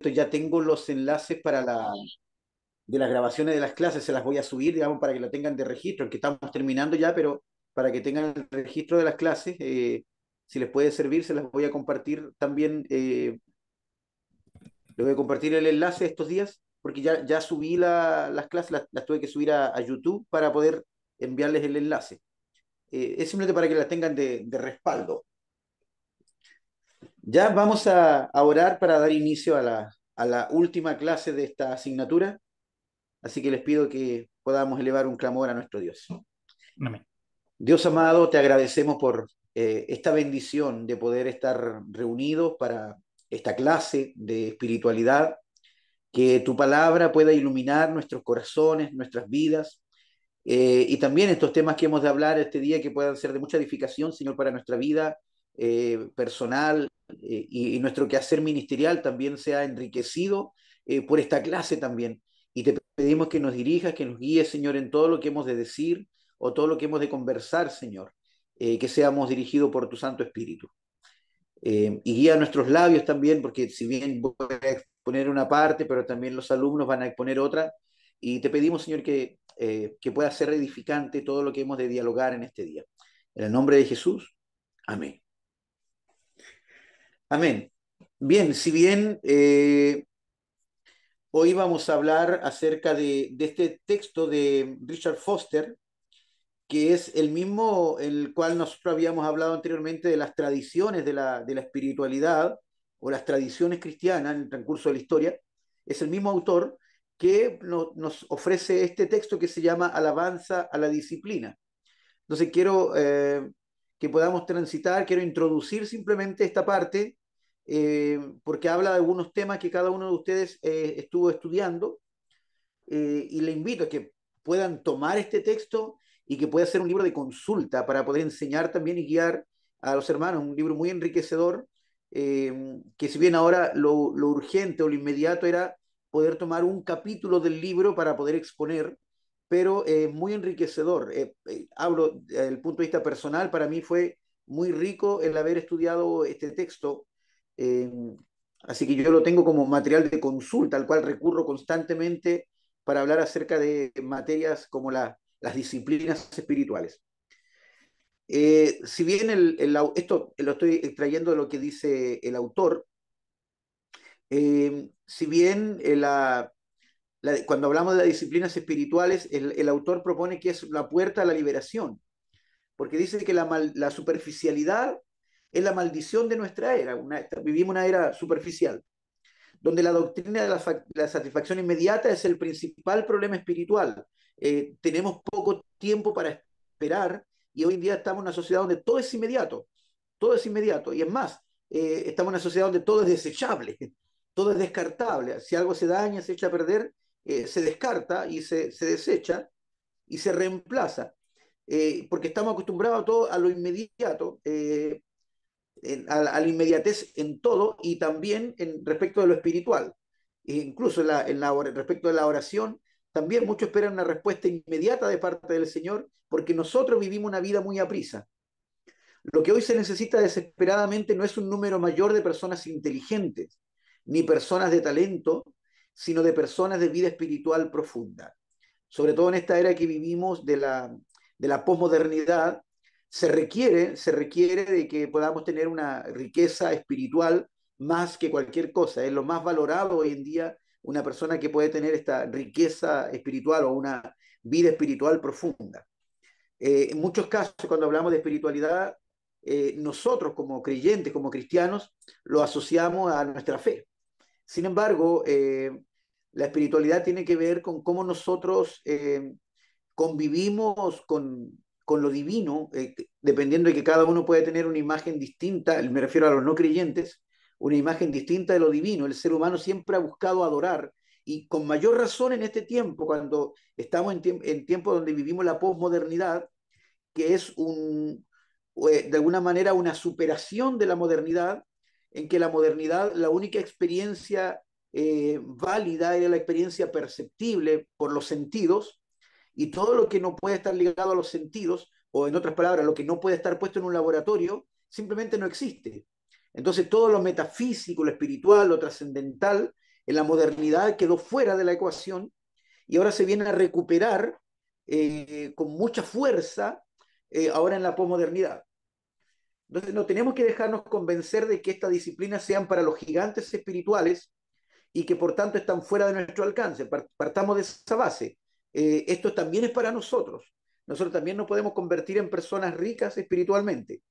Ya tengo los enlaces de las grabaciones de las clases, se las voy a subir, digamos, para que lo tengan de registro, que estamos terminando ya, pero para que tengan el registro de las clases, si les puede servir, se las voy a compartir también, les voy a compartir el enlace estos días, porque ya subí las clases, las tuve que subir a YouTube para poder enviarles el enlace. Es simplemente para que las tengan de respaldo. Ya vamos a orar para dar inicio a la última clase de esta asignatura, así que les pido que podamos elevar un clamor a nuestro Dios. Amén. Dios amado, te agradecemos por esta bendición de poder estar reunidos para esta clase de espiritualidad, que tu palabra pueda iluminar nuestros corazones, nuestras vidas, y también estos temas que hemos de hablar este día que puedan ser de mucha edificación, sino para nuestra vida personal, y nuestro quehacer ministerial también sea enriquecido por esta clase también. Y te pedimos que nos dirijas, que nos guíes, Señor, en todo lo que hemos de decir o todo lo que hemos de conversar, Señor, que seamos dirigidos por tu Santo Espíritu. Y guía nuestros labios también, porque si bien voy a exponer una parte, pero también los alumnos van a exponer otra, y te pedimos, Señor, que pueda ser edificante todo lo que hemos de dialogar en este día. En el nombre de Jesús, amén. Amén. Bien, si bien hoy vamos a hablar acerca de este texto de Richard Foster, que es el mismo el cual nosotros habíamos hablado anteriormente de las tradiciones de la espiritualidad o las tradiciones cristianas en el transcurso de la historia, es el mismo autor que nos ofrece este texto que se llama Alabanza a la Disciplina. Entonces quiero que podamos transitar, quiero introducir simplemente esta parte, porque habla de algunos temas que cada uno de ustedes estuvo estudiando, y le invito a que puedan tomar este texto y que pueda ser un libro de consulta para poder enseñar también y guiar a los hermanos, un libro muy enriquecedor, que si bien ahora lo urgente o lo inmediato era poder tomar un capítulo del libro para poder exponer, pero muy enriquecedor. Hablo desde el punto de vista personal, para mí fue muy rico el haber estudiado este texto, eh, así que yo lo tengo como material de consulta al cual recurro constantemente para hablar acerca de materias como las disciplinas espirituales. Si bien esto lo estoy extrayendo de lo que dice el autor, si bien cuando hablamos de las disciplinas espirituales, el autor propone que es la puerta a la liberación, porque dice que la superficialidad es la maldición de nuestra era, vivimos una era superficial, donde la doctrina de la satisfacción inmediata es el principal problema espiritual. Tenemos poco tiempo para esperar y hoy en día estamos en una sociedad donde todo es inmediato. Y es más, estamos en una sociedad donde todo es desechable, todo es descartable. Si algo se daña, se echa a perder, se descarta y se desecha y se reemplaza. Porque estamos acostumbrados a todo a lo inmediato, a la inmediatez en todo y también respecto de lo espiritual. E incluso respecto de la oración, también muchos esperan una respuesta inmediata de parte del Señor porque nosotros vivimos una vida muy aprisa. Lo que hoy se necesita desesperadamente no es un número mayor de personas inteligentes ni personas de talento, sino de personas de vida espiritual profunda. Sobre todo en esta era que vivimos de la posmodernidad, se requiere de que podamos tener una riqueza espiritual más que cualquier cosa. Es lo más valorado hoy en día una persona que puede tener esta riqueza espiritual o una vida espiritual profunda. En muchos casos, cuando hablamos de espiritualidad, nosotros como creyentes, como cristianos, lo asociamos a nuestra fe. Sin embargo, la espiritualidad tiene que ver con cómo nosotros convivimos con lo divino, dependiendo de que cada uno puede tener una imagen distinta, me refiero a los no creyentes, una imagen distinta de lo divino. El ser humano siempre ha buscado adorar y con mayor razón en este tiempo, cuando estamos en tiempos donde vivimos la posmodernidad, que es de alguna manera una superación de la modernidad, en que la modernidad, la única experiencia válida era la experiencia perceptible por los sentidos, y todo lo que no puede estar ligado a los sentidos, o en otras palabras, lo que no puede estar puesto en un laboratorio, simplemente no existe. Entonces todo lo metafísico, lo espiritual, lo trascendental, en la modernidad quedó fuera de la ecuación y ahora se viene a recuperar con mucha fuerza ahora en la posmodernidad. Entonces no tenemos que dejarnos convencer de que estas disciplinas sean para los gigantes espirituales y que por tanto están fuera de nuestro alcance. Partamos de esa base. Esto también es para nosotros. Nosotros también nos podemos convertir en personas ricas espiritualmente.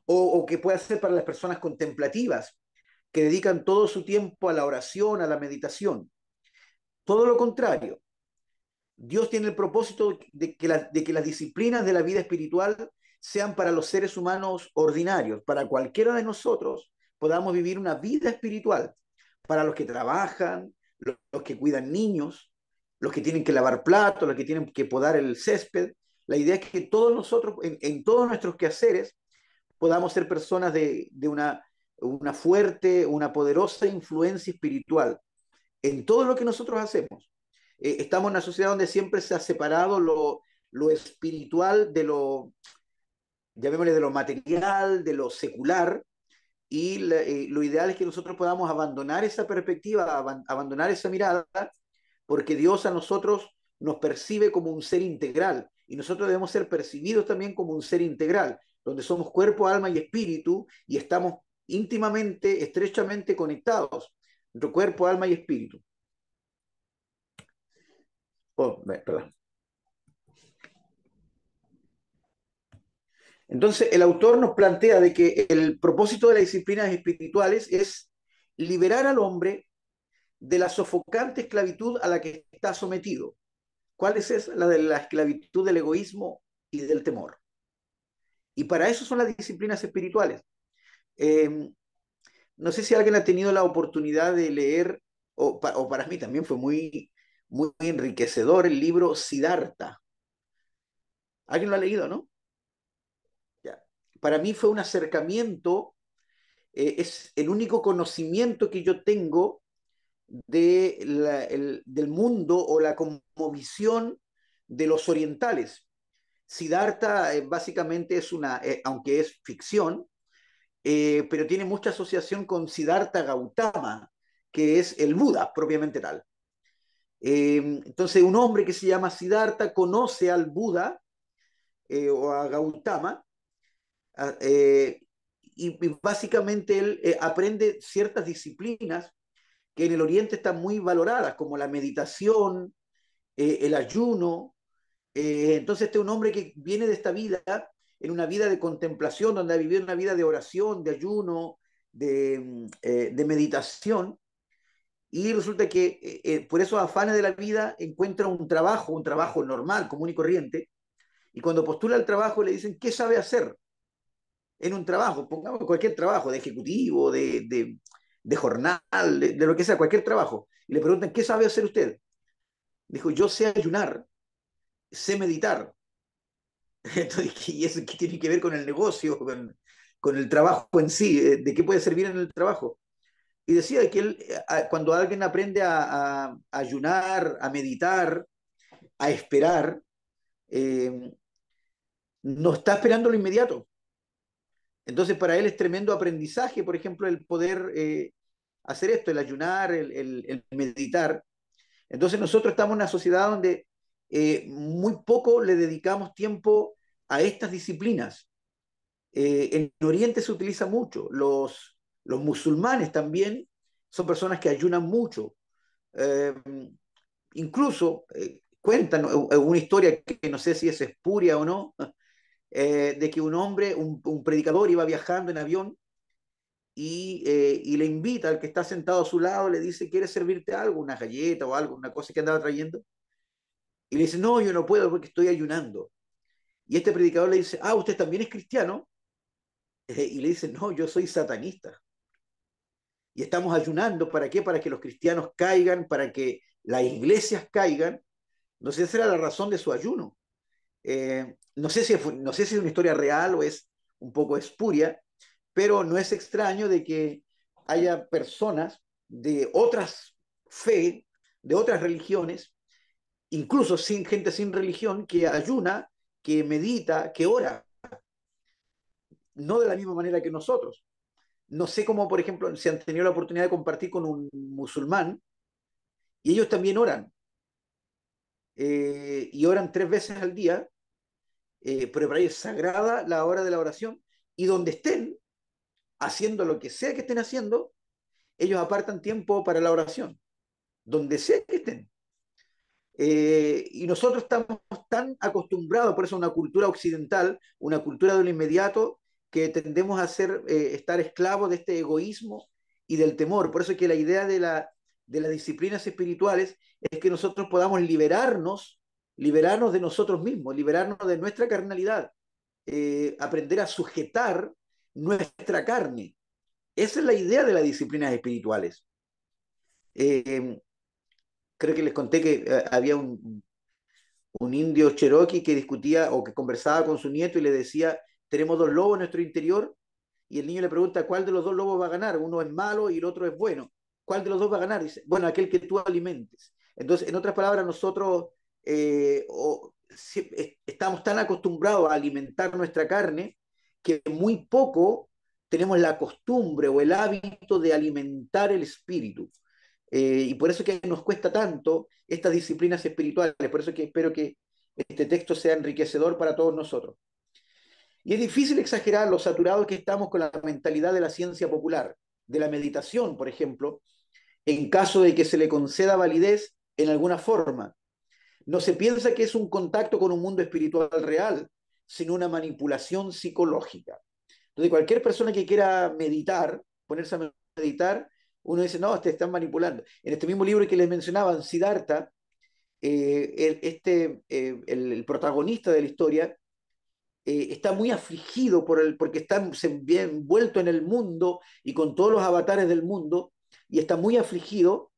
O que pueda ser para las personas contemplativas, que dedican todo su tiempo a la oración, a la meditación. Todo lo contrario. Dios tiene el propósito de que las disciplinas de la vida espiritual sean para los seres humanos ordinarios, para cualquiera de nosotros podamos vivir una vida espiritual, para los que trabajan, los que cuidan niños, los que tienen que lavar platos, los que tienen que podar el césped. La idea es que todos nosotros, en todos nuestros quehaceres, podamos ser personas de una fuerte, una poderosa influencia espiritual en todo lo que nosotros hacemos. Estamos en una sociedad donde siempre se ha separado lo espiritual de lo, llamémosle, de lo material, de lo secular, y lo ideal es que nosotros podamos abandonar esa perspectiva, abandonar esa mirada, porque Dios a nosotros nos percibe como un ser integral, y nosotros debemos ser percibidos también como un ser integral, donde somos cuerpo, alma y espíritu, y estamos íntimamente, estrechamente conectados, nuestro cuerpo, alma y espíritu. Oh, perdón. Entonces, el autor nos plantea de que el propósito de las disciplinas espirituales es liberar al hombre de la sofocante esclavitud a la que está sometido. ¿Cuál es esa? La de la esclavitud del egoísmo y del temor. Y para eso son las disciplinas espirituales. Eh, no sé si alguien ha tenido la oportunidad de leer, o para mí también fue muy enriquecedor el libro Siddhartha. ¿Alguien lo ha leído, no? Ya. Para mí fue un acercamiento, es el único conocimiento que yo tengo del mundo o la cosmovisión de los orientales. Siddhartha básicamente es aunque es ficción, pero tiene mucha asociación con Siddhartha Gautama, que es el Buda propiamente tal. Entonces un hombre que se llama Siddhartha conoce al Buda o a Gautama, eh, y básicamente él aprende ciertas disciplinas que en el Oriente están muy valoradas, como la meditación, el ayuno. Entonces este es un hombre que viene de esta vida, en una vida de contemplación, donde ha vivido una vida de oración, de ayuno, de meditación, y resulta que por esos afanes de la vida encuentra un trabajo normal, común y corriente, y cuando postula el trabajo le dicen, ¿qué sabe hacer en un trabajo? Pongamos cualquier trabajo, de ejecutivo, de jornal, de lo que sea, cualquier trabajo. Y le preguntan, ¿qué sabe hacer usted? Dijo, yo sé ayunar, sé meditar. Entonces, ¿y eso qué tiene que ver con el negocio, con el trabajo en sí? ¿De qué puede servir en el trabajo? Y decía que él, cuando alguien aprende a ayunar, a meditar, a esperar, eh, no está esperando lo inmediato. Entonces, para él es tremendo aprendizaje, por ejemplo, el poder hacer esto, el ayunar, el meditar. Entonces, nosotros estamos en una sociedad donde muy poco le dedicamos tiempo a estas disciplinas. En Oriente se utiliza mucho. Los musulmanes también son personas que ayunan mucho. Eh, incluso cuentan una historia que no sé si es espuria o no, de que un hombre, un predicador iba viajando en avión y le invita al que está sentado a su lado, le dice, ¿quieres servirte algo? Una galleta o algo, una cosa que andaba trayendo. Y le dice, no, yo no puedo porque estoy ayunando. Y este predicador le dice, ah, ¿usted también es cristiano? Y le dice, no, yo soy satanista. Y estamos ayunando, ¿para qué? Para que los cristianos caigan, para que las iglesias caigan. No sé, esa era la razón de su ayuno. No sé si es una historia real o es un poco espuria, pero no es extraño de que haya personas de otras fe, de otras religiones, incluso gente sin religión, que ayuna, que medita, que ora, no de la misma manera que nosotros. No sé cómo, por ejemplo, si han tenido la oportunidad de compartir con un musulmán y ellos también oran y oran 3 veces al día, pero para ellos es sagrada la hora de la oración y donde estén, haciendo lo que sea que estén haciendo, ellos apartan tiempo para la oración, donde sea que estén. Y nosotros estamos tan acostumbrados, por eso una cultura occidental, una cultura de lo inmediato, que tendemos a estar esclavos de este egoísmo y del temor. Por eso es que la idea de las disciplinas espirituales es que nosotros podamos liberarnos de nosotros mismos, liberarnos de nuestra carnalidad, aprender a sujetar nuestra carne. Esa es la idea de las disciplinas espirituales. Eh, Creo que les conté que había un indio cherokee que discutía o que conversaba con su nieto y le decía, tenemos dos lobos en nuestro interior, y el niño le pregunta, ¿cuál de los dos lobos va a ganar? Uno es malo y el otro es bueno. ¿Cuál de los dos va a ganar? Dice, bueno, aquel que tú alimentes. Entonces, en otras palabras, nosotros estamos tan acostumbrados a alimentar nuestra carne que muy poco tenemos la costumbre o el hábito de alimentar el espíritu. Y por eso es que nos cuesta tanto estas disciplinas espirituales, por eso es que espero que este texto sea enriquecedor para todos nosotros. Y es difícil exagerar lo saturados que estamos con la mentalidad de la ciencia popular, de la meditación, por ejemplo, en caso de que se le conceda validez en alguna forma. No se piensa que es un contacto con un mundo espiritual real, sino una manipulación psicológica. Entonces, cualquier persona que quiera meditar, ponerse a meditar, uno dice, no, te están manipulando. En este mismo libro que les mencionaban, Siddhartha, el protagonista de la historia, está muy afligido porque está envuelto en el mundo y con todos los avatares del mundo, y está muy afligido,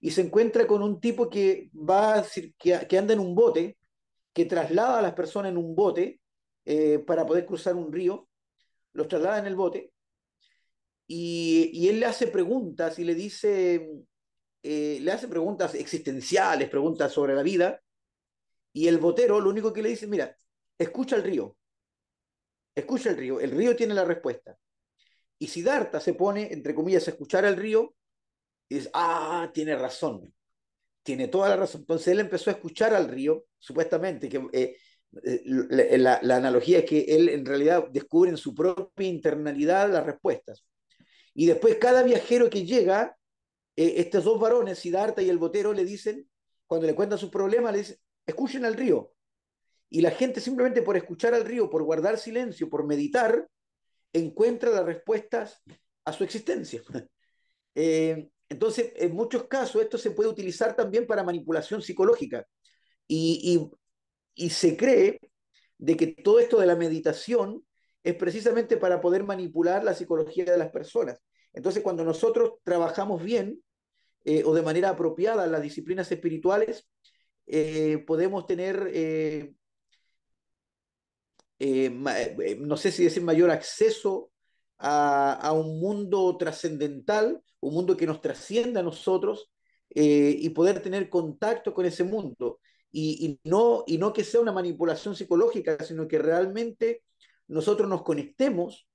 y se encuentra con un tipo que anda en un bote, que traslada a las personas en un bote para poder cruzar un río, los traslada en el bote, y él le hace preguntas y le hace preguntas existenciales, preguntas sobre la vida, y el botero lo único que le dice, mira, escucha el río, el río tiene la respuesta. Y Siddhartha se pone, entre comillas, a escuchar al río y dice, ah, tiene razón, tiene toda la razón. Entonces él empezó a escuchar al río, supuestamente, que la analogía es que él en realidad descubre en su propia internalidad las respuestas. Y después cada viajero que llega, estos dos varones, Siddhartha y el botero, le dicen, cuando le cuentan sus problemas, le dicen, escuchen al río. Y la gente simplemente por escuchar al río, por guardar silencio, por meditar, encuentra las respuestas a su existencia. Entonces, en muchos casos, esto se puede utilizar también para manipulación psicológica. Y, y se cree de que todo esto de la meditación es precisamente para poder manipular la psicología de las personas. Entonces, cuando nosotros trabajamos bien o de manera apropiada las disciplinas espirituales, podemos tener no sé si decir mayor acceso a un mundo trascendental, un mundo que nos trascienda a nosotros y poder tener contacto con ese mundo. Y no que sea una manipulación psicológica, sino que realmente nosotros nos conectemos.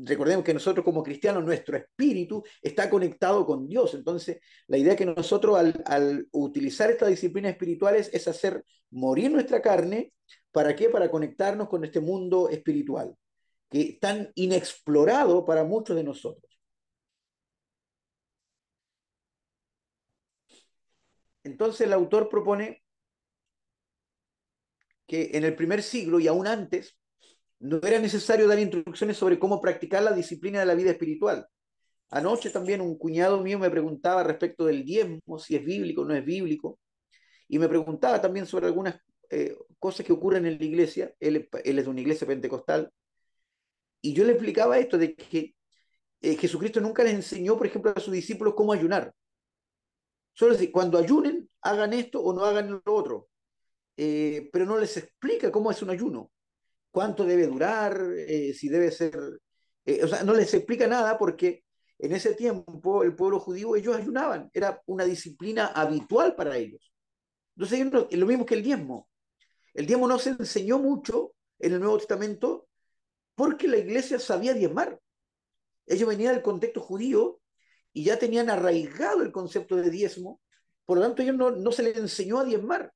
Recordemos que nosotros como cristianos, nuestro espíritu está conectado con Dios. Entonces, la idea que nosotros al utilizar estas disciplinas espirituales es hacer morir nuestra carne. ¿Para qué? Para conectarnos con este mundo espiritual, que es tan inexplorado para muchos de nosotros. Entonces el autor propone que en el primer siglo y aún antes no era necesario dar instrucciones sobre cómo practicar la disciplina de la vida espiritual. Anoche también un cuñado mío me preguntaba respecto del diezmo, si es bíblico o no es bíblico, y me preguntaba también sobre algunas cosas que ocurren en la iglesia. Él es de una iglesia pentecostal, y yo le explicaba esto de que Jesucristo nunca les enseñó, por ejemplo, a sus discípulos cómo ayunar. Solo decir, cuando ayunen, hagan esto o no hagan lo otro. Pero no les explica cómo es un ayuno, cuánto debe durar, si debe ser... o sea, no les explica nada porque en ese tiempo el pueblo judío, ellos ayunaban, era una disciplina habitual para ellos. Entonces, es lo mismo que el diezmo. El diezmo no se enseñó mucho en el Nuevo Testamento porque la iglesia sabía diezmar. Ellos venían del contexto judío y ya tenían arraigado el concepto de diezmo, por lo tanto a ellos no se les enseñó a diezmar,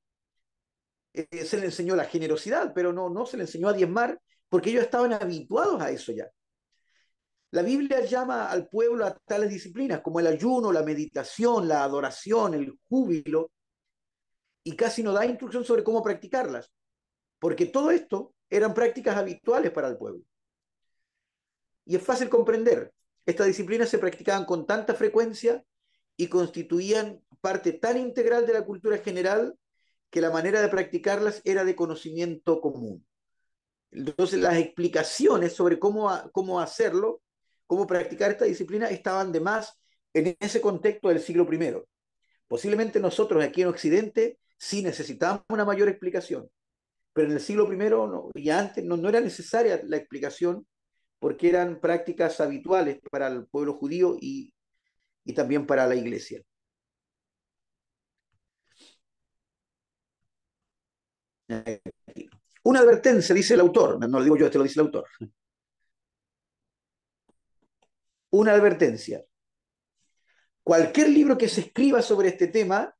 se les enseñó la generosidad, pero no se les enseñó a diezmar porque ellos estaban habituados a eso ya. La Biblia llama al pueblo a tales disciplinas como el ayuno, la meditación, la adoración, el júbilo, y casi no da instrucción sobre cómo practicarlas, porque todo esto eran prácticas habituales para el pueblo. Y es fácil comprender, estas disciplinas se practicaban con tanta frecuencia y constituían parte tan integral de la cultura general que la manera de practicarlas era de conocimiento común. Entonces las explicaciones sobre cómo hacerlo, cómo practicar esta disciplina estaban de más en ese contexto del siglo primero. Posiblemente nosotros aquí en Occidente sí necesitamos una mayor explicación, pero en el siglo primero y antes no era necesaria la explicación porque eran prácticas habituales para el pueblo judío y también para la iglesia. Una advertencia, dice el autor, no lo digo yo, este lo dice el autor. Una advertencia. Cualquier libro que se escriba sobre este tema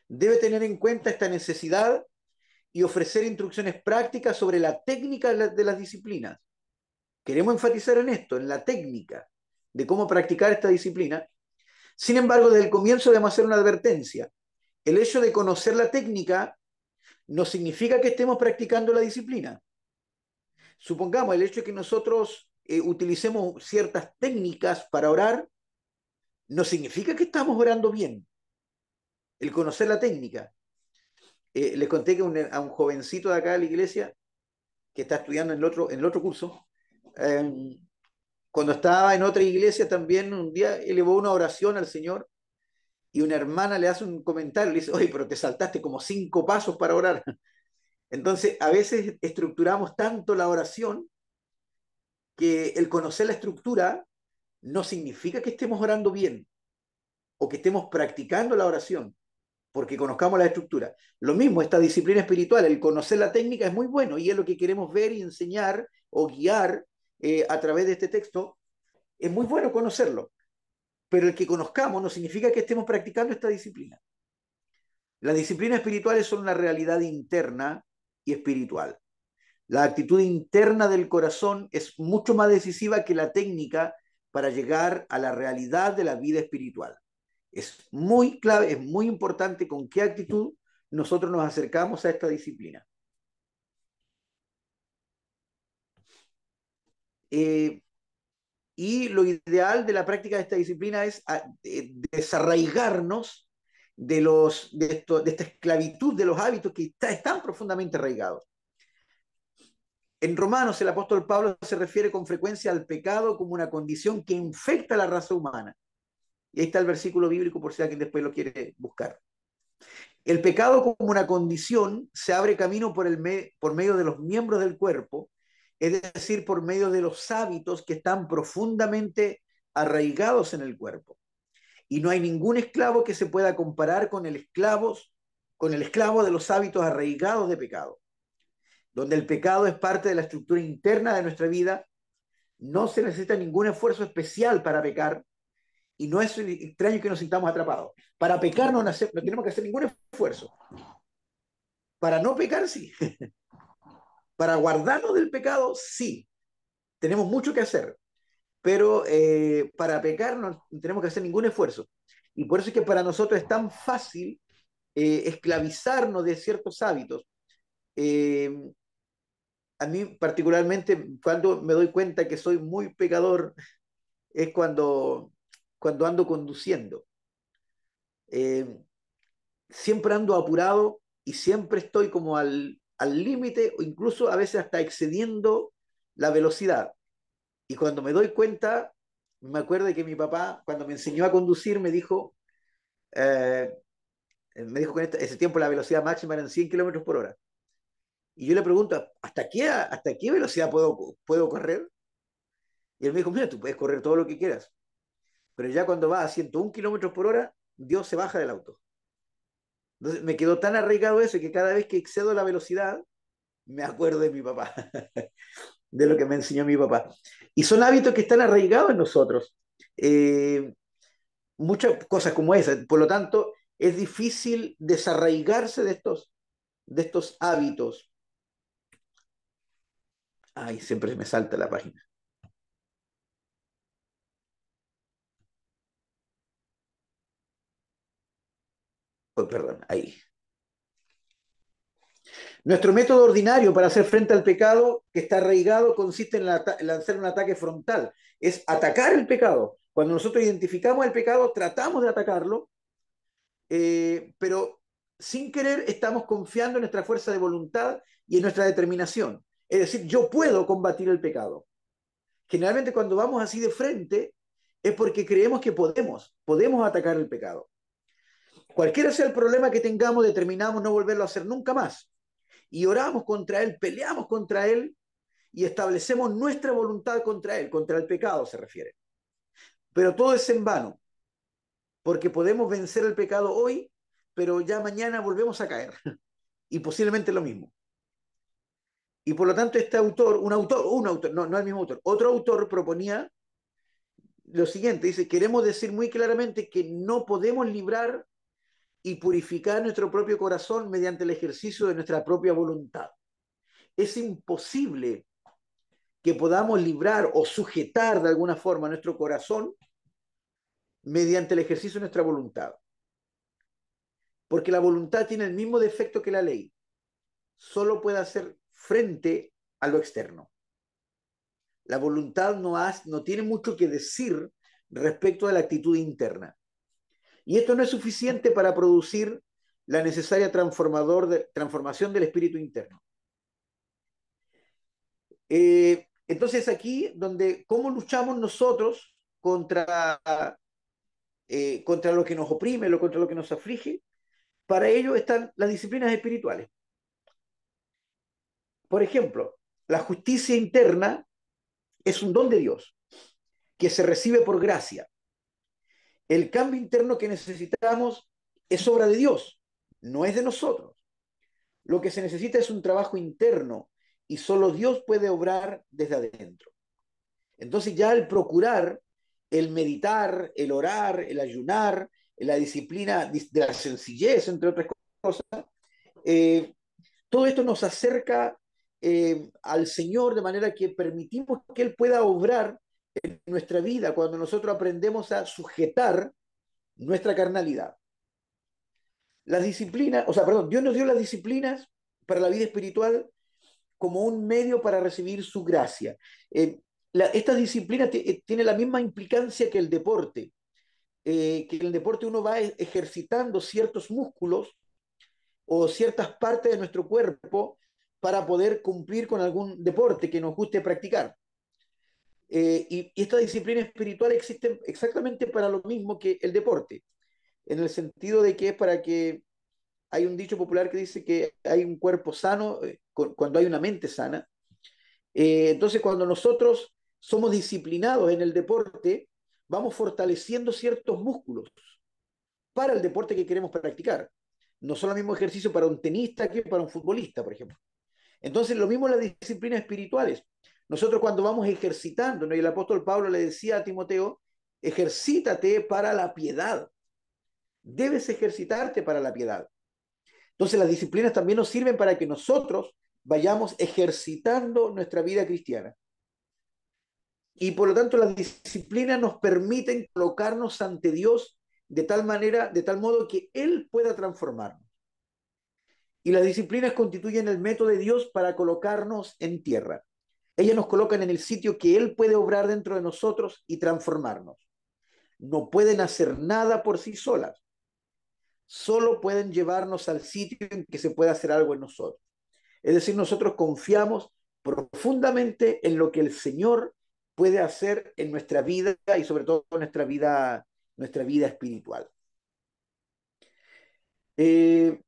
debe tener en cuenta esta necesidad y ofrecer instrucciones prácticas sobre la técnica de las disciplinas. Queremos enfatizar en esto, en la técnica de cómo practicar esta disciplina. Sin embargo, desde el comienzo debemos hacer una advertencia. El hecho de conocer la técnica no significa que estemos practicando la disciplina. Supongamos el hecho de que nosotros utilicemos ciertas técnicas para orar, no significa que estamos orando bien. El conocer la técnica. Les conté que a un jovencito de acá de la iglesia que está estudiando en el otro curso, cuando estaba en otra iglesia también un día elevó una oración al Señor y una hermana le hace un comentario, le dice, oye, pero te saltaste como 5 pasos para orar. Entonces, a veces estructuramos tanto la oración que el conocer la estructura no significa que estemos orando bien o que estemos practicando la oración, porque conozcamos la estructura. Lo mismo, esta disciplina espiritual, el conocer la técnica es muy bueno y es lo que queremos ver y enseñar o guiar a través de este texto. Es muy bueno conocerlo, pero el que conozcamos no significa que estemos practicando esta disciplina. Las disciplinas espirituales son una realidad interna y espiritual. La actitud interna del corazón es mucho más decisiva que la técnica para llegar a la realidad de la vida espiritual. Es muy clave, es muy importante con qué actitud nosotros nos acercamos a esta disciplina. Eh, y lo ideal de la práctica de esta disciplina es desarraigarnos de esta esclavitud de los hábitos que están profundamente arraigados. En Romanos el apóstol Pablo se refiere con frecuencia al pecado como una condición que infecta a la raza humana. Y ahí está el versículo bíblico por si alguien después lo quiere buscar. El pecado como una condición se abre camino por medio de los miembros del cuerpo, es decir, por medio de los hábitos que están profundamente arraigados en el cuerpo. Y no hay ningún esclavo que se pueda comparar con el esclavo de los hábitos arraigados de pecado. Donde el pecado es parte de la estructura interna de nuestra vida, no se necesita ningún esfuerzo especial para pecar, y no es extraño que nos sintamos atrapados. Para pecar no tenemos que hacer ningún esfuerzo. Para no pecar, sí. Para guardarnos del pecado, sí. Tenemos mucho que hacer, pero para pecar no tenemos que hacer ningún esfuerzo. Y por eso es que para nosotros es tan fácil esclavizarnos de ciertos hábitos. Eh, a mí particularmente, cuando me doy cuenta que soy muy pecador, es cuando ando conduciendo. Eh, Siempre ando apurado y siempre estoy como al límite o incluso a veces hasta excediendo la velocidad. Y cuando me doy cuenta, me acuerdo de que mi papá, cuando me enseñó a conducir, eh, me dijo que en ese tiempo la velocidad máxima eran 100 kilómetros por hora. Y yo le pregunto, hasta qué velocidad puedo correr? Y él me dijo, mira, tú puedes correr todo lo que quieras, pero ya cuando va a 101 kilómetros por hora, Dios se baja del auto. Entonces me quedó tan arraigado eso que cada vez que excedo la velocidad, me acuerdo de mi papá. de lo que me enseñó mi papá. Y son hábitos que están arraigados en nosotros. Eh, Muchas cosas como esas. Por lo tanto, es difícil desarraigarse de estos hábitos. Ay, siempre me salta la página. Oh, perdón, ahí. Nuestro método ordinario para hacer frente al pecado que está arraigado consiste en lanzar un ataque frontal. Es atacar el pecado. Cuando nosotros identificamos el pecado, tratamos de atacarlo, pero sin querer estamos confiando en nuestra fuerza de voluntad y en nuestra determinación. Es decir, yo puedo combatir el pecado. Generalmente cuando vamos así de frente es porque creemos que podemos atacar el pecado. Cualquiera sea el problema que tengamos, determinamos no volverlo a hacer nunca más. Y oramos contra él, peleamos contra él y establecemos nuestra voluntad contra él, contra el pecado se refiere. Pero todo es en vano, porque podemos vencer el pecado hoy, pero ya mañana volvemos a caer. Y posiblemente lo mismo. Y por lo tanto este autor, no, no el mismo autor, otro autor proponía lo siguiente, dice, queremos decir muy claramente que no podemos librar y purificar nuestro propio corazón mediante el ejercicio de nuestra propia voluntad. Es imposible que podamos librar o sujetar de alguna forma nuestro corazón mediante el ejercicio de nuestra voluntad. Porque la voluntad tiene el mismo defecto que la ley. Solo puede hacer frente a lo externo. La voluntad no tiene mucho que decir respecto a la actitud interna. Y esto no es suficiente para producir la necesaria transformación del espíritu interno. Entonces aquí donde cómo luchamos nosotros contra lo que nos oprime, contra lo que nos aflige, para ello están las disciplinas espirituales. Por ejemplo, la justicia interna es un don de Dios que se recibe por gracia. El cambio interno que necesitamos es obra de Dios, no es de nosotros. Lo que se necesita es un trabajo interno y solo Dios puede obrar desde adentro. Entonces ya el procurar, el meditar, el orar, el ayunar, la disciplina de la sencillez, entre otras cosas, eh, todo esto nos acerca al Señor de manera que permitimos que Él pueda obrar en nuestra vida cuando nosotros aprendemos a sujetar nuestra carnalidad. Las disciplinas, o sea, perdón, Dios nos dio las disciplinas para la vida espiritual como un medio para recibir su gracia. Esta disciplina tiene la misma implicancia que el deporte, que en el deporte uno va ejercitando ciertos músculos o ciertas partes de nuestro cuerpo para poder cumplir con algún deporte que nos guste practicar. Y esta disciplina espiritual existe exactamente para lo mismo que el deporte, en el sentido de que es para que hay un dicho popular que dice que hay un cuerpo sano cuando hay una mente sana. Entonces, cuando nosotros somos disciplinados en el deporte, vamos fortaleciendo ciertos músculos para el deporte que queremos practicar. No son el mismo ejercicio para un tenista que para un futbolista, por ejemplo. Entonces, lo mismo en las disciplinas espirituales. Nosotros cuando vamos ejercitando, ¿no? Y el apóstol Pablo le decía a Timoteo, ejercítate para la piedad. Debes ejercitarte para la piedad. Entonces, las disciplinas también nos sirven para que nosotros vayamos ejercitando nuestra vida cristiana. Y por lo tanto, las disciplinas nos permiten colocarnos ante Dios de tal manera, de tal modo que Él pueda transformarnos. Y las disciplinas constituyen el método de Dios para colocarnos en tierra. Ellas nos colocan en el sitio que Él puede obrar dentro de nosotros y transformarnos. No pueden hacer nada por sí solas, solo pueden llevarnos al sitio en que se puede hacer algo en nosotros. Es decir, nosotros confiamos profundamente en lo que el Señor puede hacer en nuestra vida y sobre todo en nuestra vida espiritual. Eh,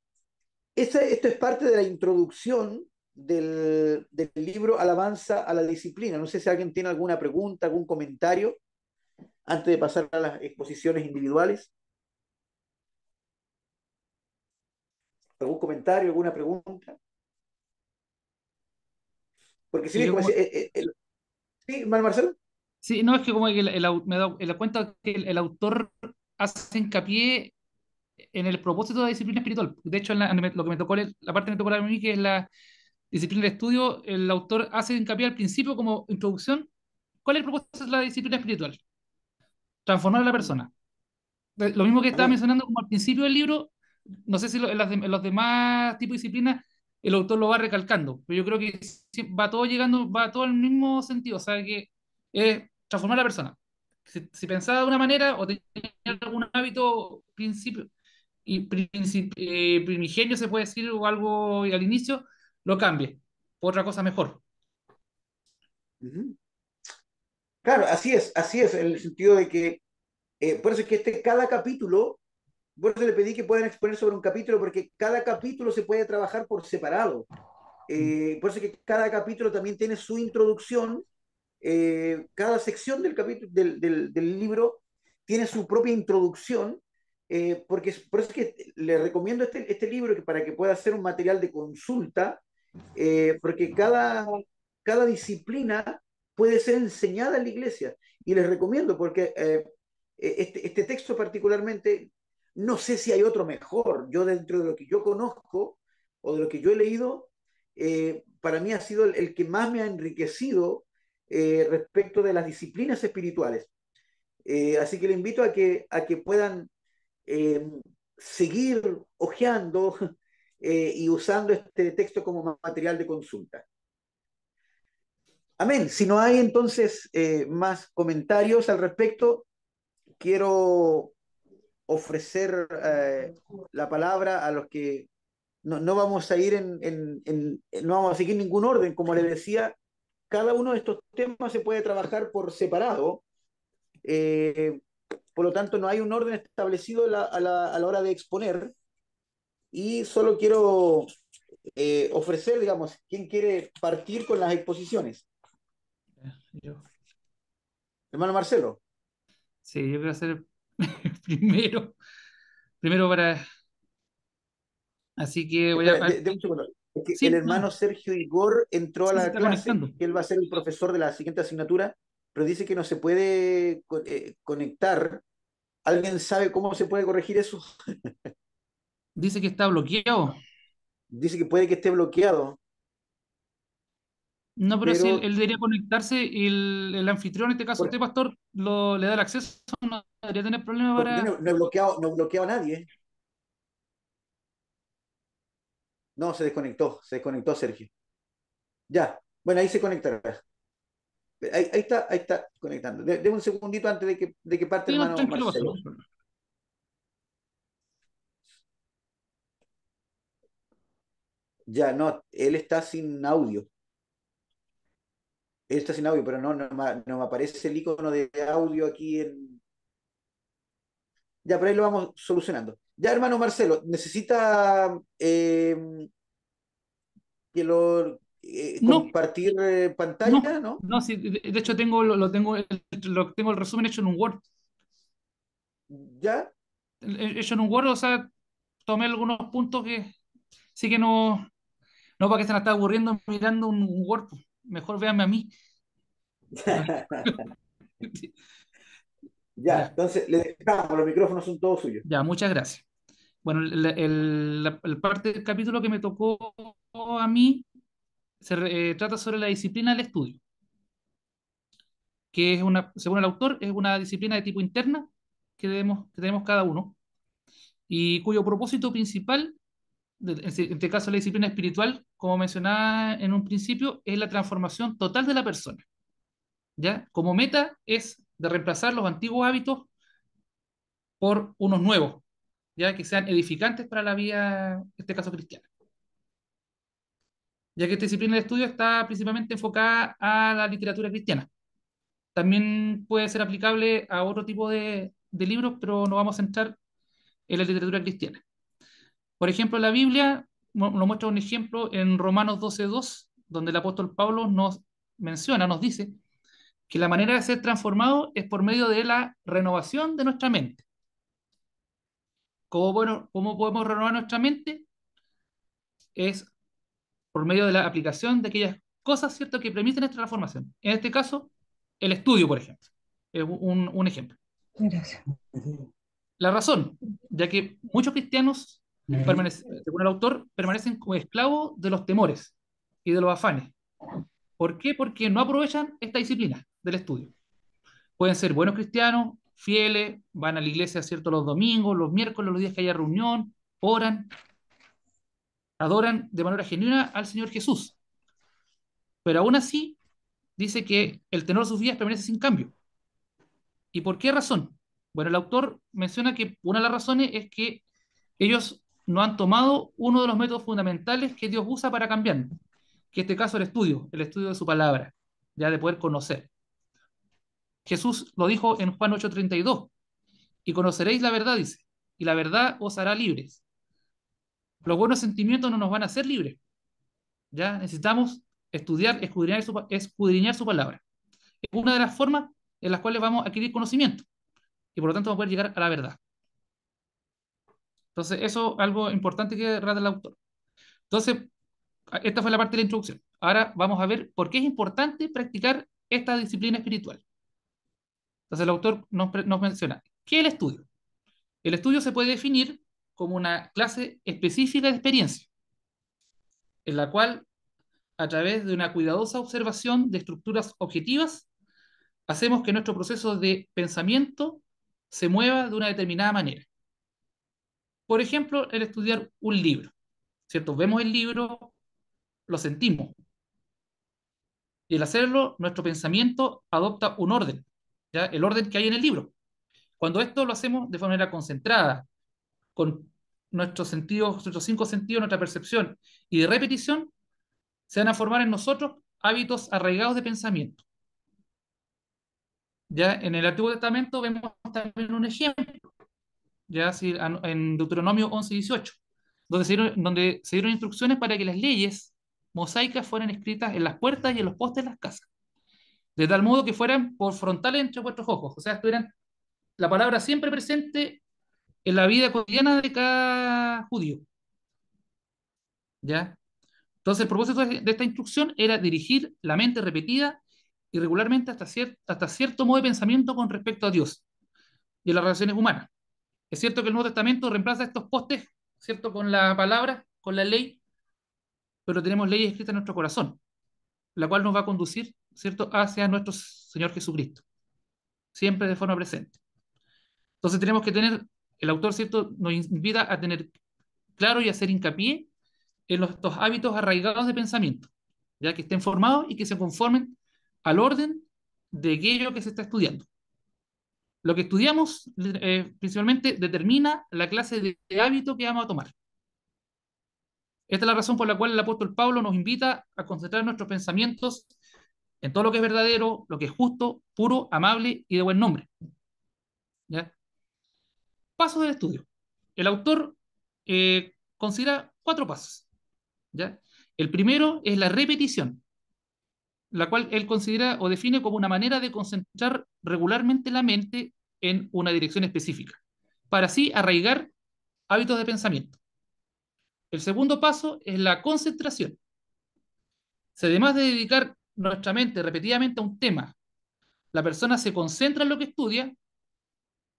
esto es parte de la introducción del libro Alabanza a la Disciplina. No sé si alguien tiene alguna pregunta, algún comentario antes de pasar a las exposiciones individuales. ¿Algún comentario, alguna pregunta? Porque si Que bien, yo como como, decía, ¿sí, hermano Marcelo? sí, no, es que como que me he dado cuenta que el autor hace hincapié en el propósito de la disciplina espiritual. De hecho, lo que me tocó, la parte que me tocó a mí, que es la disciplina de estudio, el autor hace hincapié al principio como introducción. ¿Cuál es el propósito de la disciplina espiritual? Transformar a la Mm, persona. Lo mismo que estaba amén. mencionando como al principio del libro, no sé si en los demás tipos de disciplinas el autor lo va recalcando, pero yo creo que va todo llegando, va todo al mismo sentido, o sea, que es transformar a la persona. Si pensaba de una manera o tenía algún hábito, principio, primigenio, se puede decir, o algo al inicio, lo cambie por otra cosa mejor. Ujú. Claro, así es, en el sentido de que, por eso es que cada capítulo, por eso le pedí que puedan exponer sobre un capítulo, porque cada capítulo se puede trabajar por separado. Por eso es que cada capítulo también tiene su introducción, cada sección del capítulo del libro tiene su propia introducción, porque por eso es que le recomiendo este libro que para que pueda ser un material de consulta, porque cada disciplina puede ser enseñada en la iglesia. Y les recomiendo porque este texto particularmente, no sé si hay otro mejor. Yo dentro de lo que yo conozco o de lo que yo he leído, para mí ha sido el que más me ha enriquecido respecto de las disciplinas espirituales. Así que le invito a que puedan eh, seguir hojeando y usando este texto como material de consulta. Amén. Si no hay entonces más comentarios al respecto, quiero ofrecer la palabra a los que no vamos a ir no vamos a seguir ningún orden. Como les decía, cada uno de estos temas se puede trabajar por separado. eh, por lo tanto, no hay un orden establecido a la hora de exponer. Y solo quiero ofrecer, digamos, quién quiere partir con las exposiciones. Yo, Hermano Marcelo. sí, yo voy a hacer primero, primero para, así que voy Espera, a, un segundo. Es que el sí, no, hermano Sergio Igor entró a sí se la está clase, conectando. que él va a ser el profesor de la siguiente asignatura, pero dice que no se puede conectar. ¿Alguien sabe cómo se puede corregir eso? Dice que está bloqueado. Dice que puede que esté bloqueado, No, pero si pero él debería conectarse y el anfitrión, en este caso por- usted, pastor, le da el acceso, no debería tener problema porque yo para... no he bloqueado a nadie. No, se desconectó Sergio. Ya, bueno, ahí se conectará. Ahí está conectando. Deme un segundito antes de que parte Sí, no, hermano tranquilo, pastor, Marcelo. no hay problema. Ya, no, él está sin audio. Él está sin audio, pero no me aparece el icono de audio aquí en. Ya, pero ahí lo vamos solucionando. Ya, hermano Marcelo, necesita que lo No, compartir no, pantalla, ¿no? no, sí, de hecho tengo, tengo el resumen hecho en un Word. Ya. Hecho en un Word, o sea, tomé algunos puntos que sí que no, no para que se me está aburriendo mirando un Word, pues, mejor véanme a mí. Ya, Ya, entonces le dejamos, los micrófonos son todos suyos. ya, muchas gracias. Bueno, la parte del capítulo que me tocó a mí trata sobre la disciplina del estudio, que es una, según el autor, es una disciplina de tipo interna que tenemos cada uno y cuyo propósito principal, en este caso la disciplina espiritual, como mencionaba en un principio, es la transformación total de la persona. ¿Ya? Como meta es de reemplazar los antiguos hábitos por unos nuevos, ya que sean edificantes para la vida, en este caso cristiana. Ya que esta disciplina de estudio está principalmente enfocada a la literatura cristiana. También puede ser aplicable a otro tipo de libros, pero nos vamos a centrar en la literatura cristiana. Por ejemplo, la Biblia nos muestra un ejemplo en Romanos 12:2, donde el apóstol Pablo nos menciona, nos dice, que la manera de ser transformado es por medio de la renovación de nuestra mente. ¿Cómo podemos renovar nuestra mente? Es por medio de la aplicación de aquellas cosas, ¿cierto?, que permiten esta transformación. En este caso, el estudio, por ejemplo. Es un ejemplo. Gracias. La razón, ya que muchos cristianos, según el autor, permanecen como esclavos de los temores y de los afanes. ¿Por qué? Porque no aprovechan esta disciplina del estudio. Pueden ser buenos cristianos, fieles, van a la iglesia, ¿cierto?, los domingos, los miércoles, los días que haya reunión, oran, adoran de manera genuina al Señor Jesús. Pero aún así, dice que el tenor de sus vidas permanece sin cambio. ¿Y por qué razón? Bueno, el autor menciona que una de las razones es que ellos no han tomado uno de los métodos fundamentales que Dios usa para cambiar, que en este caso el estudio de su palabra, ya de poder conocer. Jesús lo dijo en Juan 8:32, y conoceréis la verdad, dice, y la verdad os hará libres. Los buenos sentimientos no nos van a hacer libres, ya necesitamos estudiar, escudriñar su palabra. Es una de las formas en las cuales vamos a adquirir conocimiento, y por lo tanto vamos a poder llegar a la verdad. Entonces, eso es algo importante que trata el autor. Entonces, esta fue la parte de la introducción. Ahora vamos a ver por qué es importante practicar esta disciplina espiritual. Entonces, el autor nos menciona, ¿qué es el estudio? El estudio se puede definir como una clase específica de experiencia, en la cual, a través de una cuidadosa observación de estructuras objetivas, hacemos que nuestro proceso de pensamiento se mueva de una determinada manera. Por ejemplo, el estudiar un libro, ¿cierto? Vemos el libro, lo sentimos, y al hacerlo, nuestro pensamiento adopta un orden, ¿ya? El orden que hay en el libro. Cuando esto lo hacemos de manera concentrada, con nuestros sentidos, nuestros cinco sentidos, nuestra percepción y de repetición, se van a formar en nosotros hábitos arraigados de pensamiento. Ya en el Antiguo Testamento vemos también un ejemplo, ya en Deuteronomio 11:18, donde se dieron instrucciones para que las leyes mosaicas fueran escritas en las puertas y en los postes de las casas, de tal modo que fueran por frontales entre vuestros ojos, o sea, estuvieran la palabra siempre presente en la vida cotidiana de cada judío. ¿Ya? Entonces, el propósito de esta instrucción era dirigir la mente repetida y regularmente hasta cierto modo de pensamiento con respecto a Dios y a las relaciones humanas. Es cierto que el Nuevo Testamento reemplaza estos postes, ¿cierto?, con la palabra, con la ley, pero tenemos leyes escritas en nuestro corazón, la cual nos va a conducir, ¿cierto?, hacia nuestro Señor Jesucristo, siempre de forma presente. Entonces tenemos que tener, el autor, ¿cierto?, nos invita a tener claro y hacer hincapié en estos hábitos arraigados de pensamiento, ya que estén formados y que se conformen al orden de aquello que se está estudiando. Lo que estudiamos principalmente determina la clase de hábito que vamos a tomar. Esta es la razón por la cual el apóstol Pablo nos invita a concentrar nuestros pensamientos en todo lo que es verdadero, lo que es justo, puro, amable y de buen nombre. ¿Ya? Pasos del estudio. El autor considera 4 pasos. ¿Ya? El primero es la repetición, la cual él considera o define como una manera de concentrar regularmente la mente en una dirección específica, para así arraigar hábitos de pensamiento. El segundo paso es la concentración. Si además de dedicar nuestra mente repetidamente a un tema, la persona se concentra en lo que estudia,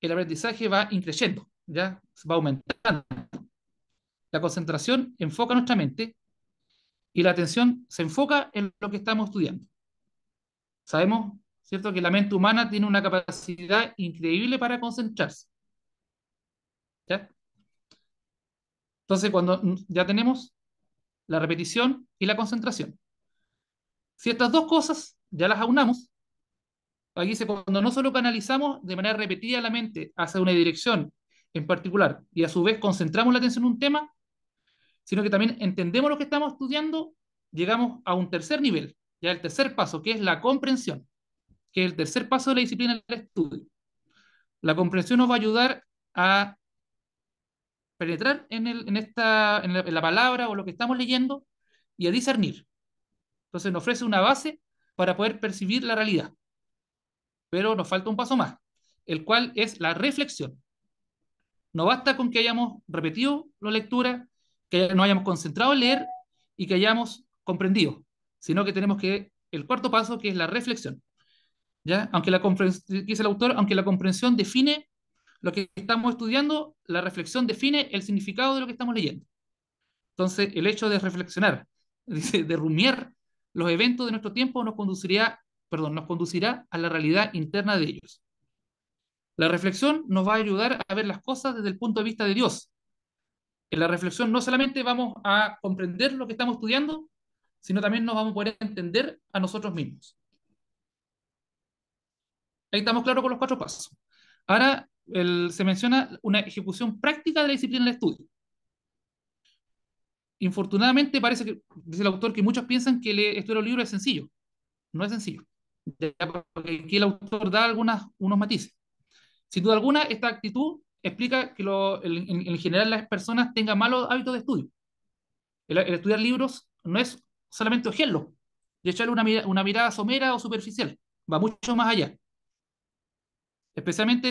el aprendizaje va increciendo, ¿ya? Va aumentando. La concentración enfoca nuestra mente y la atención se enfoca en lo que estamos estudiando. Sabemos, ¿cierto?, que la mente humana tiene una capacidad increíble para concentrarse. ¿Ya? Entonces, cuando ya tenemos la repetición y la concentración, si estas dos cosas ya las aunamos, aquí dice, cuando no solo canalizamos de manera repetida la mente hacia una dirección en particular y a su vez concentramos la atención en un tema, sino que también entendemos lo que estamos estudiando, llegamos a un tercer nivel, ya el tercer paso, que es la comprensión, que es el tercer paso de la disciplina del estudio. La comprensión nos va a ayudar a penetrar en la palabra o lo que estamos leyendo y a discernir. Entonces nos ofrece una base para poder percibir la realidad. Pero nos falta un paso más, el cual es la reflexión. No basta con que hayamos repetido la lectura, que nos hayamos concentrado en leer y que hayamos comprendido, sino que tenemos que, el cuarto paso, que es la reflexión, ¿ya? Dice el autor, aunque la comprensión define lo que estamos estudiando, la reflexión define el significado de lo que estamos leyendo. Entonces, el hecho de reflexionar, dice, de rumiar los eventos de nuestro tiempo nos conducirá a la realidad interna de ellos. La reflexión nos va a ayudar a ver las cosas desde el punto de vista de Dios. En la reflexión no solamente vamos a comprender lo que estamos estudiando, sino también nos vamos a poder entender a nosotros mismos. Ahí estamos claros con los cuatro pasos. Ahora se menciona una ejecución práctica de la disciplina del estudio. Infortunadamente parece que, dice el autor, que muchos piensan que estudiar los libros es sencillo. No es sencillo. Porque aquí el autor da unos matices. Sin duda alguna, esta actitud explica que en general las personas tengan malos hábitos de estudio. El estudiar libros no es solamente hojearlos y echarle una mirada somera o superficial. Va mucho más allá. Especialmente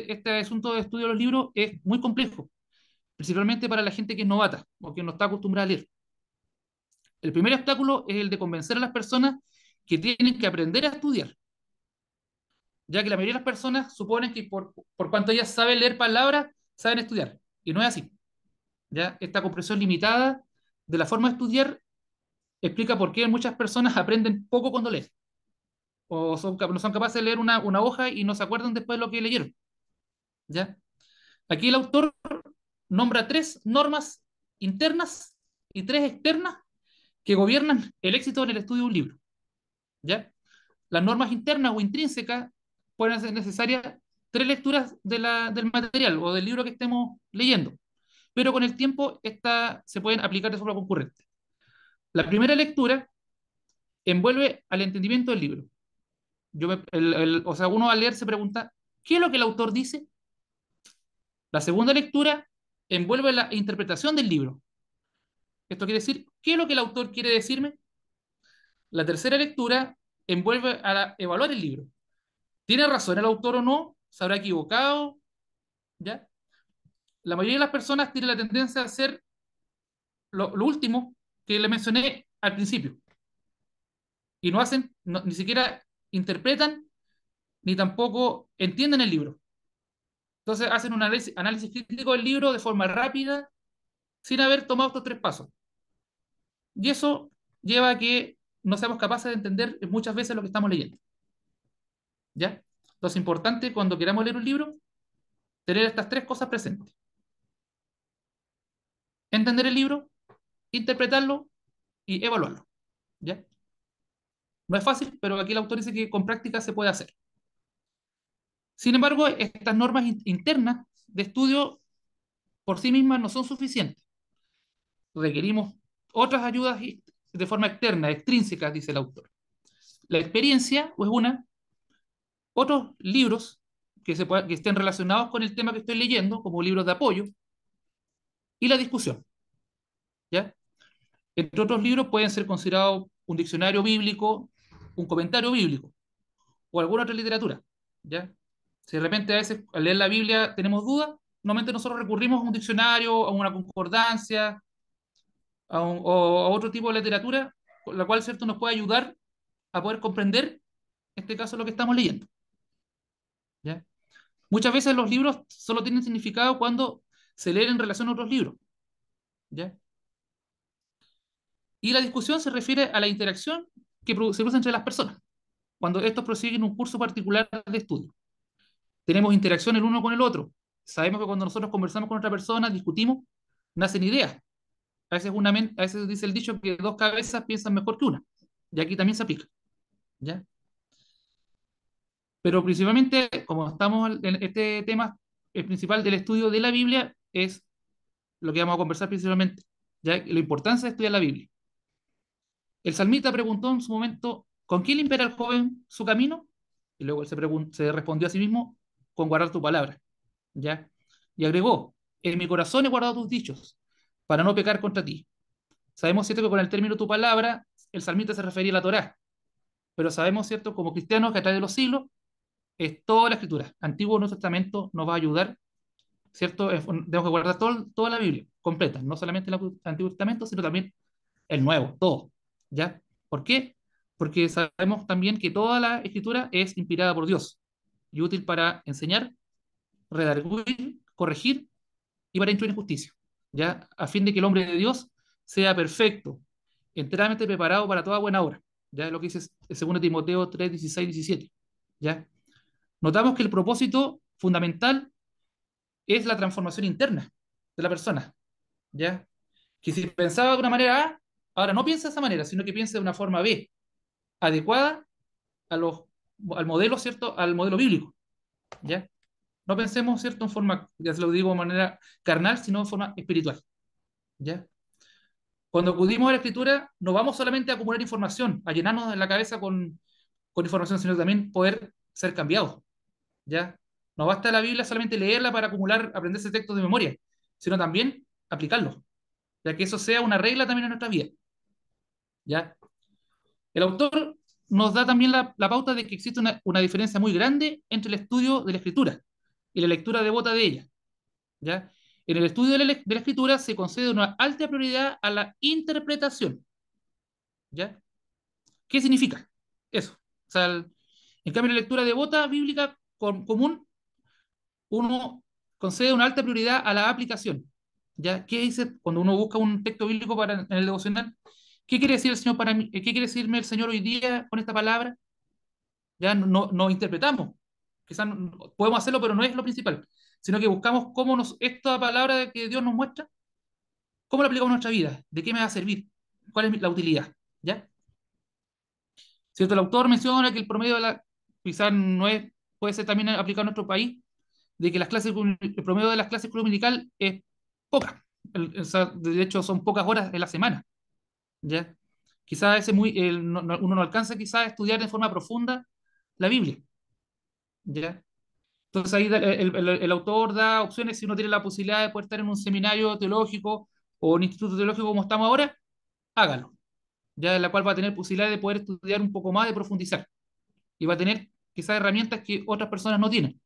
este asunto de estudio de los libros es muy complejo, principalmente para la gente que es novata o que no está acostumbrada a leer. El primer obstáculo es el de convencer a las personas que tienen que aprender a estudiar, ya que la mayoría de las personas suponen que por cuanto ellas saben leer palabras, saben estudiar. Y no es así. ¿Ya? Esta comprensión limitada de la forma de estudiar explica por qué muchas personas aprenden poco cuando leen. O no son capaces de leer una hoja y no se acuerdan después de lo que leyeron. ¿Ya? Aquí el autor nombra tres normas internas y tres externas que gobiernan el éxito en el estudio de un libro. ¿Ya? Las normas internas o intrínsecas pueden ser necesarias tres lecturas del material o del libro que estemos leyendo, pero con el tiempo se pueden aplicar de forma concurrente. La primera lectura envuelve al entendimiento del libro. O sea, uno al leer se pregunta, ¿qué es lo que el autor dice? La segunda lectura envuelve la interpretación del libro. Esto quiere decir, ¿qué es lo que el autor quiere decirme? La tercera lectura envuelve a evaluar el libro. ¿Tiene razón el autor o no? ¿Se habrá equivocado? ¿Ya? La mayoría de las personas tiene la tendencia a hacer lo último que le mencioné al principio. Y no hacen, ni siquiera interpretan, ni tampoco entienden el libro. Entonces hacen un análisis crítico del libro de forma rápida, sin haber tomado estos tres pasos. Y eso lleva a que no seamos capaces de entender muchas veces lo que estamos leyendo. ¿Ya? Entonces es importante cuando queramos leer un libro, tener estas tres cosas presentes. Entender el libro, interpretarlo y evaluarlo. ¿Ya? No es fácil, pero aquí el autor dice que con práctica se puede hacer. Sin embargo, estas normas internas de estudio por sí mismas no son suficientes. Requerimos otras ayudas de forma externa, extrínsecas, dice el autor. La experiencia, pues otros libros que estén relacionados con el tema que estoy leyendo, como libros de apoyo, y la discusión. ¿Ya? Entre otros libros pueden ser considerados un diccionario bíblico, un comentario bíblico, o alguna otra literatura. ¿Ya? Si de repente a veces al leer la Biblia tenemos dudas, normalmente nosotros recurrimos a un diccionario, a una concordancia, o a otro tipo de literatura, con la cual, ¿cierto?, nos puede ayudar a poder comprender, en este caso, lo que estamos leyendo. ¿Ya? Muchas veces los libros solo tienen significado cuando se leen en relación a otros libros. ¿Ya? Y la discusión se refiere a la interacción que se produce entre las personas, cuando estos prosiguen un curso particular de estudio. Tenemos interacción el uno con el otro. Sabemos que cuando nosotros conversamos con otra persona, discutimos, nacen ideas. A veces dice el dicho que dos cabezas piensan mejor que una. Y aquí también se aplica. ¿Ya? Pero principalmente, como estamos en este tema, el principal del estudio de la Biblia es lo que vamos a conversar principalmente, ya la importancia de estudiar la Biblia. El salmista preguntó en su momento, ¿con qué limpiará el joven su camino? Y luego él se respondió a sí mismo, con guardar tu palabra. ¿Ya? Y agregó, en mi corazón he guardado tus dichos, para no pecar contra ti. Sabemos, ¿cierto?, que con el término tu palabra, el salmista se refería a la Torá, pero sabemos, ¿cierto?, como cristianos que a través de los siglos es toda la escritura. Antiguo Nuevo Testamento nos va a ayudar, ¿cierto? Tenemos que guardar toda la Biblia completa, no solamente el Antiguo Testamento, sino también el Nuevo, todo, ¿ya? ¿Por qué? Porque sabemos también que toda la escritura es inspirada por Dios y útil para enseñar, redarguir, corregir y para instruir en justicia, ¿ya? A fin de que el hombre de Dios sea perfecto, enteramente preparado para toda buena obra, ¿ya? Es lo que dice el 2 Timoteo 3, 16, 17, ¿ya? Notamos que el propósito fundamental es la transformación interna de la persona, ¿ya? Que si pensaba de una manera A, ahora no piensa de esa manera, sino que piensa de una forma B, adecuada a los, al modelo, ¿cierto? Al modelo bíblico, ¿ya? No pensemos, ¿cierto? En forma, ya se lo digo de manera carnal, sino en forma espiritual, ¿ya? Cuando acudimos a la escritura, no vamos solamente a acumular información, a llenarnos en la cabeza con información, sino también poder ser cambiados, ¿ya? No basta la Biblia solamente leerla para acumular, aprenderse textos de memoria, sino también aplicarlos, ya que eso sea una regla también en nuestra vida, ¿ya? El autor nos da también la pauta de que existe una diferencia muy grande entre el estudio de la escritura y la lectura devota de ella, ¿ya? En el estudio de la escritura se concede una alta prioridad a la interpretación, ¿ya? ¿Qué significa eso? O sea, en cambio, en la lectura devota bíblica común, uno concede una alta prioridad a la aplicación, ¿ya? ¿Qué dice cuando uno busca un texto bíblico para, en el devocional? ¿Qué quiere decir el Señor para mí? ¿Qué quiere decirme el Señor hoy día con esta palabra? Ya no interpretamos. Quizás podemos hacerlo, pero no es lo principal, sino que buscamos cómo esta palabra que Dios nos muestra, cómo la aplicamos en nuestra vida, de qué me va a servir, cuál es la utilidad, ¿ya? ¿Cierto? El autor menciona que el promedio de la, quizás no es, puede ser también aplicado en nuestro país, de que el promedio de las clases club dominical es poca. O sea, de hecho, son pocas horas en la semana, ¿ya? Quizás ese uno no alcanza quizás a estudiar de forma profunda la Biblia, ¿ya? Entonces ahí el autor da opciones si uno tiene la posibilidad de poder estar en un seminario teológico o un instituto teológico como estamos ahora, hágalo, ya en la cual va a tener posibilidad de poder estudiar un poco más, de profundizar, y va a tener quizás herramientas que otras personas no tienen,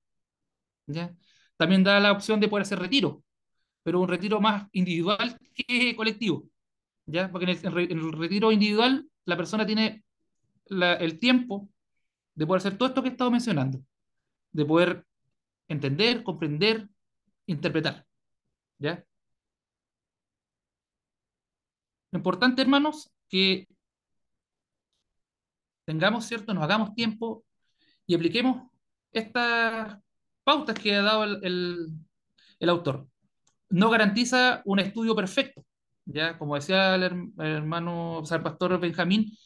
¿ya? También da la opción de poder hacer retiro, pero un retiro más individual que colectivo, ¿ya? Porque en el retiro individual la persona tiene el tiempo de poder hacer todo esto que he estado mencionando, de poder entender, comprender, interpretar, ¿ya? Lo importante, hermanos, que tengamos, ¿cierto? Nos hagamos tiempo y apliquemos estas pautas que ha dado el autor. No garantiza un estudio perfecto, ¿ya? Como decía el hermano, o sea, el pastor Benjamín,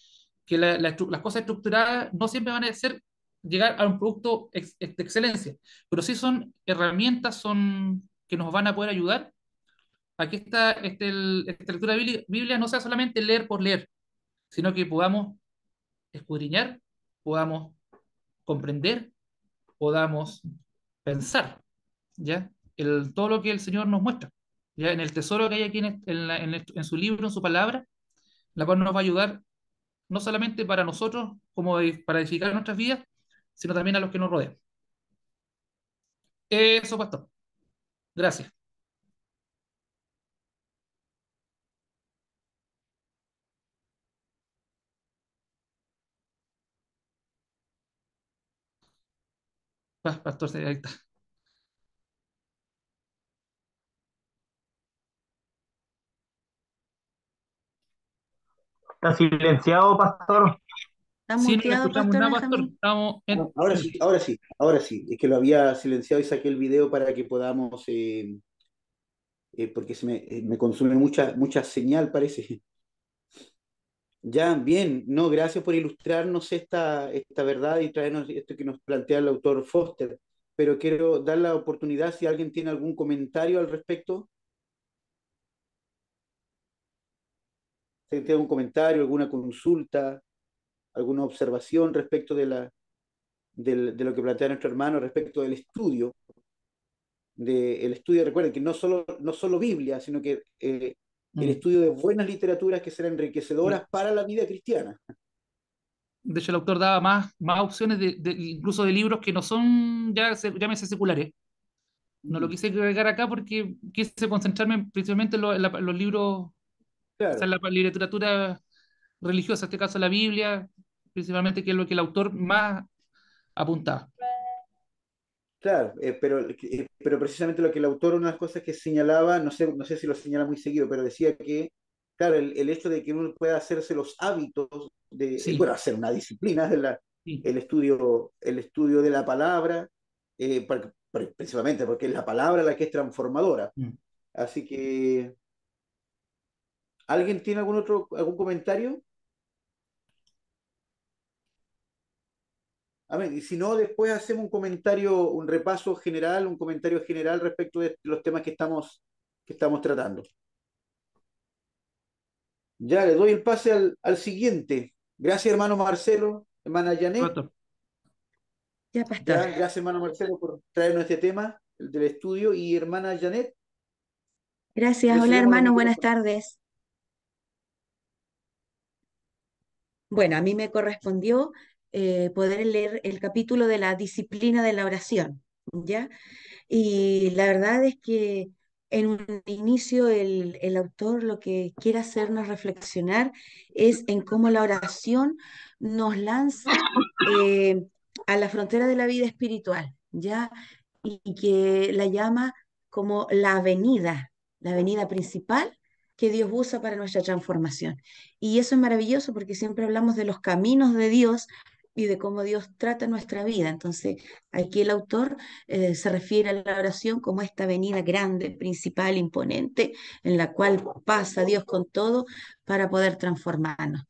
que las cosas estructuradas no siempre van a ser llegar a un producto de excelencia, pero sí son herramientas son, que nos van a poder ayudar a que esta lectura Biblia no sea solamente leer por leer, sino que podamos escudriñar, podamos comprender, podamos pensar, ¿ya? Todo lo que el Señor nos muestra, ¿ya? En el tesoro que hay aquí en su libro, en su palabra, la cual nos va a ayudar no solamente para nosotros, como para edificar nuestras vidas, sino también a los que nos rodean. Eso, pastor. Gracias. Pastor, ahí está. Está silenciado, pastor. Está Sí, no le muteado, escuchamos Pastor nada, pastor. Benjamín. Estamos en... Ahora sí, ahora sí, ahora sí. Es que lo había silenciado y saqué el video para que podamos, porque me consume mucha señal, parece. Ya, bien, no, gracias por ilustrarnos esta verdad y traernos esto que nos plantea el autor Foster. Pero quiero dar la oportunidad si alguien tiene algún comentario al respecto. Si tiene algún comentario, alguna consulta, alguna observación respecto de lo que plantea nuestro hermano respecto del estudio. El estudio, recuerden que no solo Biblia, sino que el Mm. estudio de buenas literaturas que serán enriquecedoras para la vida cristiana. De hecho, el autor daba más opciones, incluso de libros que no son, ya llámese seculares. No lo quise agregar acá porque quise concentrarme principalmente en los libros, o sea, Claro, en la literatura religiosa, en este caso la Biblia, principalmente, que es lo que el autor más apuntaba. Claro, pero precisamente lo que el autor, una de las cosas que señalaba, no sé si lo señala muy seguido, pero decía que, claro, el hecho de que uno pueda hacerse los hábitos de, Sí, bueno, hacer una disciplina de sí. el estudio de la palabra, principalmente porque es la palabra la que es transformadora. Mm. Así que, ¿alguien tiene algún comentario? A ver, y si no, después hacemos un comentario, un repaso general, un comentario general respecto de los temas que estamos tratando. Ya le doy el pase al siguiente. Gracias, hermano Marcelo, hermana Janet. Otro. Ya, pastor. Ya, gracias, hermano Marcelo, por traernos este tema, el del estudio. Y hermana Janet, Gracias. le Hola, cedemos los hermanos. Buenas micrófonos. tardes. Bueno, a mí me correspondió poder leer el capítulo de la disciplina de la oración, ¿ya? Y la verdad es que en un inicio el autor lo que quiere hacernos reflexionar es en cómo la oración nos lanza a la frontera de la vida espiritual, ¿ya? Y que la llama como la avenida principal que Dios usa para nuestra transformación. Y eso es maravilloso porque siempre hablamos de los caminos de Dios y de cómo Dios trata nuestra vida. Entonces, aquí el autor se refiere a la oración como esta avenida grande, principal, imponente, en la cual pasa Dios con todo para poder transformarnos.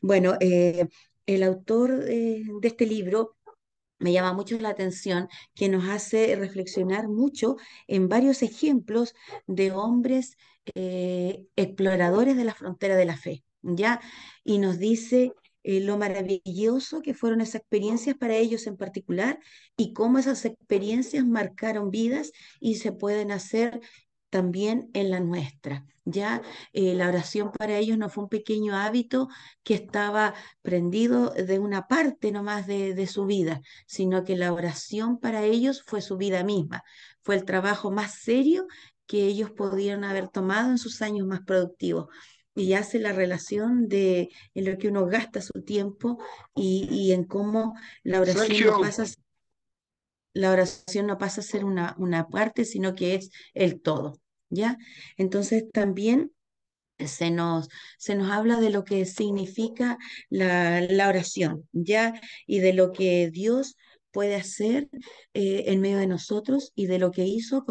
Bueno, el autor de este libro me llama mucho la atención que nos hace reflexionar mucho en varios ejemplos de hombres exploradores de la frontera de la fe, ¿ya? Y nos dice lo maravilloso que fueron esas experiencias para ellos en particular y cómo esas experiencias marcaron vidas y se pueden hacer también en la nuestra. Ya la oración para ellos no fue un pequeño hábito que estaba prendido de una parte nomás de su vida, sino que la oración para ellos fue su vida misma, fue el trabajo más serio que ellos pudieron haber tomado en sus años más productivos. Y hace la relación de en lo que uno gasta su tiempo y en cómo la Thank oración no you. pasa, la oración no pasa a ser una parte, sino que es el todo, ¿ya? Entonces también se nos, se nos habla de lo que significa la oración, ¿ya? Y de lo que Dios puede hacer en medio de nosotros y de lo que hizo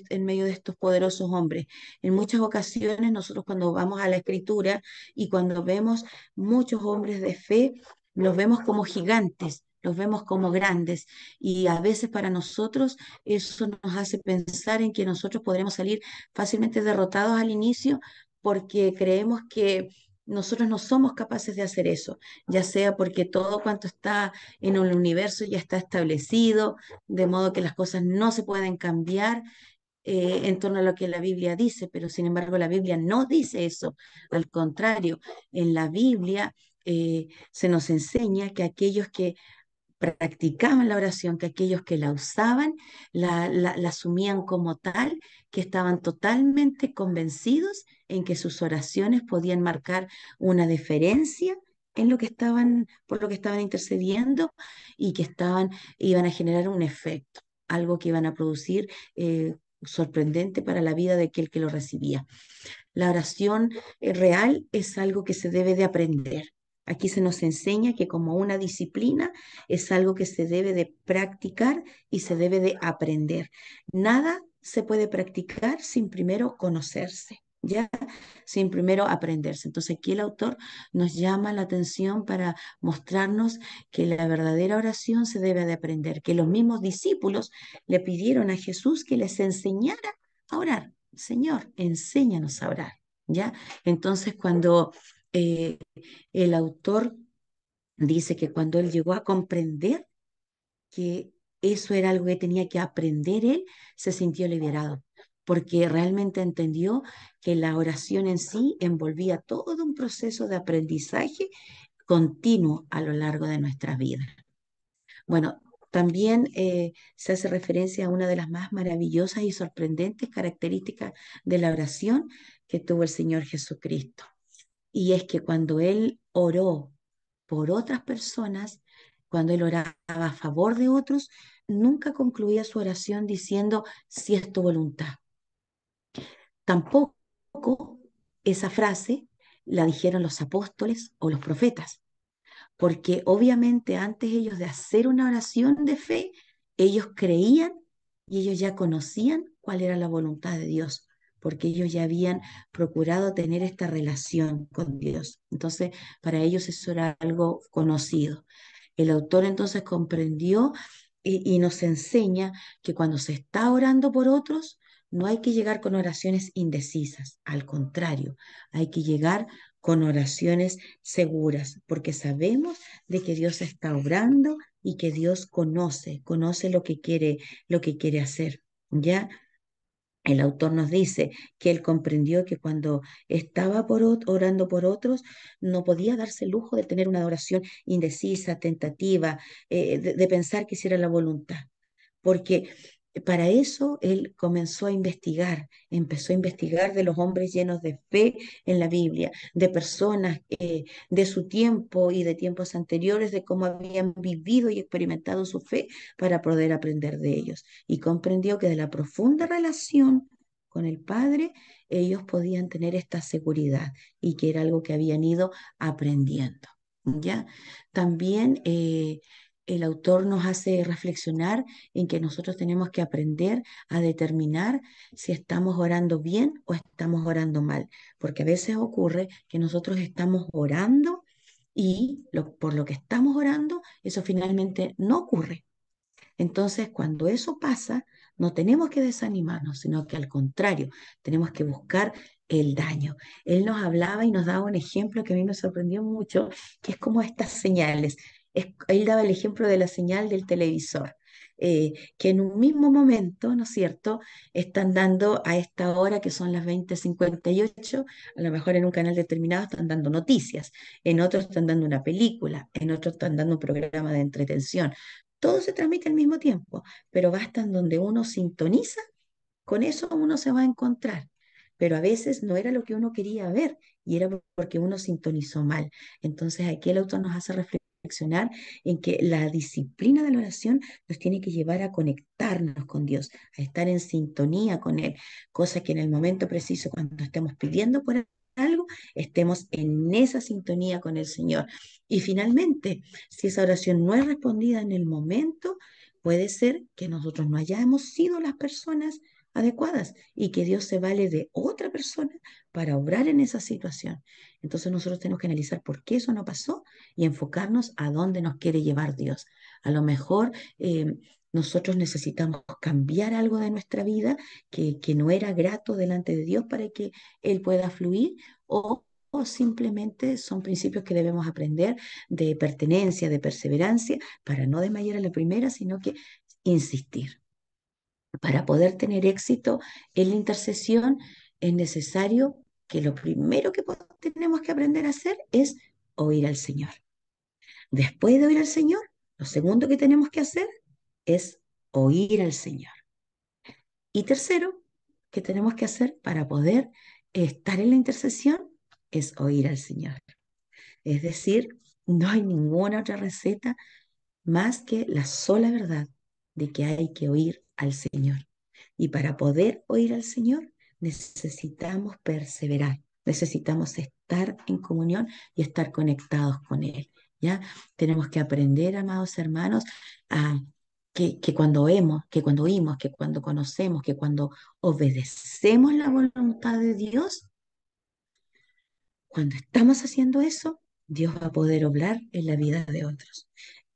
en medio de estos poderosos hombres. En muchas ocasiones nosotros cuando vamos a la escritura y cuando vemos muchos hombres de fe, los vemos como gigantes. Los vemos como grandes y a veces para nosotros eso nos hace pensar en que nosotros podremos salir fácilmente derrotados al inicio porque creemos que nosotros no somos capaces de hacer eso, ya sea porque todo cuanto está en el universo ya está establecido, de modo que las cosas no se pueden cambiar en torno a lo que la Biblia dice, pero sin embargo la Biblia no dice eso. Al contrario, en la Biblia se nos enseña que aquellos que practicaban la oración, que aquellos que la usaban la asumían como tal, que estaban totalmente convencidos en que sus oraciones podían marcar una diferencia en lo que estaban, por lo que estaban intercediendo y que iban a generar un efecto, algo que iban a producir sorprendente para la vida de aquel que lo recibía. La oración real es algo que se debe de aprender. Aquí se nos enseña que como una disciplina es algo que se debe de practicar y se debe de aprender. Nada se puede practicar sin primero conocerse, ¿ya? Sin primero aprenderse. Entonces aquí el autor nos llama la atención para mostrarnos que la verdadera oración se debe de aprender, que los mismos discípulos le pidieron a Jesús que les enseñara a orar. Señor, enséñanos a orar, ¿ya? Entonces, cuando eh, el autor dice que cuando él llegó a comprender que eso era algo que tenía que aprender él, se sintió liberado, porque realmente entendió que la oración en sí envolvía todo un proceso de aprendizaje continuo a lo largo de nuestras vidas. Bueno, también se hace referencia a una de las más maravillosas y sorprendentes características de la oración que tuvo el Señor Jesucristo. y es que cuando él oró por otras personas, cuando él oraba a favor de otros, nunca concluía su oración diciendo, si es tu voluntad. Tampoco esa frase la dijeron los apóstoles o los profetas, porque obviamente antes ellos de hacer una oración de fe, ellos creían y ellos ya conocían cuál era la voluntad de Dios, porque ellos ya habían procurado tener esta relación con Dios. Entonces, para ellos eso era algo conocido. El autor entonces comprendió y nos enseña que cuando se está orando por otros, no hay que llegar con oraciones indecisas, al contrario, hay que llegar con oraciones seguras, porque sabemos de que Dios está obrando y que Dios conoce lo que quiere hacer. ¿Ya? El autor nos dice que él comprendió que cuando estaba orando por otros, no podía darse el lujo de tener una oración indecisa, tentativa, de pensar que hiciera la voluntad, porque para eso él comenzó a investigar, empezó a investigar de los hombres llenos de fe en la Biblia, de personas de su tiempo y de tiempos anteriores, de cómo habían vivido y experimentado su fe para poder aprender de ellos. Y comprendió que de la profunda relación con el Padre, ellos podían tener esta seguridad y que era algo que habían ido aprendiendo. ¿Ya? También el autor nos hace reflexionar en que nosotros tenemos que aprender a determinar si estamos orando bien o estamos orando mal, porque a veces ocurre que nosotros estamos orando y por lo que estamos orando, eso finalmente no ocurre. Entonces, cuando eso pasa, no tenemos que desanimarnos, sino que al contrario, tenemos que buscar el daño. Él nos hablaba y nos daba un ejemplo que a mí me sorprendió mucho, que es como estas señales. Él daba el ejemplo de la señal del televisor, que en un mismo momento, ¿no es cierto?, están dando a esta hora que son las 20:58, a lo mejor en un canal determinado están dando noticias, en otro están dando una película, en otro están dando un programa de entretención. Todo se transmite al mismo tiempo, pero basta en donde uno sintoniza, con eso uno se va a encontrar. Pero a veces no era lo que uno quería ver y era porque uno sintonizó mal. Entonces aquí el autor nos hace reflexionar en que la disciplina de la oración nos tiene que llevar a conectarnos con Dios, a estar en sintonía con Él, cosa que en el momento preciso, cuando estemos pidiendo por algo, estemos en esa sintonía con el Señor. Y finalmente, si esa oración no es respondida en el momento, puede ser que nosotros no hayamos sido las personas adecuadas y que Dios se vale de otra persona para obrar en esa situación. Entonces nosotros tenemos que analizar por qué eso no pasó y enfocarnos a dónde nos quiere llevar Dios. A lo mejor nosotros necesitamos cambiar algo de nuestra vida que no era grato delante de Dios para que Él pueda fluir o simplemente son principios que debemos aprender de pertenencia, de perseverancia, para no desmayar a la primera, sino que insistir. Para poder tener éxito en la intercesión es necesario que lo primero que tenemos que aprender a hacer es oír al Señor. Después de oír al Señor, lo segundo que tenemos que hacer es oír al Señor. Y tercero, que tenemos que hacer para poder estar en la intercesión es oír al Señor. Es decir, no hay ninguna otra receta más que la sola verdad de que hay que oír al Señor. Y para poder oír al Señor necesitamos perseverar, necesitamos estar en comunión y estar conectados con Él. ¿Ya? Tenemos que aprender, amados hermanos, a que cuando oímos, que cuando conocemos, que cuando obedecemos la voluntad de Dios, cuando estamos haciendo eso, Dios va a poder obrar en la vida de otros.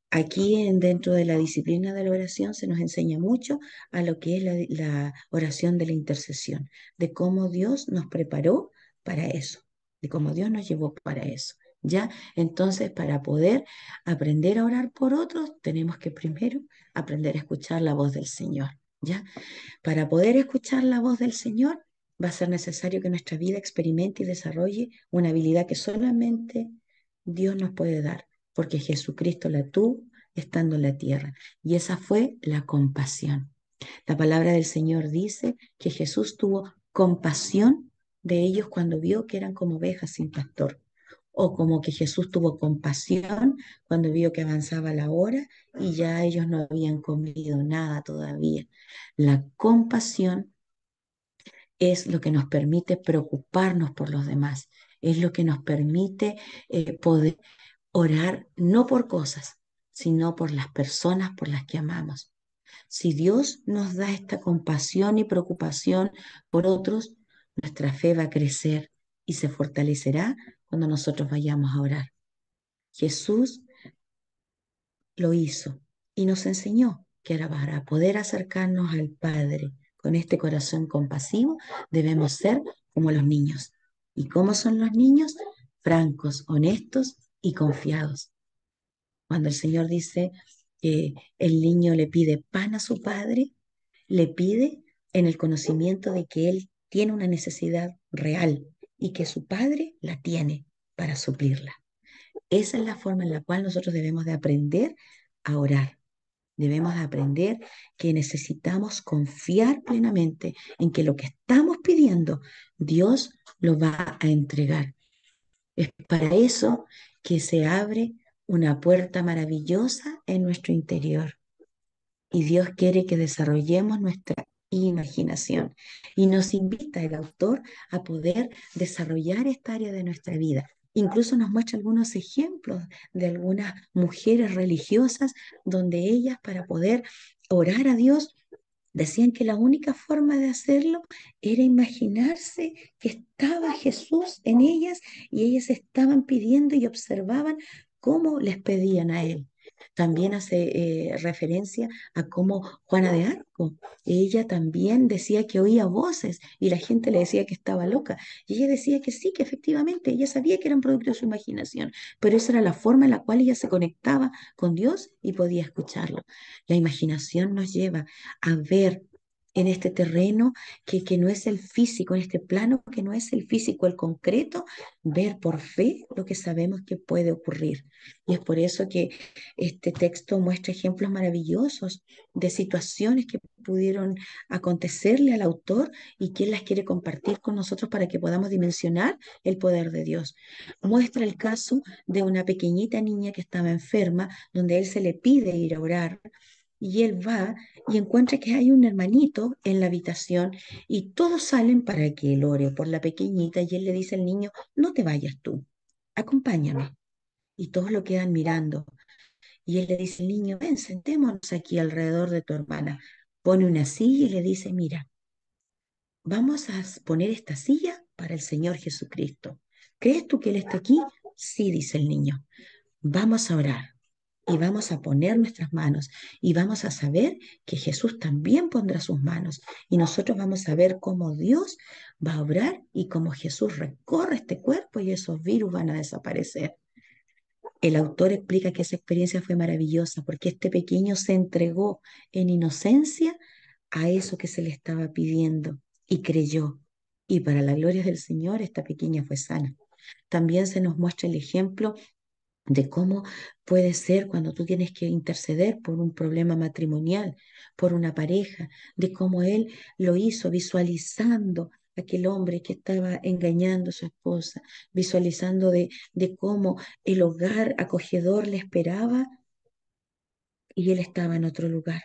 Aquí dentro de la disciplina de la oración se nos enseña mucho a lo que es la oración de la intercesión, de cómo Dios nos preparó para eso, de cómo Dios nos llevó para eso. ¿Ya? Entonces, para poder aprender a orar por otros, tenemos que primero aprender a escuchar la voz del Señor. ¿Ya? Para poder escuchar la voz del Señor, va a ser necesario que nuestra vida experimente y desarrolle una habilidad que solamente Dios nos puede dar, porque Jesucristo la tuvo estando en la tierra. Y esa fue la compasión. La palabra del Señor dice que Jesús tuvo compasión de ellos cuando vio que eran como ovejas sin pastor. o como que Jesús tuvo compasión cuando vio que avanzaba la hora y ya ellos no habían comido nada todavía. La compasión es lo que nos permite preocuparnos por los demás, es lo que nos permite poder orar no por cosas, sino por las personas por las que amamos. Si Dios nos da esta compasión y preocupación por otros, nuestra fe va a crecer y se fortalecerá cuando nosotros vayamos a orar. Jesús lo hizo y nos enseñó que ahora para poder acercarnos al Padre con este corazón compasivo, debemos ser como los niños. ¿Y cómo son los niños? Francos, honestos y confiados. Cuando el Señor dice que el niño le pide pan a su padre, le pide en el conocimiento de que él tiene una necesidad real y que su padre la tiene para suplirla. Esa es la forma en la cual nosotros debemos de aprender a orar. Debemos de aprender que necesitamos confiar plenamente en que lo que estamos pidiendo, Dios lo va a entregar. Es para eso que se abre una puerta maravillosa en nuestro interior. Y Dios quiere que desarrollemos nuestra imaginación. Y nos invita el autor a poder desarrollar esta área de nuestra vida. Incluso nos muestra algunos ejemplos de algunas mujeres religiosas donde ellas para poder orar a Dios decían que la única forma de hacerlo era imaginarse que estaba Jesús en ellas y ellas estaban pidiendo y observaban cómo les pedían a Él. También hace referencia a cómo Juana de Arco, ella también decía que oía voces y la gente le decía que estaba loca. Y ella decía que sí, que efectivamente, ella sabía que eran producto de su imaginación, pero esa era la forma en la cual ella se conectaba con Dios y podía escucharlo. La imaginación nos lleva a ver en este terreno que no es el físico, en este plano que no es el físico, el concreto, ver por fe lo que sabemos que puede ocurrir. Y es por eso que este texto muestra ejemplos maravillosos de situaciones que pudieron acontecerle al autor y que él las quiere compartir con nosotros para que podamos dimensionar el poder de Dios. Muestra el caso de una pequeñita niña que estaba enferma, donde él se le pide ir a orar y él va y encuentra que hay un hermanito en la habitación y todos salen para que él ore por la pequeñita y él le dice al niño, no te vayas tú, acompáñame. Y todos lo quedan mirando. Y él le dice al niño, ven, sentémonos aquí alrededor de tu hermana. Pone una silla y le dice, mira, vamos a poner esta silla para el Señor Jesucristo. ¿Crees tú que Él está aquí? Sí, dice el niño. Vamos a orar y vamos a poner nuestras manos y vamos a saber que Jesús también pondrá sus manos y nosotros vamos a ver cómo Dios va a obrar y cómo Jesús recorre este cuerpo y esos virus van a desaparecer. El autor explica que esa experiencia fue maravillosa porque este pequeño se entregó en inocencia a eso que se le estaba pidiendo y creyó. Y para la gloria del Señor, esta pequeña fue sana. También se nos muestra el ejemplo de cómo puede ser cuando tú tienes que interceder por un problema matrimonial, por una pareja, de cómo él lo hizo visualizando aquel hombre que estaba engañando a su esposa, visualizando de cómo el hogar acogedor le esperaba y él estaba en otro lugar.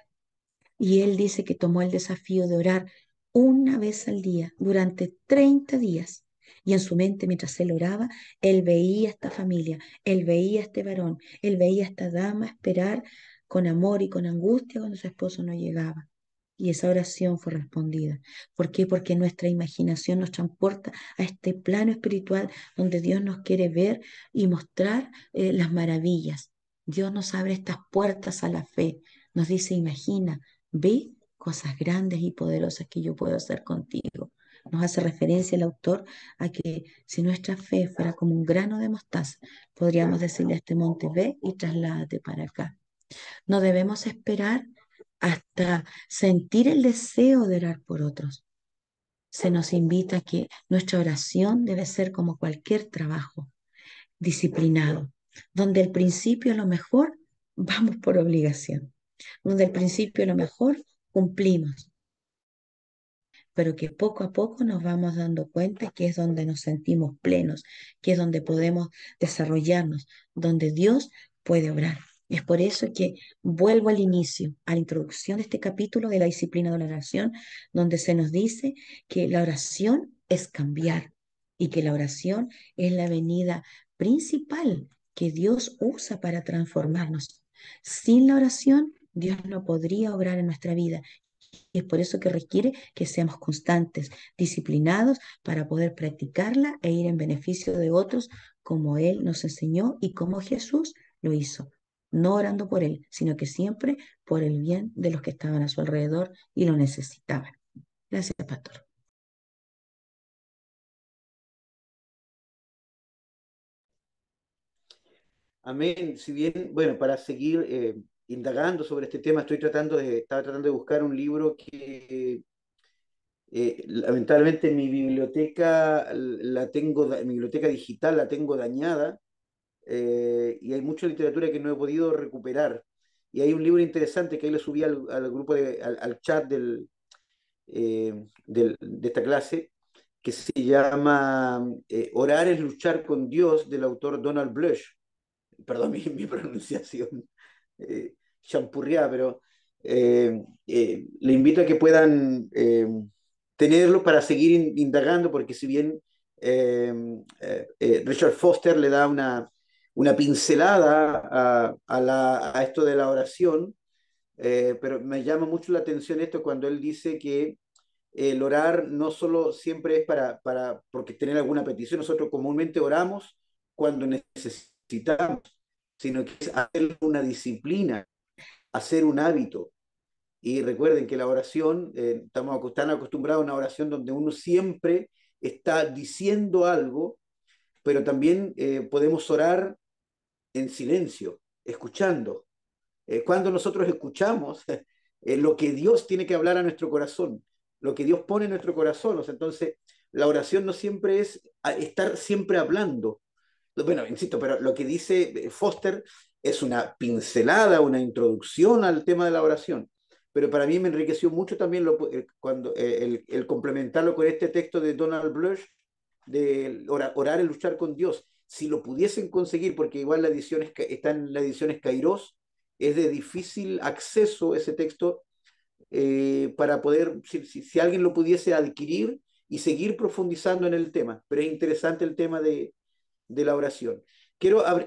Y él dice que tomó el desafío de orar una vez al día durante 30 días. Y en su mente, mientras él oraba, él veía a esta familia, él veía a este varón, él veía a esta dama esperar con amor y con angustia cuando su esposo no llegaba. Y esa oración fue respondida. ¿Por qué? Porque nuestra imaginación nos transporta a este plano espiritual donde Dios nos quiere ver y mostrar las maravillas. Dios nos abre estas puertas a la fe. Nos dice, imagina, ve cosas grandes y poderosas que yo puedo hacer contigo. Nos hace referencia el autor a que si nuestra fe fuera como un grano de mostaza, podríamos decirle a este monte, ve y trasládate para acá. No debemos esperar hasta sentir el deseo de orar por otros. Se nos invita a que nuestra oración debe ser como cualquier trabajo, disciplinado, donde al principio a lo mejor vamos por obligación, donde al principio a lo mejor cumplimos, pero que poco a poco nos vamos dando cuenta que es donde nos sentimos plenos, que es donde podemos desarrollarnos, donde Dios puede obrar. Es por eso que vuelvo al inicio, a la introducción de este capítulo de la disciplina de la oración, donde se nos dice que la oración es cambiar y que la oración es la venida principal que Dios usa para transformarnos. Sin la oración, Dios no podría obrar en nuestra vida. Y es por eso que requiere que seamos constantes, disciplinados para poder practicarla e ir en beneficio de otros como Él nos enseñó y como Jesús lo hizo. No orando por Él, sino que siempre por el bien de los que estaban a su alrededor y lo necesitaban. Gracias, pastor. Amén. Si bien, bueno, para seguir indagando sobre este tema, estaba tratando de buscar un libro que lamentablemente en mi biblioteca en mi biblioteca digital la tengo dañada, y hay mucha literatura que no he podido recuperar. Y hay un libro interesante que ahí lo subí al grupo al chat de esta clase, que se llama Orar es luchar con Dios, del autor Donald Blush. Perdón mi pronunciación champurriada, pero le invito a que puedan tenerlo para seguir indagando, porque si bien eh, Richard Foster le da una pincelada a esto de la oración, pero me llama mucho la atención esto cuando él dice que el orar no solo siempre es porque tener alguna petición, nosotros comúnmente oramos cuando necesitamos, sino que es hacer una disciplina, hacer un hábito. Y recuerden que la oración, estamos tan acostumbrados a una oración donde uno siempre está diciendo algo, pero también podemos orar en silencio, escuchando. Cuando nosotros escuchamos lo que Dios tiene que hablar a nuestro corazón, lo que Dios pone en nuestro corazón. O sea, entonces, la oración no siempre es estar siempre hablando. Bueno, insisto, pero lo que dice Foster es una pincelada, una introducción al tema de la oración. Pero para mí me enriqueció mucho también cuando el complementarlo con este texto de Donald Blush de orar y luchar con Dios. Si lo pudiesen conseguir, porque igual está en la edición Kairos, es de difícil acceso ese texto, para poder, si alguien lo pudiese adquirir y seguir profundizando en el tema. Pero es interesante el tema de la oración.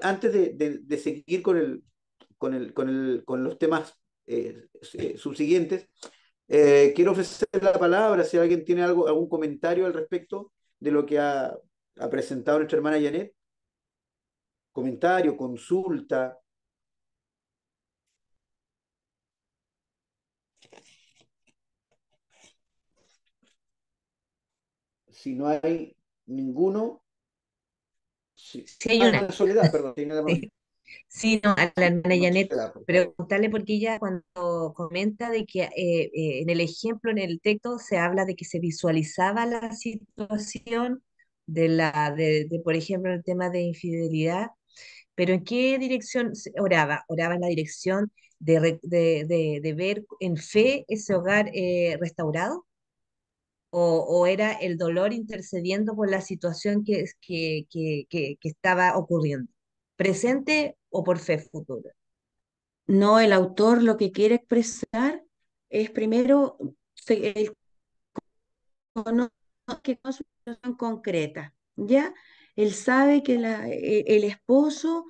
Antes de seguir con los temas subsiguientes, quiero ofrecer la palabra si alguien tiene algún comentario al respecto de lo que ha presentado nuestra hermana Janet. Comentario, consulta. Si no hay ninguno. Sí. Sí, hay una. La Soledad, perdón. Sí, sí, no, a la Sí, hermana Janet, Marcela, por favor. preguntarle porque ella cuando comenta de que en el ejemplo, en el texto, se habla de que se visualizaba la situación por ejemplo, el tema de infidelidad, pero ¿en qué dirección oraba? ¿Oraba en la dirección de ver en fe ese hogar restaurado? ¿O era el dolor intercediendo por la situación que estaba ocurriendo? ¿Presente o por fe futura? No, el autor lo que quiere expresar es primero el cono- que con su situación concreta, ¿ya? Él sabe que el esposo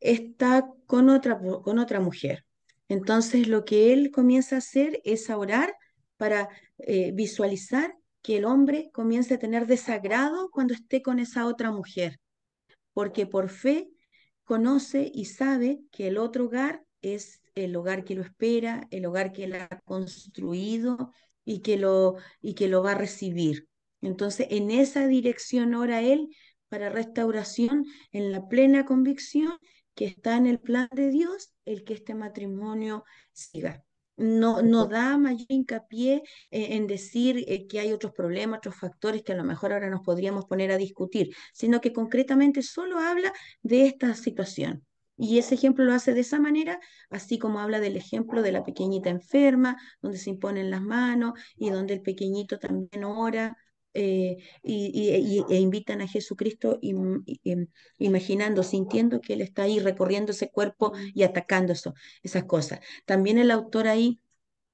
está con otra mujer. Entonces lo que él comienza a hacer es a orar para visualizar que el hombre comience a tener desagrado cuando esté con esa otra mujer, porque por fe conoce y sabe que el otro hogar es el hogar que lo espera, el hogar que él ha construido y que lo va a recibir. Entonces, en esa dirección ora él para restauración, en la plena convicción que está en el plan de Dios el que este matrimonio siga. No da mayor hincapié en decir que hay otros problemas, otros factores que a lo mejor ahora nos podríamos poner a discutir, sino que concretamente solo habla de esta situación. Y ese ejemplo lo hace de esa manera, así como habla del ejemplo de la pequeñita enferma, donde se imponen las manos y donde el pequeñito también ora. E invitan a Jesucristo imaginando, sintiendo que Él está ahí recorriendo ese cuerpo y atacando esas cosas. También el autor ahí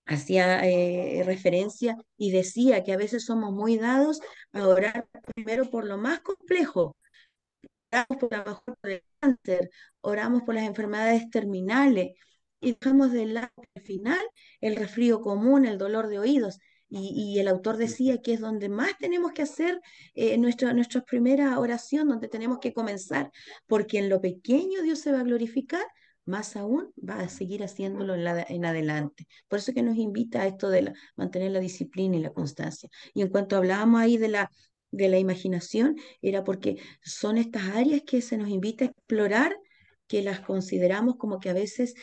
hacía referencia y decía que a veces somos muy dados a orar primero por lo más complejo. Oramos por la mejor del cáncer, oramos por las enfermedades terminales y dejamos de lado al final el resfrío común, el dolor de oídos. Y el autor decía que es donde más tenemos que hacer nuestra primera oración, donde tenemos que comenzar, porque en lo pequeño Dios se va a glorificar, más aún va a seguir haciéndolo en adelante. Por eso que nos invita a esto de mantener la disciplina y la constancia. Y en cuanto hablábamos ahí de la imaginación, era porque son estas áreas que se nos invita a explorar, que las consideramos como que a veces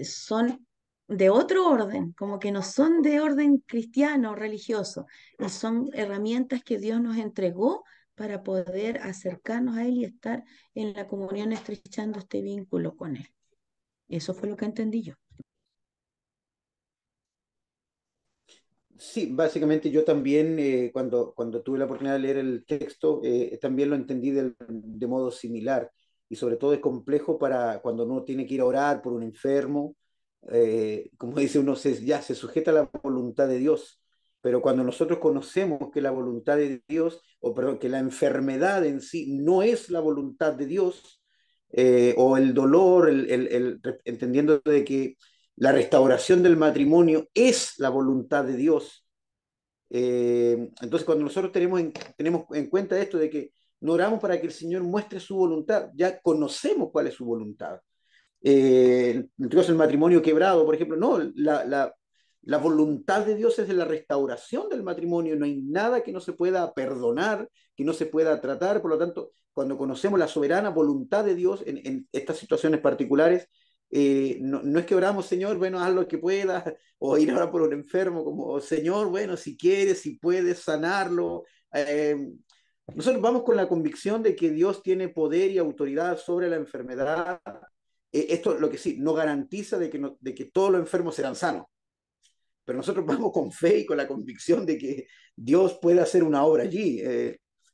son de otro orden, como que no son de orden cristiano o religioso, y son herramientas que Dios nos entregó para poder acercarnos a Él y estar en la comunión estrechando este vínculo con Él. Eso fue lo que entendí yo. Sí, básicamente yo también, cuando tuve la oportunidad de leer el texto, también lo entendí de modo similar, y sobre todo es complejo para cuando uno tiene que ir a orar por un enfermo, como dice uno, ya se sujeta a la voluntad de Dios, pero cuando nosotros conocemos que la voluntad de Dios, o perdón, que la enfermedad en sí no es la voluntad de Dios, o el dolor, entendiendo de que la restauración del matrimonio es la voluntad de Dios. Entonces, cuando nosotros tenemos en cuenta esto de que no oramos para que el Señor muestre su voluntad, ya conocemos cuál es su voluntad. En el caso del matrimonio quebrado, por ejemplo, no, la voluntad de Dios es de la restauración del matrimonio, no hay nada que no se pueda perdonar, que no se pueda tratar, por lo tanto, cuando conocemos la soberana voluntad de Dios en estas situaciones particulares, no es que oramos, Señor, bueno, haz lo que puedas, o ir ahora por un enfermo, como, Señor, bueno, si quieres, si puedes sanarlo. Nosotros vamos con la convicción de que Dios tiene poder y autoridad sobre la enfermedad. Esto lo que sí, no garantiza de que todos los enfermos serán sanos, pero nosotros vamos con fe y con la convicción de que Dios puede hacer una obra allí,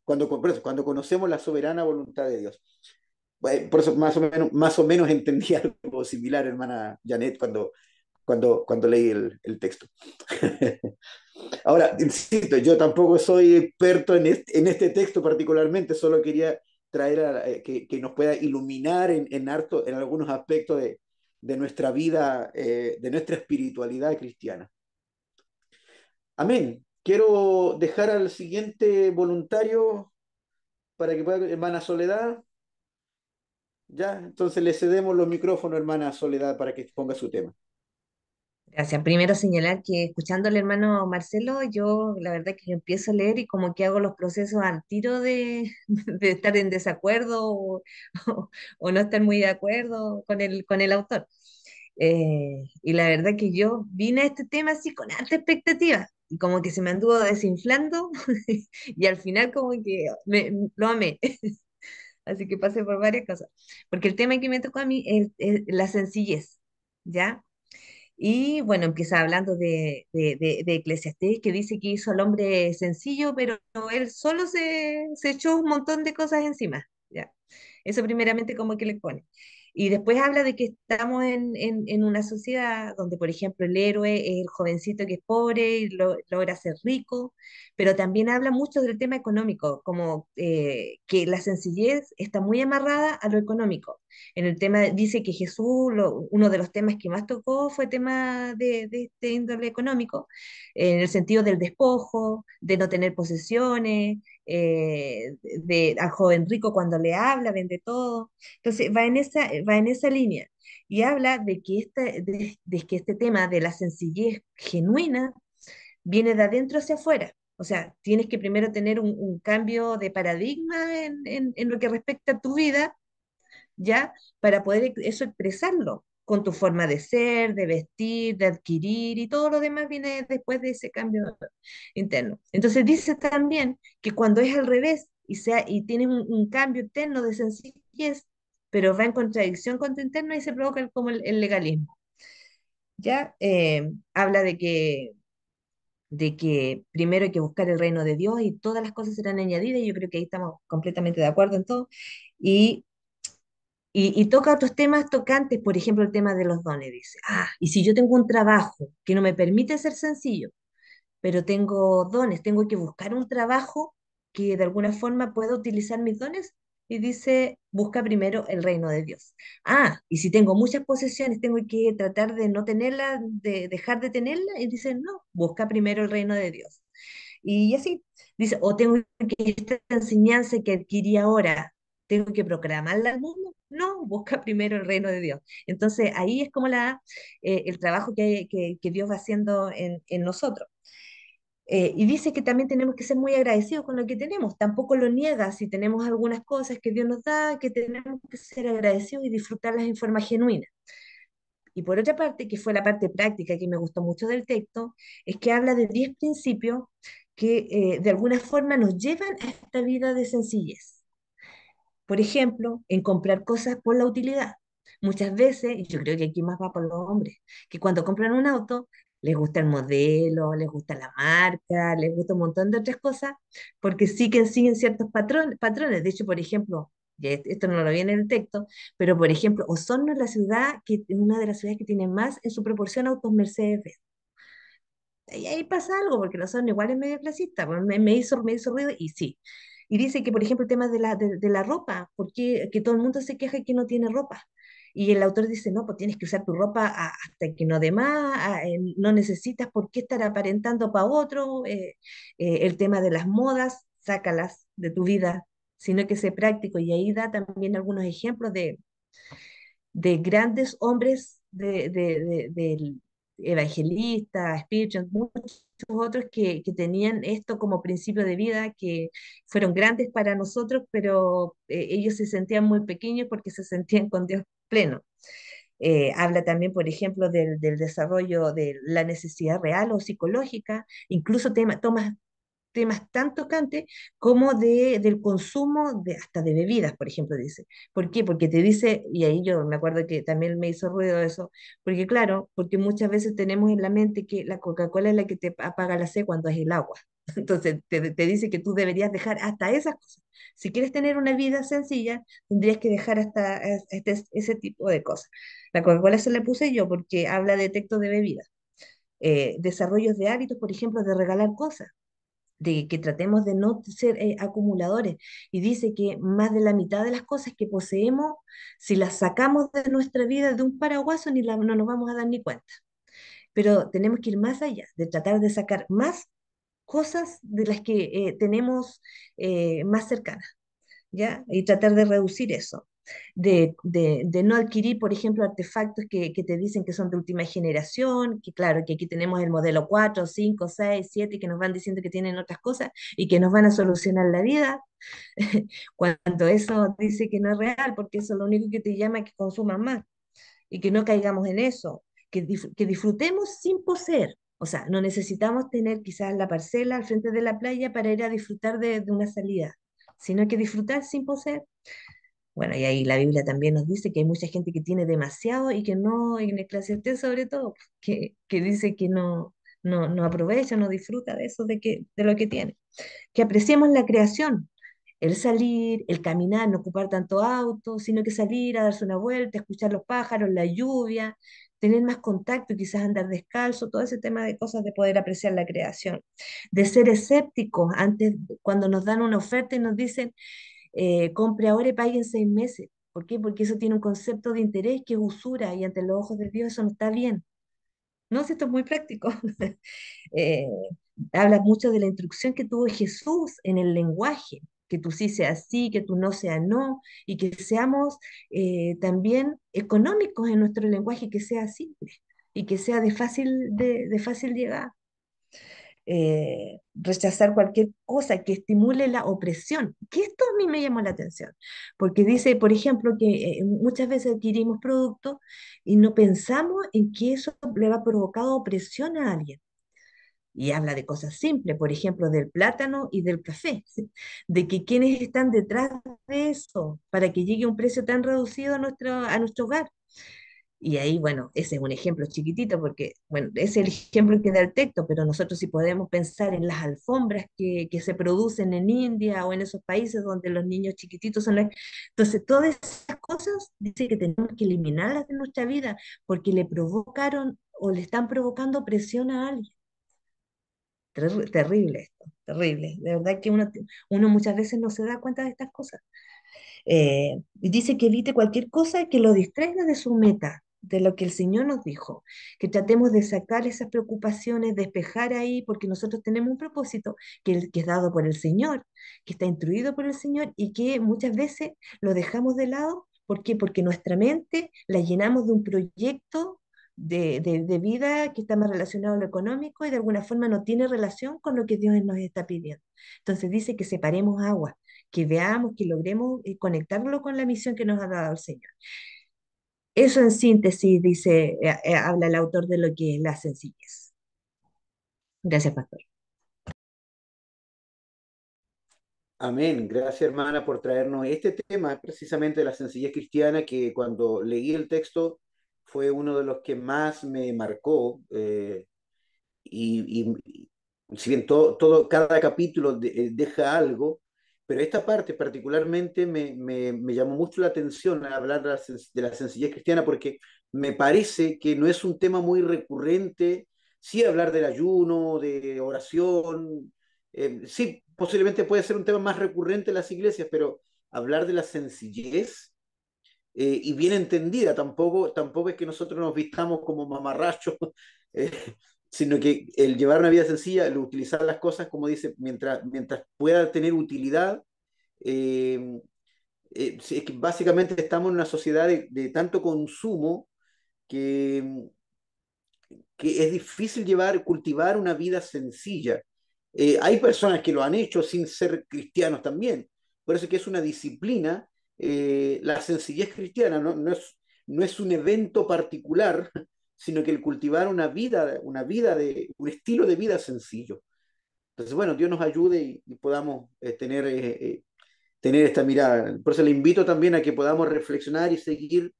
cuando conocemos la soberana voluntad de Dios. Bueno, por eso más o menos entendí algo similar, hermana Janet, cuando leí el texto. Ahora, insisto, yo tampoco soy experto en este texto particularmente, solo quería traer que nos pueda iluminar en algunos aspectos de nuestra vida, de nuestra espiritualidad cristiana. Amén. Quiero dejar al siguiente voluntario para que pueda, hermana Soledad. Ya, entonces le cedemos los micrófonos, hermana Soledad, para que ponga su tema. Gracias. Primero señalar que escuchando al hermano Marcelo, yo la verdad que yo empiezo a leer y como que hago los procesos al tiro de, de estar en desacuerdo o no estar muy de acuerdo con el autor. Y la verdad que yo vine a este tema así con alta expectativa y como que se me anduvo desinflando y al final como que lo amé. Así que pasé por varias cosas. Porque el tema que me tocó a mí es la sencillez, ¿ya? Y bueno, empieza hablando de Eclesiastés, que dice que hizo al hombre sencillo, pero él solo se echó un montón de cosas encima. Ya. Eso primeramente como que le pone. Y después habla de que estamos en una sociedad donde, por ejemplo, el héroe es el jovencito que es pobre y logra ser rico, pero también habla mucho del tema económico, como que la sencillez está muy amarrada a lo económico. En el tema, dice que Jesús, uno de los temas que más tocó fue tema de este índole económico, en el sentido del despojo, de no tener posesiones, al joven rico cuando le habla, vende todo. Entonces va en esa línea y habla de que este tema de la sencillez genuina viene de adentro hacia afuera. O sea, tienes que primero tener un cambio de paradigma en lo que respecta a tu vida, ¿ya? Para poder eso expresarlo con tu forma de ser, de vestir, de adquirir y todo lo demás viene después de ese cambio interno. Entonces dice también que cuando es al revés y tienes un cambio interno de sencillez, pero va en contradicción con tu interno y se provoca como el legalismo. Ya habla de que primero hay que buscar el reino de Dios y todas las cosas serán añadidas, y yo creo que ahí estamos completamente de acuerdo en todo. Y, y toca otros temas tocantes, por ejemplo, el tema de los dones. Dice, y si yo tengo un trabajo que no me permite ser sencillo, pero tengo dones, tengo que buscar un trabajo que de alguna forma pueda utilizar mis dones. Y dice, busca primero el reino de Dios. Y si tengo muchas posesiones, tengo que tratar de no tenerlas, de dejar de tenerlas. Y dice, no, busca primero el reino de Dios. Y así, dice, o tengo que esta enseñanza que adquirí ahora, tengo que proclamarla al mundo. No, busca primero el reino de Dios. Entonces ahí es como el trabajo que Dios va haciendo en nosotros. Y dice que también tenemos que ser muy agradecidos con lo que tenemos. Tampoco lo niega si tenemos algunas cosas que Dios nos da, que tenemos que ser agradecidos y disfrutarlas en forma genuina. Y por otra parte, que fue la parte práctica que me gustó mucho del texto, es que habla de 10 principios que de alguna forma nos llevan a esta vida de sencillez. Por ejemplo, en comprar cosas por la utilidad. Muchas veces, y yo creo que aquí más va por los hombres, que cuando compran un auto, les gusta el modelo, les gusta la marca, les gusta un montón de otras cosas, porque siguen ciertos patrones. De hecho, por ejemplo, esto no lo viene en el texto, pero por ejemplo, Osorno es la ciudad que, una de las ciudades que tiene más en su proporción autos Mercedes-Benz. Y ahí pasa algo, porque los son igual es medio clasista, pues me hizo ruido y sí. Y dice que, por ejemplo, el tema de la ropa, porque que todo el mundo se queja que no tiene ropa. Y el autor dice, no, pues tienes que usar tu ropa hasta que no dé más, no necesitas por qué estar aparentando para otro. El tema de las modas, sácalas de tu vida, sino que sé práctico. Y ahí da también algunos ejemplos de grandes hombres del evangelista, Spurgeon, muchos otros que tenían esto como principio de vida, que fueron grandes para nosotros, pero ellos se sentían muy pequeños porque se sentían con Dios pleno. Habla también, por ejemplo, del desarrollo de la necesidad real o psicológica, incluso toma temas tan tocantes como del consumo hasta de bebidas, por ejemplo, dice. ¿Por qué? Porque te dice, y ahí yo me acuerdo que también me hizo ruido eso, porque claro, porque muchas veces tenemos en la mente que la Coca-Cola es la que te apaga la sed cuando es el agua. Entonces te dice que tú deberías dejar hasta esas cosas. Si quieres tener una vida sencilla, tendrías que dejar hasta ese tipo de cosas. La Coca-Cola se la puse yo porque habla de texto de bebidas. Desarrollos de hábitos, por ejemplo, de regalar cosas, de que tratemos de no ser acumuladores. Y dice que más de la mitad de las cosas que poseemos, si las sacamos de nuestra vida de un paraguaso, no nos vamos a dar ni cuenta. Pero tenemos que ir más allá, de tratar de sacar más cosas de las que tenemos más cercanas. ¿Ya? Y tratar de reducir eso. De no adquirir, por ejemplo, artefactos que te dicen que son de última generación, que claro, que aquí tenemos el modelo 4 5 6 7 que nos van diciendo que tienen otras cosas y que nos van a solucionar la vida, cuando eso dice que no es real, porque eso lo único que te llama es que consumas más y que no caigamos en eso, que disfrutemos sin poseer. O sea, no necesitamos tener quizás la parcela al frente de la playa para ir a disfrutar de una salida, sino que disfrutar sin poseer. Bueno, y ahí la Biblia también nos dice que hay mucha gente que tiene demasiado y que no, en Eclesiastés sobre todo, que dice que no aprovecha, no disfruta de eso, de lo que tiene. Que apreciemos la creación, el salir, el caminar, no ocupar tanto auto, sino que salir a darse una vuelta, escuchar los pájaros, la lluvia, tener más contacto, quizás andar descalzo, todo ese tema de cosas de poder apreciar la creación. De ser escépticos, antes, cuando nos dan una oferta y nos dicen, compre ahora y pague en 6 meses. ¿Por qué? Porque eso tiene un concepto de interés que es usura y ante los ojos de Dios eso no está bien. No, si esto es muy práctico. Eh, Habla mucho de la instrucción que tuvo Jesús en el lenguaje, que tú sí seas sí, que tú no seas no, y que seamos también económicos en nuestro lenguaje, que sea simple y que sea de fácil llegada. Rechazar cualquier cosa que estimule la opresión, que esto a mí me llamó la atención, porque dice, por ejemplo, que muchas veces adquirimos productos y no pensamos en que eso le va a provocar opresión a alguien. Y habla de cosas simples, por ejemplo, del plátano y del café, de que quienes están detrás de eso para que llegue un precio tan reducido a nuestro hogar. Y ahí, bueno, ese es un ejemplo chiquitito porque, bueno, es el ejemplo que da el texto, pero nosotros sí podemos pensar en las alfombras que se producen en India o en esos países donde los niños chiquititos son... Entonces, todas esas cosas dice que tenemos que eliminarlas de nuestra vida porque le provocaron o le están provocando presión a alguien. Terrible esto, terrible. De verdad que uno muchas veces no se da cuenta de estas cosas. Y dice que evite cualquier cosa que lo distraiga de su meta, de lo que el Señor nos dijo, que tratemos de sacar esas preocupaciones, despejar ahí, porque nosotros tenemos un propósito que es dado por el Señor, que está instruido por el Señor y que muchas veces lo dejamos de lado. ¿Por qué? Porque nuestra mente la llenamos de un proyecto de vida que está más relacionado a lo económico y de alguna forma no tiene relación con lo que Dios nos está pidiendo. Entonces dice que separemos agua, que veamos, que logremos conectarlo con la misión que nos ha dado el Señor. Eso en síntesis dice, habla el autor de lo que es la sencillez. Gracias, pastor. Amén. Gracias, hermana, por traernos este tema, precisamente de la sencillez cristiana, que cuando leí el texto fue uno de los que más me marcó. Si bien cada capítulo deja algo, pero esta parte particularmente me llamó mucho la atención al hablar de la sencillez cristiana, porque me parece que no es un tema muy recurrente. Sí, hablar del ayuno, de oración, sí, posiblemente puede ser un tema más recurrente en las iglesias, pero hablar de la sencillez y bien entendida, tampoco es que nosotros nos vistamos como mamarrachos, eh, sino que el llevar una vida sencilla, el utilizar las cosas, como dice, mientras pueda tener utilidad. eh, sí, es que básicamente estamos en una sociedad de tanto consumo que, que es difícil cultivar una vida sencilla. Hay personas que lo han hecho sin ser cristianos también. Por eso es que es una disciplina, la sencillez cristiana, no es un evento particular, sino que el cultivar un estilo de vida sencillo. Entonces, bueno, Dios nos ayude y podamos tener esta mirada. Por eso le invito también a que podamos reflexionar y seguir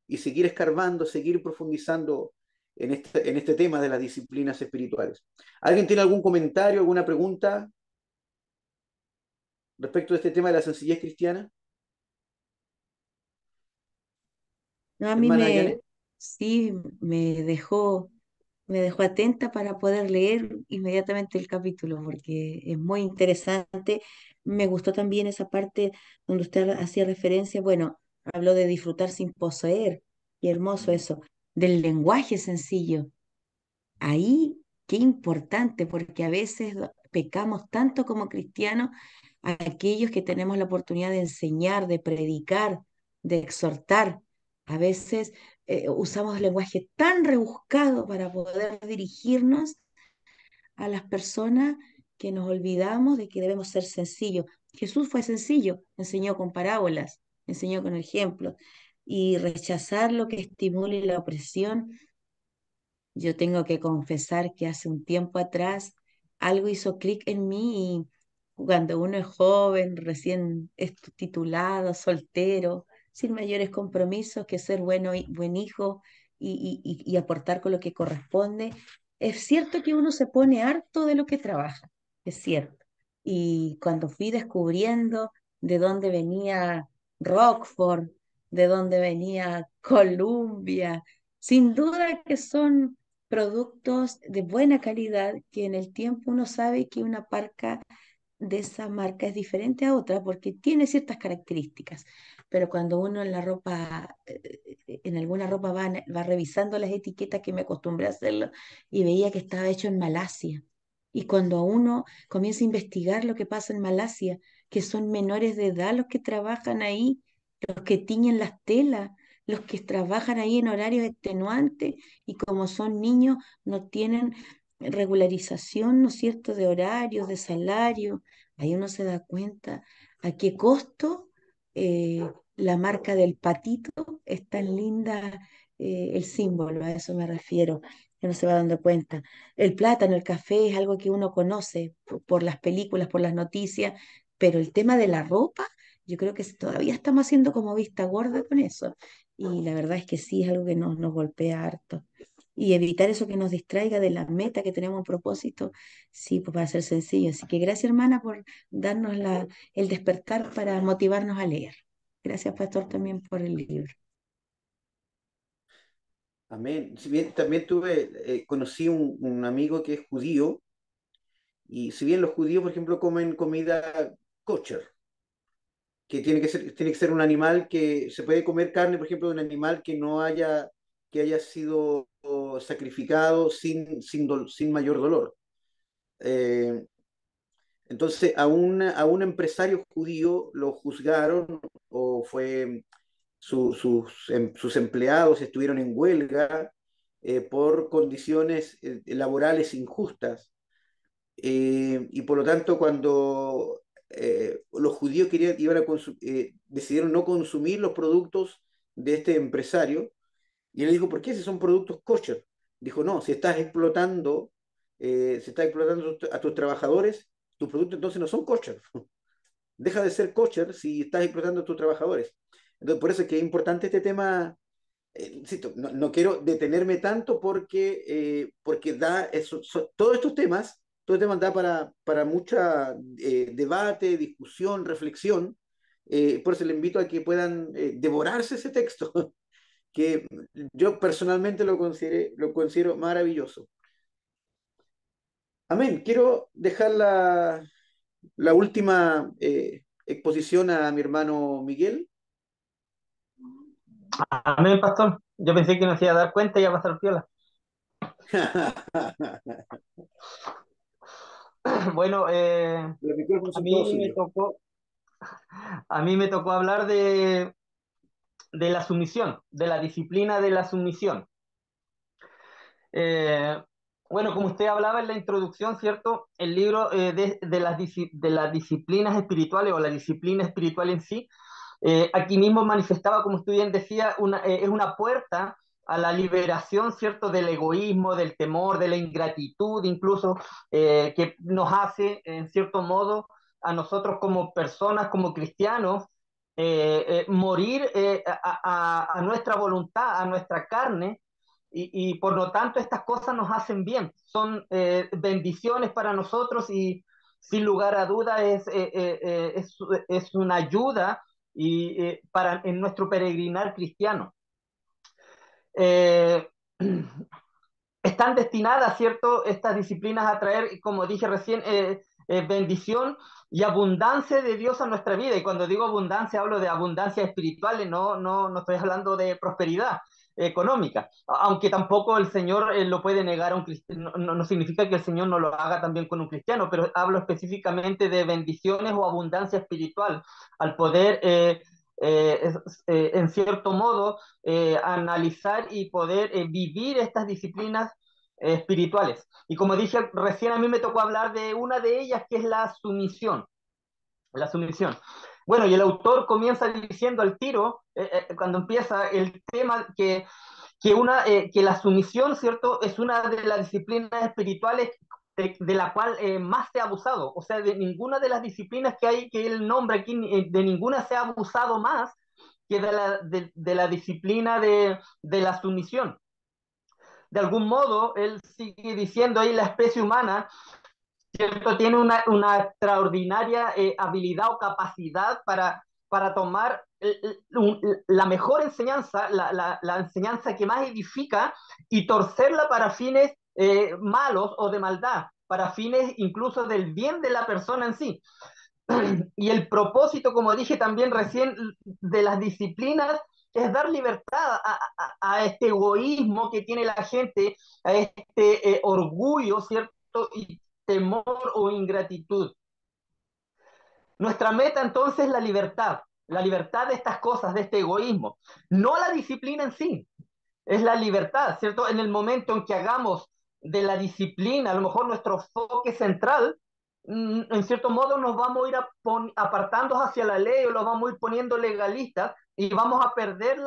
escarbando, seguir profundizando en este tema de las disciplinas espirituales. ¿Alguien tiene algún comentario, alguna pregunta respecto de este tema de la sencillez cristiana? No, a mí Hermana Janet. sí, me dejó atenta para poder leer inmediatamente el capítulo, porque es muy interesante. Me gustó también esa parte donde usted hacía referencia, bueno, habló de disfrutar sin poseer, y hermoso eso, del lenguaje sencillo. Ahí, qué importante, porque a veces pecamos tanto como cristianos, a aquellos que tenemos la oportunidad de enseñar, de predicar, de exhortar. A veces usamos lenguaje tan rebuscado para poder dirigirnos a las personas que nos olvidamos de que debemos ser sencillos. Jesús fue sencillo, enseñó con parábolas, enseñó con ejemplos, y rechazar lo que estimule la opresión. Yo tengo que confesar que hace un tiempo atrás algo hizo clic en mí y cuando uno es joven, recién titulado, soltero, sin mayores compromisos que ser buen hijo y aportar con lo que corresponde, es cierto que uno se pone harto de lo que trabaja, es cierto. Y cuando fui descubriendo de dónde venía Rockford, de dónde venía Columbia, sin duda que son productos de buena calidad que en el tiempo uno sabe que una marca de esa marca es diferente a otra porque tiene ciertas características, pero cuando uno en la ropa, en alguna ropa va revisando las etiquetas, que me acostumbré a hacerlo, y veía que estaba hecho en Malasia. Y cuando uno comienza a investigar lo que pasa en Malasia, que son menores de edad los que trabajan ahí, los que tiñen las telas, los que trabajan ahí en horarios extenuantes, y como son niños no tienen regularización, ¿no es cierto?, de horarios, de salario. Ahí uno se da cuenta a qué costo la marca del patito es tan linda, el símbolo, a eso me refiero. que no se va dando cuenta. El plátano, el café es algo que uno conoce por las películas, por las noticias, pero el tema de la ropa, yo creo que todavía estamos haciendo como vista gorda con eso. Y la verdad es que sí, es algo que nos golpea harto. Y evitar eso que nos distraiga de la meta que tenemos, un propósito, sí, pues va a ser sencillo. Así que gracias, hermana, por darnos el despertar para motivarnos a leer. Gracias, pastor, también por el libro. Amén. Si bien también conocí un amigo que es judío, y si bien los judíos, por ejemplo, comen comida kosher, que tiene que ser un animal que se puede comer carne, por ejemplo, de un animal que haya sido sacrificado sin mayor dolor. Eh, entonces, a un empresario judío lo juzgaron o sus empleados estuvieron en huelga por condiciones laborales injustas. Y por lo tanto, cuando los judíos decidieron no consumir los productos de este empresario, y él dijo, ¿por qué si son productos kosher? Dijo, no, si estás explotando a tus trabajadores, tus productos entonces no son kosher. Deja de ser kosher si estás explotando a tus trabajadores. Entonces, por eso es que es importante este tema. Insisto, no quiero detenerme tanto porque todos estos temas da para mucha debate, discusión, reflexión. Por eso le invito a que puedan devorarse ese texto, que yo personalmente lo considero maravilloso. Amén. Quiero dejar la última exposición a mi hermano Miguel. Amén, pastor. Yo pensé que no se iba a dar cuenta y iba a pasar piola. Bueno, Los micrófonos a son todos mí me suyos. tocó, a mí me tocó hablar de la sumisión, de la disciplina de la sumisión. Eh, bueno, como usted hablaba en la introducción, ¿cierto? El libro de las disciplinas espirituales o la disciplina espiritual en sí, aquí mismo manifestaba, como usted bien decía, es una puerta a la liberación, ¿cierto? Del egoísmo, del temor, de la ingratitud, incluso, que nos hace, en cierto modo, a nosotros como personas, como cristianos, morir a nuestra voluntad, a nuestra carne, y por lo tanto estas cosas nos hacen bien, son bendiciones para nosotros y sin lugar a duda es una ayuda en nuestro peregrinar cristiano. Eh, Están destinadas, ¿cierto?, estas disciplinas a traer, como dije recién, bendición y abundancia de Dios a nuestra vida. Y cuando digo abundancia, hablo de abundancia espiritual, no estoy hablando de prosperidad económica, aunque tampoco el Señor lo puede negar a un cristiano, no significa que el Señor no lo haga también con un cristiano, pero hablo específicamente de bendiciones o abundancia espiritual, al poder, en cierto modo, analizar y poder vivir estas disciplinas espirituales. Y como dije recién, a mí me tocó hablar de una de ellas, que es la sumisión. La sumisión. Bueno, y el autor comienza diciendo al tiro, cuando empieza el tema, que la sumisión, ¿cierto?, es una de las disciplinas espirituales de la cual más se ha abusado. O sea, de ninguna de las disciplinas que hay, que él nombra aquí, de ninguna se ha abusado más que de la disciplina de la sumisión. De algún modo, él sigue diciendo ahí, la especie humana, ¿cierto?, tiene una extraordinaria habilidad o capacidad para tomar la mejor enseñanza, la enseñanza que más edifica, y torcerla para fines malos o de maldad, para fines incluso del bien de la persona en sí. Y el propósito, como dije también recién, de las disciplinas es dar libertad a este egoísmo que tiene la gente, a este orgullo, ¿cierto? Y temor o ingratitud. Nuestra meta entonces es la libertad de estas cosas, de este egoísmo, no la disciplina en sí, es la libertad, ¿cierto? En el momento en que hagamos de la disciplina, a lo mejor nuestro enfoque central, en cierto modo nos vamos a ir apartando hacia la ley o los vamos a ir poniendo legalistas y vamos a perder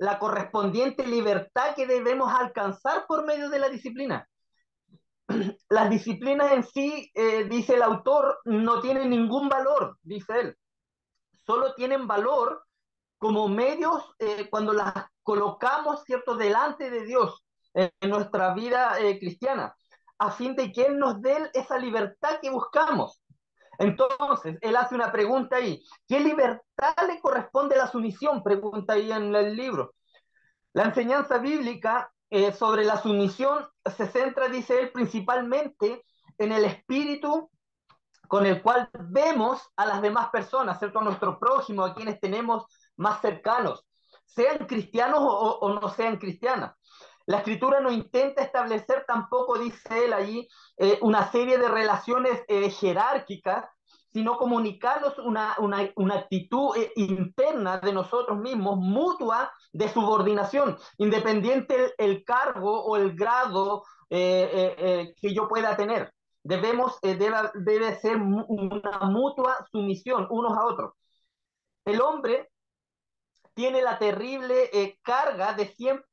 la correspondiente libertad que debemos alcanzar por medio de la disciplina. Las disciplinas en sí, dice el autor, no tienen ningún valor, dice él. Solo tienen valor como medios cuando las colocamos, ¿cierto?, delante de Dios en nuestra vida cristiana, a fin de que Él nos dé esa libertad que buscamos. Entonces, él hace una pregunta ahí. ¿Qué libertad le corresponde a la sumisión? Pregunta ahí en el libro. La enseñanza bíblica sobre la sumisión se centra, dice él, principalmente en el espíritu con el cual vemos a las demás personas, ¿cierto? A nuestro prójimo, a quienes tenemos más cercanos, sean cristianos o no sean cristianas. La escritura no intenta establecer tampoco, dice él allí, una serie de relaciones jerárquicas, sino comunicarnos una actitud interna de nosotros mismos, mutua de subordinación, independiente el cargo o el grado que yo pueda tener. Debe ser una mutua sumisión unos a otros. El hombre tiene la terrible carga de siempre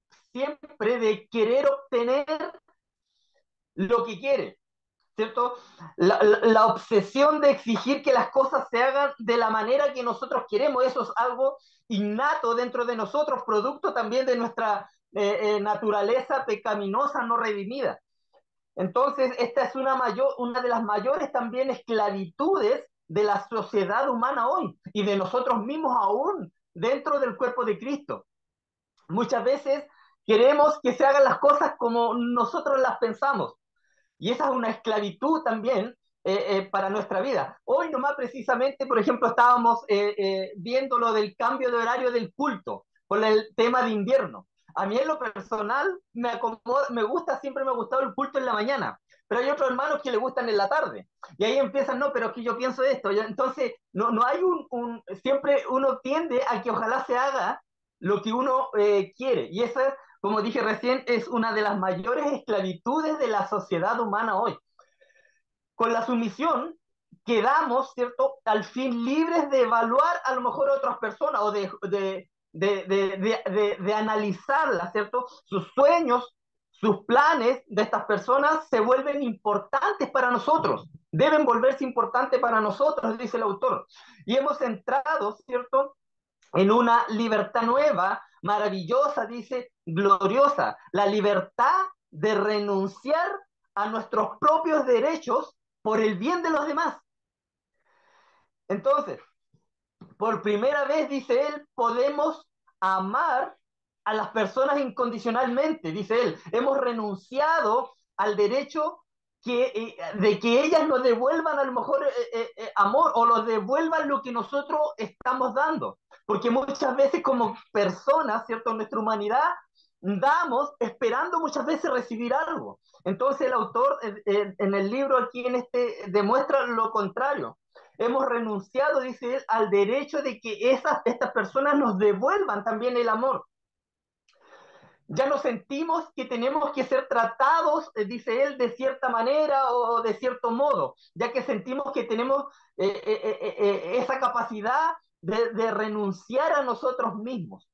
de querer obtener lo que quiere, ¿cierto? La obsesión de exigir que las cosas se hagan de la manera que nosotros queremos, eso es algo innato dentro de nosotros, producto también de nuestra naturaleza pecaminosa no redimida. Entonces, esta es una de las mayores también esclavitudes de la sociedad humana hoy y de nosotros mismos aún dentro del cuerpo de Cristo. Muchas veces queremos que se hagan las cosas como nosotros las pensamos y esa es una esclavitud también para nuestra vida. Hoy nomás precisamente, por ejemplo, estábamos viendo lo del cambio de horario del culto por el tema de invierno. A mí en lo personal siempre me ha gustado el culto en la mañana, pero hay otros hermanos que le gustan en la tarde. Y ahí empiezan, no, pero es que yo pienso esto. Entonces, no hay siempre uno tiende a que ojalá se haga lo que uno quiere. Y esa, como dije recién, es una de las mayores esclavitudes de la sociedad humana hoy. Con la sumisión quedamos, ¿cierto?, al fin libres de evaluar a lo mejor a otras personas o de analizarlas, ¿cierto? Sus sueños, sus planes de estas personas se vuelven importantes para nosotros, deben volverse importantes para nosotros, dice el autor. Y hemos entrado, ¿cierto?, en una libertad nueva, maravillosa, dice, gloriosa, la libertad de renunciar a nuestros propios derechos por el bien de los demás. Entonces, por primera vez, dice él, podemos amar a las personas incondicionalmente, dice él. Hemos renunciado al derecho de que ellas nos devuelvan a lo mejor amor o nos devuelvan lo que nosotros estamos dando. Porque muchas veces como personas, ¿cierto? En nuestra humanidad damos esperando muchas veces recibir algo. Entonces el autor en el libro aquí demuestra lo contrario. Hemos renunciado, dice él, al derecho de que estas personas nos devuelvan también el amor. Ya no sentimos que tenemos que ser tratados, dice él, de cierta manera o de cierto modo, ya que sentimos que tenemos esa capacidad de renunciar a nosotros mismos.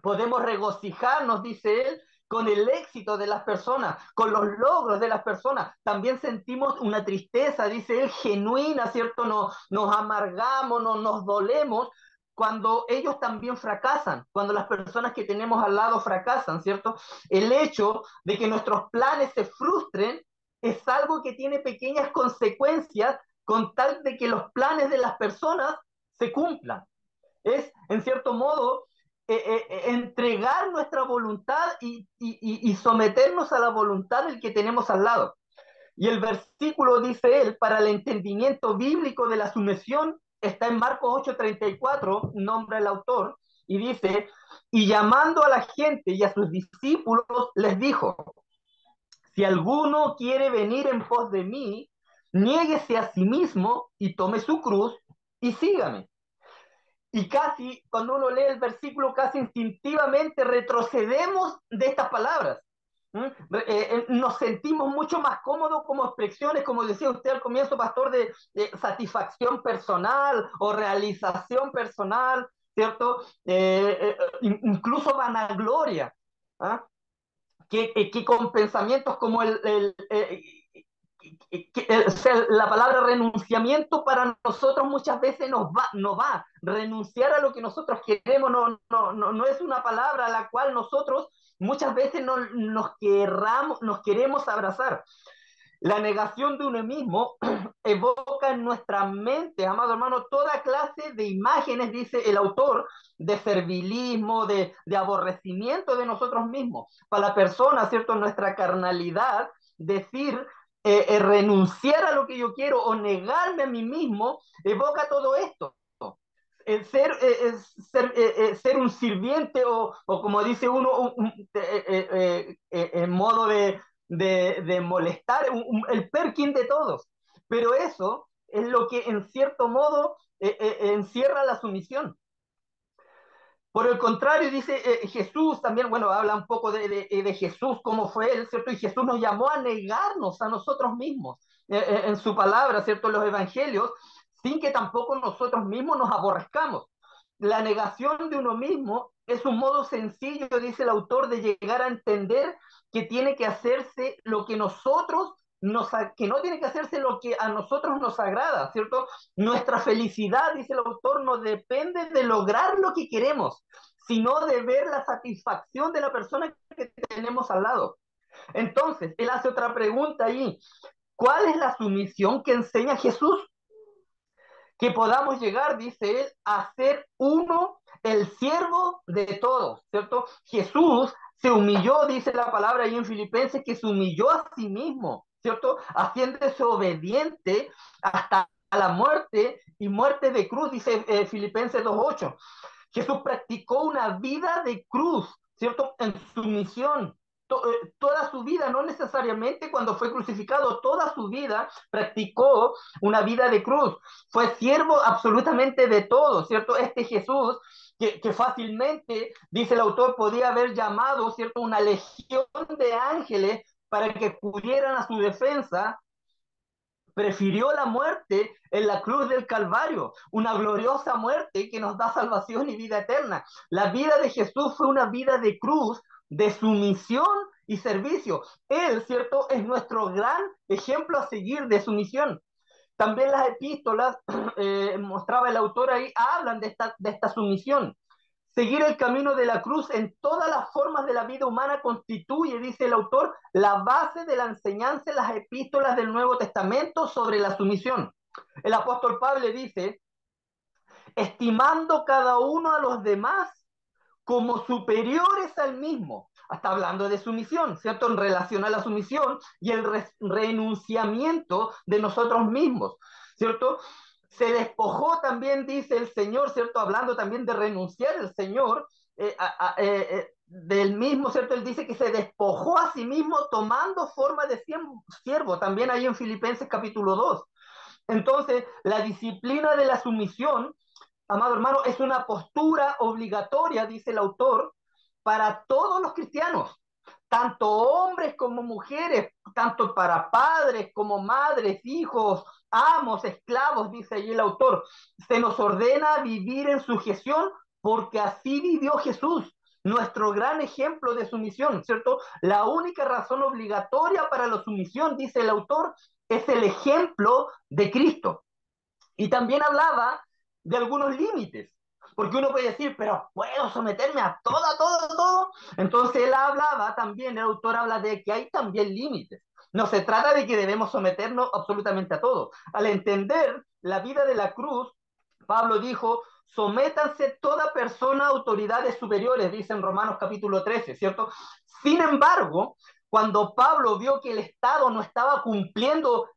Podemos regocijarnos, dice él, con el éxito de las personas, con los logros de las personas. También sentimos una tristeza, dice él, genuina, ¿cierto? Nos amargamos, nos dolemos cuando ellos también fracasan, cuando las personas que tenemos al lado fracasan, ¿cierto? El hecho de que nuestros planes se frustren es algo que tiene pequeñas consecuencias con tal de que los planes de las personas se cumplan. Es, en cierto modo, entregar nuestra voluntad y someternos a la voluntad del que tenemos al lado. Y el versículo, dice él, para el entendimiento bíblico de la sumisión, está en Marcos 8:34, nombra el autor, y dice, y llamando a la gente y a sus discípulos, les dijo, si alguno quiere venir en pos de mí, niéguese a sí mismo y tome su cruz y sígame. Y casi, cuando uno lee el versículo, casi instintivamente retrocedemos de estas palabras. Nos sentimos mucho más cómodos como expresiones, como decía usted al comienzo, pastor, de satisfacción personal o realización personal. ¿cierto? Incluso vanagloria, ¿ah? Que con pensamientos como o sea, la palabra renunciamiento para nosotros muchas veces no va. Renunciar a lo que nosotros queremos no es una palabra a la cual nosotros muchas veces nos queremos abrazar. La negación de uno mismo evoca en nuestra mente, amado hermano, toda clase de imágenes, dice el autor, de servilismo, de aborrecimiento de nosotros mismos. Para la persona, ¿cierto? Nuestra carnalidad, decir, renunciar a lo que yo quiero o negarme a mí mismo, evoca todo esto. Ser un sirviente o como dice uno, en modo de molestar, el Perkin de todos. Pero eso es lo que en cierto modo encierra la sumisión. Por el contrario, dice Jesús también, bueno, habla un poco de Jesús, cómo fue él, ¿cierto? Y Jesús nos llamó a negarnos a nosotros mismos en su palabra, ¿cierto? En los evangelios, sin que tampoco nosotros mismos nos aborrezcamos. La negación de uno mismo es un modo sencillo, dice el autor, de llegar a entender que tiene que hacerse lo que que no tiene que hacerse lo que a nosotros nos agrada, ¿cierto? Nuestra felicidad, dice el autor, no depende de lograr lo que queremos, sino de ver la satisfacción de la persona que tenemos al lado. Entonces, él hace otra pregunta ahí. ¿Cuál es la sumisión que enseña Jesús? Que podamos llegar, dice él, a ser uno, el siervo de todos, ¿cierto? Jesús se humilló, dice la palabra ahí en Filipenses, que se humilló a sí mismo, ¿cierto? Haciéndose obediente hasta la muerte y muerte de cruz, dice Filipenses 2:8. Jesús practicó una vida de cruz, ¿cierto? En su misión. Toda su vida, no necesariamente cuando fue crucificado, toda su vida practicó una vida de cruz. Fue siervo absolutamente de todo, ¿cierto? Este Jesús que fácilmente, dice el autor, podía haber llamado, ¿cierto?, una legión de ángeles para que pudieran a su defensa, prefirió la muerte en la cruz del Calvario, una gloriosa muerte que nos da salvación y vida eterna. La vida de Jesús fue una vida de cruz, de sumisión y servicio. Él, ¿cierto?, es nuestro gran ejemplo a seguir de sumisión. También las epístolas, mostraba el autor ahí, hablan de esta sumisión. Seguir el camino de la cruz en todas las formas de la vida humana constituye, dice el autor, la base de la enseñanza en las epístolas del Nuevo Testamento sobre la sumisión. El apóstol Pablo dice, estimando cada uno a los demás como superiores al mismo. Está hablando de sumisión, ¿cierto? En relación a la sumisión y el renunciamiento de nosotros mismos, ¿cierto? Se despojó también, dice el Señor, ¿cierto? Hablando también de renunciar el Señor, del mismo, ¿cierto? Él dice que se despojó a sí mismo tomando forma de siervo, también ahí en Filipenses capítulo 2. Entonces, la disciplina de la sumisión, amado hermano, es una postura obligatoria, dice el autor, para todos los cristianos, tanto hombres como mujeres, tanto para padres como madres, hijos, amos, esclavos, dice allí el autor. Se nos ordena vivir en sujeción porque así vivió Jesús, nuestro gran ejemplo de sumisión, ¿cierto? La única razón obligatoria para la sumisión, dice el autor, es el ejemplo de Cristo. Y también hablaba de algunos límites, porque uno puede decir, pero ¿puedo someterme a todo? Entonces él hablaba también, el autor habla de que hay también límites. No se trata de que debemos someternos absolutamente a todo. Al entender la vida de la cruz, Pablo dijo, sométanse toda persona a autoridades superiores, dice en Romanos capítulo 13, ¿cierto? Sin embargo, cuando Pablo vio que el Estado no estaba cumpliendo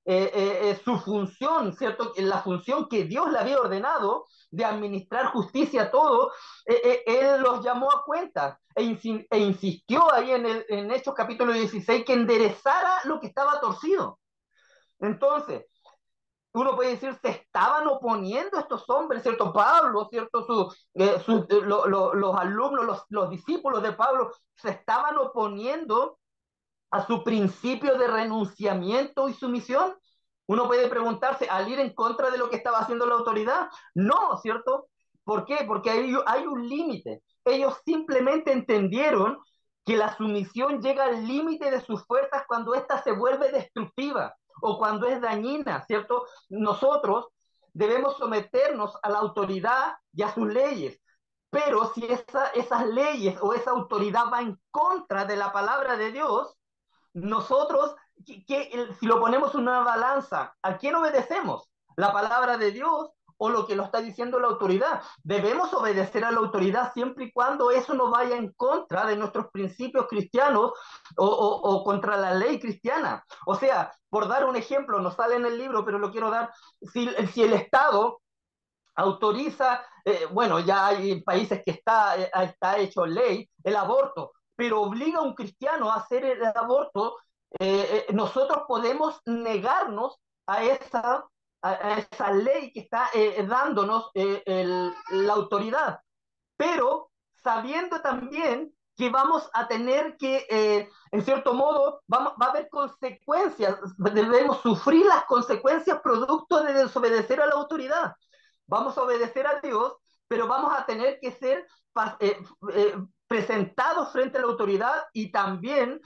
su función, ¿cierto? La función que Dios le había ordenado de administrar justicia a todo, él los llamó a cuenta e insistió ahí en Hechos capítulo 16 que enderezara lo que estaba torcido. Entonces, uno puede decir, se estaban oponiendo estos hombres, ¿cierto? Pablo, ¿cierto? Los alumnos, los discípulos de Pablo, se estaban oponiendo a su principio de renunciamiento y sumisión. Uno puede preguntarse, ¿al ir en contra de lo que estaba haciendo la autoridad? No, ¿cierto? ¿Por qué? Porque hay un límite. Ellos simplemente entendieron que la sumisión llega al límite de sus fuerzas cuando ésta se vuelve destructiva o cuando es dañina, ¿cierto? Nosotros debemos someternos a la autoridad y a sus leyes. Pero si esas leyes o esa autoridad va en contra de la palabra de Dios, nosotros, si lo ponemos en una balanza, ¿a quién obedecemos? ¿La palabra de Dios o lo que lo está diciendo la autoridad? Debemos obedecer a la autoridad siempre y cuando eso no vaya en contra de nuestros principios cristianos o contra la ley cristiana. O sea, por dar un ejemplo, no sale en el libro, pero lo quiero dar, si el Estado autoriza, bueno, ya hay países que está hecho ley, el aborto, pero obliga a un cristiano a hacer el aborto, nosotros podemos negarnos a esa ley que está dándonos la autoridad, pero sabiendo también que vamos a tener que, en cierto modo, va a haber consecuencias, debemos sufrir las consecuencias producto de desobedecer a la autoridad. Vamos a obedecer a Dios, pero vamos a tener que ser eh, presentados frente a la autoridad y también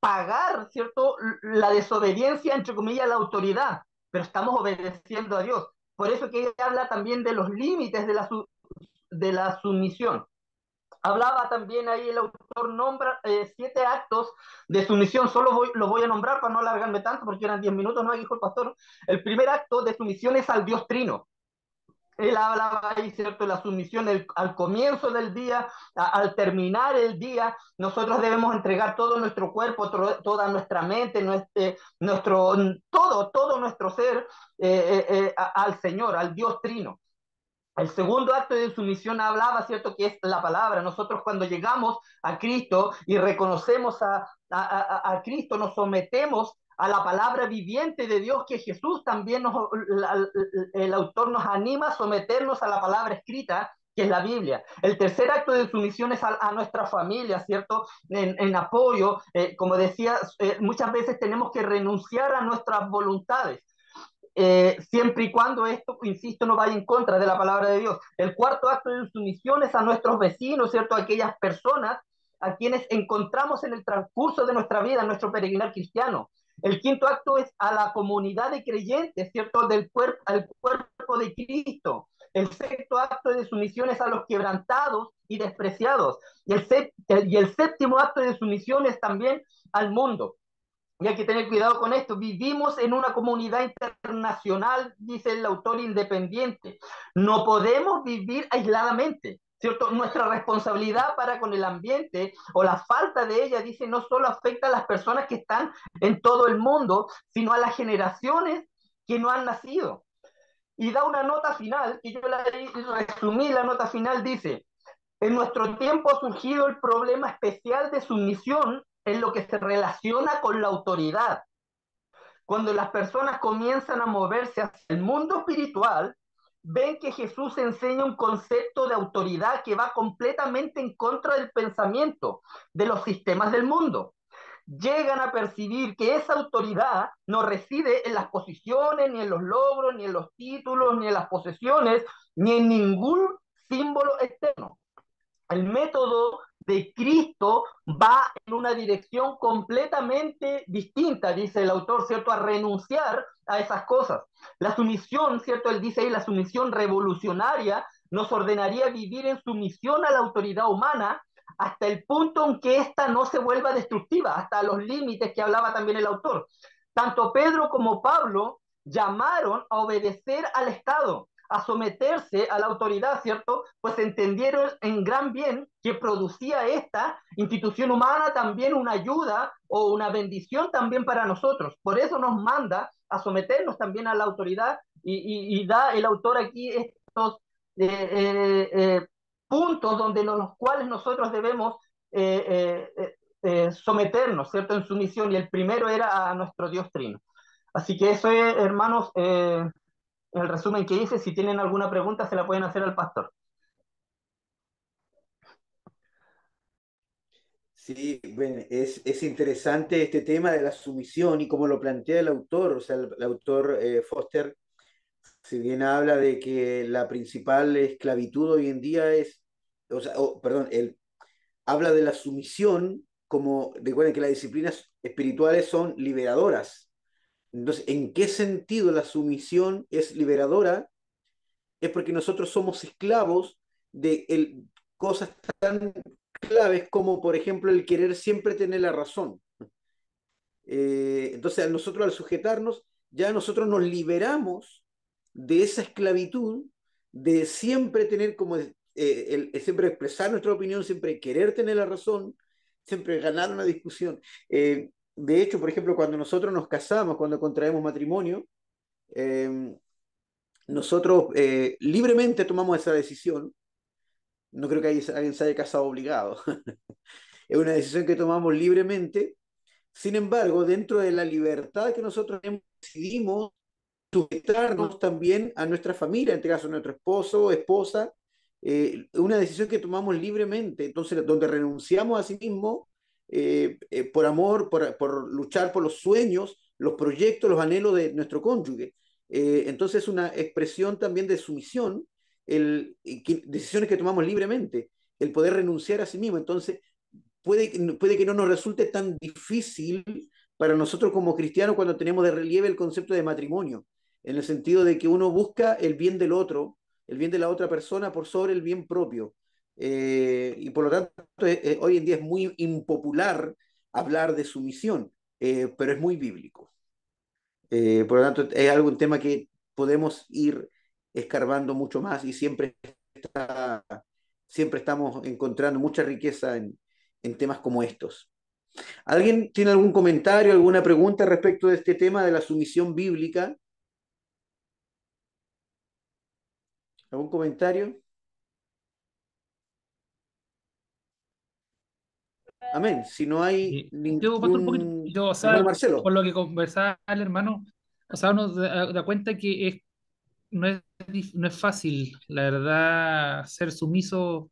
pagar, ¿cierto?, la desobediencia, entre comillas, a la autoridad, pero estamos obedeciendo a Dios. Por eso que ella habla también de los límites de la sumisión. Hablaba también ahí el autor, nombra 7 actos de sumisión, los voy a nombrar para no alargarme tanto porque eran 10 minutos, ¿no? Dijo el pastor. El primer acto de sumisión es al Dios Trino. Él hablaba ahí, ¿cierto?, la sumisión al comienzo del día, al terminar el día, nosotros debemos entregar todo nuestro cuerpo, toda nuestra mente, todo nuestro ser al Señor, al Dios Trino. El segundo acto de sumisión hablaba, ¿cierto?, que es la palabra. Nosotros cuando llegamos a Cristo y reconocemos a Cristo, nos sometemos a la palabra viviente de Dios, que Jesús también el autor nos anima a someternos a la palabra escrita, que es la Biblia. El tercer acto de sumisión es a nuestra familia, ¿cierto? En apoyo, como decía, muchas veces tenemos que renunciar a nuestras voluntades. Siempre y cuando esto, insisto, no vaya en contra de la palabra de Dios. El cuarto acto de sumisión es a nuestros vecinos, ¿cierto? A aquellas personas a quienes encontramos en el transcurso de nuestra vida, en nuestro peregrinar cristiano. El quinto acto es a la comunidad de creyentes, ¿cierto? Al cuerpo de Cristo. El sexto acto de sumisión es a los quebrantados y despreciados. Y el séptimo acto de sumisión es también al mundo. Y hay que tener cuidado con esto. Vivimos en una comunidad internacional, dice el autor, independiente. No podemos vivir aisladamente, ¿cierto? Nuestra responsabilidad para con el ambiente o la falta de ella, dice, no solo afecta a las personas que están en todo el mundo, sino a las generaciones que no han nacido. Y da una nota final, que yo la resumí, la nota final dice: en nuestro tiempo ha surgido el problema especial de sumisión en lo que se relaciona con la autoridad. Cuando las personas comienzan a moverse hacia el mundo espiritual, ven que Jesús enseña un concepto de autoridad que va completamente en contra del pensamiento de los sistemas del mundo. Llegan a percibir que esa autoridad no reside en las posiciones, ni en los logros, ni en los títulos, ni en las posesiones, ni en ningún símbolo externo. El método de Cristo va en una dirección completamente distinta, dice el autor, ¿cierto?, a renunciar a esas cosas. La sumisión, ¿cierto?, él dice ahí, la sumisión revolucionaria nos ordenaría vivir en sumisión a la autoridad humana hasta el punto en que ésta no se vuelva destructiva, hasta los límites que hablaba también el autor. Tanto Pedro como Pablo llamaron a obedecer al Estado, a someterse a la autoridad, ¿cierto? Pues entendieron en gran bien que producía esta institución humana también una ayuda o una bendición también para nosotros. Por eso nos manda a someternos también a la autoridad y da el autor aquí estos puntos donde los cuales nosotros debemos someternos, ¿cierto?, en sumisión, y el primero era a nuestro Dios Trino. Así que eso es, hermanos, el resumen que hice. Si tienen alguna pregunta, se la pueden hacer al pastor. Sí, bueno, es interesante este tema de la sumisión y como lo plantea el autor, o sea, el autor Foster Si bien habla de que la principal esclavitud hoy en día es, o sea, perdón, habla de la sumisión como, recuerden que las disciplinas espirituales son liberadoras. Entonces, ¿en qué sentido la sumisión es liberadora? Es porque nosotros somos esclavos de cosas tan claves como, por ejemplo, el querer siempre tener la razón. Entonces, a nosotros al sujetarnos, ya nosotros nos liberamos de esa esclavitud de siempre tener como, siempre expresar nuestra opinión, siempre querer tener la razón, siempre ganar una discusión. De hecho, por ejemplo, cuando nosotros nos casamos, cuando contraemos matrimonio, eh, nosotros libremente tomamos esa decisión. No creo que alguien se haya casado obligado. Es una decisión que tomamos libremente. Sin embargo, dentro de la libertad que nosotros tenemos, decidimos sujetarnos también a nuestra familia, en este caso a nuestro esposo o esposa, una decisión que tomamos libremente, entonces donde renunciamos a sí mismos por amor, por luchar por los sueños, los proyectos, los anhelos de nuestro cónyuge. Entonces es una expresión también de sumisión, decisiones que tomamos libremente, el poder renunciar a sí mismo. Entonces puede que no nos resulte tan difícil para nosotros como cristianos cuando tenemos de relieve el concepto de matrimonio, en el sentido de que uno busca el bien del otro, el bien de la otra persona por sobre el bien propio. Y por lo tanto, hoy en día es muy impopular hablar de sumisión, pero es muy bíblico. Por lo tanto, es algo, un tema que podemos ir escarbando mucho más y está, siempre estamos encontrando mucha riqueza en temas como estos. ¿Alguien tiene algún comentario, alguna pregunta respecto de este tema de la sumisión bíblica? ¿Algún comentario? Amén. Si no hay Yo, pastor, un poquito, ningún... yo, o sea, Hermano Marcelo. por lo que conversaba el hermano, o sea, uno da cuenta que no es, no es fácil, la verdad, ser sumiso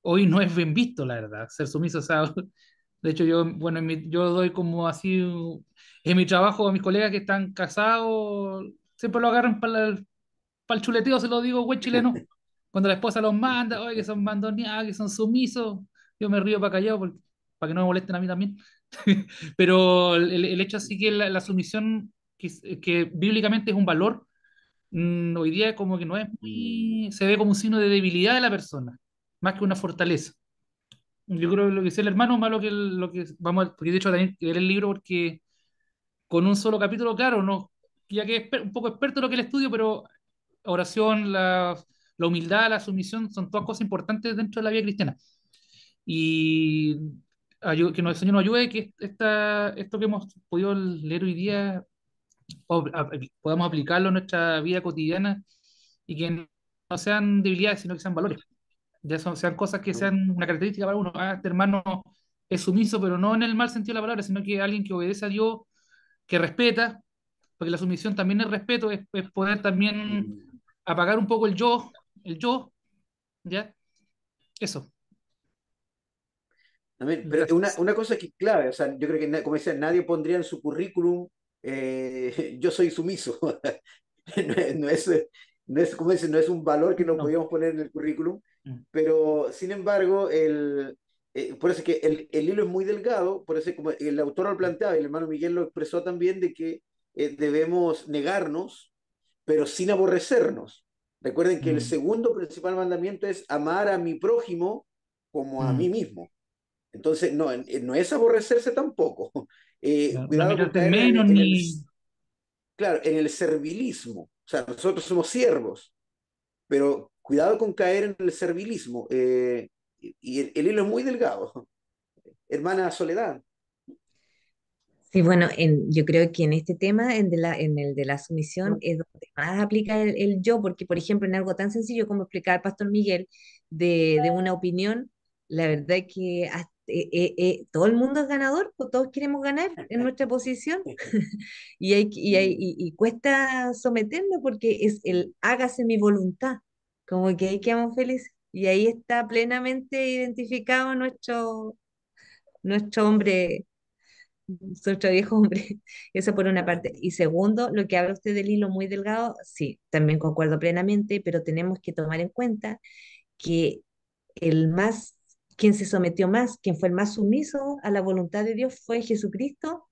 hoy no es bien visto, la verdad, ser sumiso, o sea, de hecho yo, bueno, yo doy como así, en mi trabajo a mis colegas que están casados, siempre lo agarran para el chuleteo, se lo digo, buen chileno, cuando la esposa los manda, oye, que son mandoneados, que son sumisos, yo me río para callado para que no me molesten a mí también. Pero el hecho así que la sumisión, que bíblicamente es un valor, hoy día como que no es muy, se ve como un signo de debilidad de la persona, más que una fortaleza. Yo creo que lo que decía el hermano, más lo que vamos porque de hecho también que leer el libro porque con un solo capítulo, claro, no, ya que es un poco experto en lo que es el estudio, pero oración, la humildad, la sumisión son todas cosas importantes dentro de la vida cristiana. Y que el Señor nos ayude, que esto que hemos podido leer hoy día podamos aplicarlo en nuestra vida cotidiana y que no sean debilidades, sino que sean valores. Ya sean cosas que sean una característica para uno. Ah, este hermano es sumiso, pero no en el mal sentido de la palabra, sino que alguien que obedece a Dios, que respeta, porque la sumisión también es respeto, es poder también apagar un poco el yo, ¿ya? Eso. Amén. Pero Gracias. una cosa que es clave, o sea, yo creo que, como decía, nadie pondría en su currículum, yo soy sumiso. No es, como dicen, no es un valor que no No. podíamos poner en el currículum, Mm. pero sin embargo, por eso es que el hilo es muy delgado, por eso como el autor lo planteaba, y el hermano Miguel lo expresó también, de que debemos negarnos, pero sin aborrecernos. Recuerden que el Mm. segundo principal mandamiento es amar a mi prójimo como a mí Mm. mismo. Entonces, no, no es aborrecerse tampoco. No Cuidado con mirarte caer menos ni... claro, en el servilismo. O sea, nosotros somos siervos, pero cuidado con caer en el servilismo. Y el hilo es muy delgado. Hermana Soledad. Sí, bueno, yo creo que en este tema, en el de la sumisión, es donde más aplica el yo, porque, por ejemplo, en algo tan sencillo como explicar al Pastor Miguel de una opinión, la verdad es que todo el mundo es ganador, pues todos queremos ganar en nuestra posición, y cuesta someternos porque es el hágase mi voluntad, como que ahí quedamos felices, y ahí está plenamente identificado nuestro hombre nuestro viejo hombre. Eso por una parte. Y segundo, lo que habla usted del hilo muy delgado, sí, también concuerdo plenamente, pero tenemos que tomar en cuenta que el más, quien se sometió más, quien fue el más sumiso a la voluntad de Dios fue Jesucristo,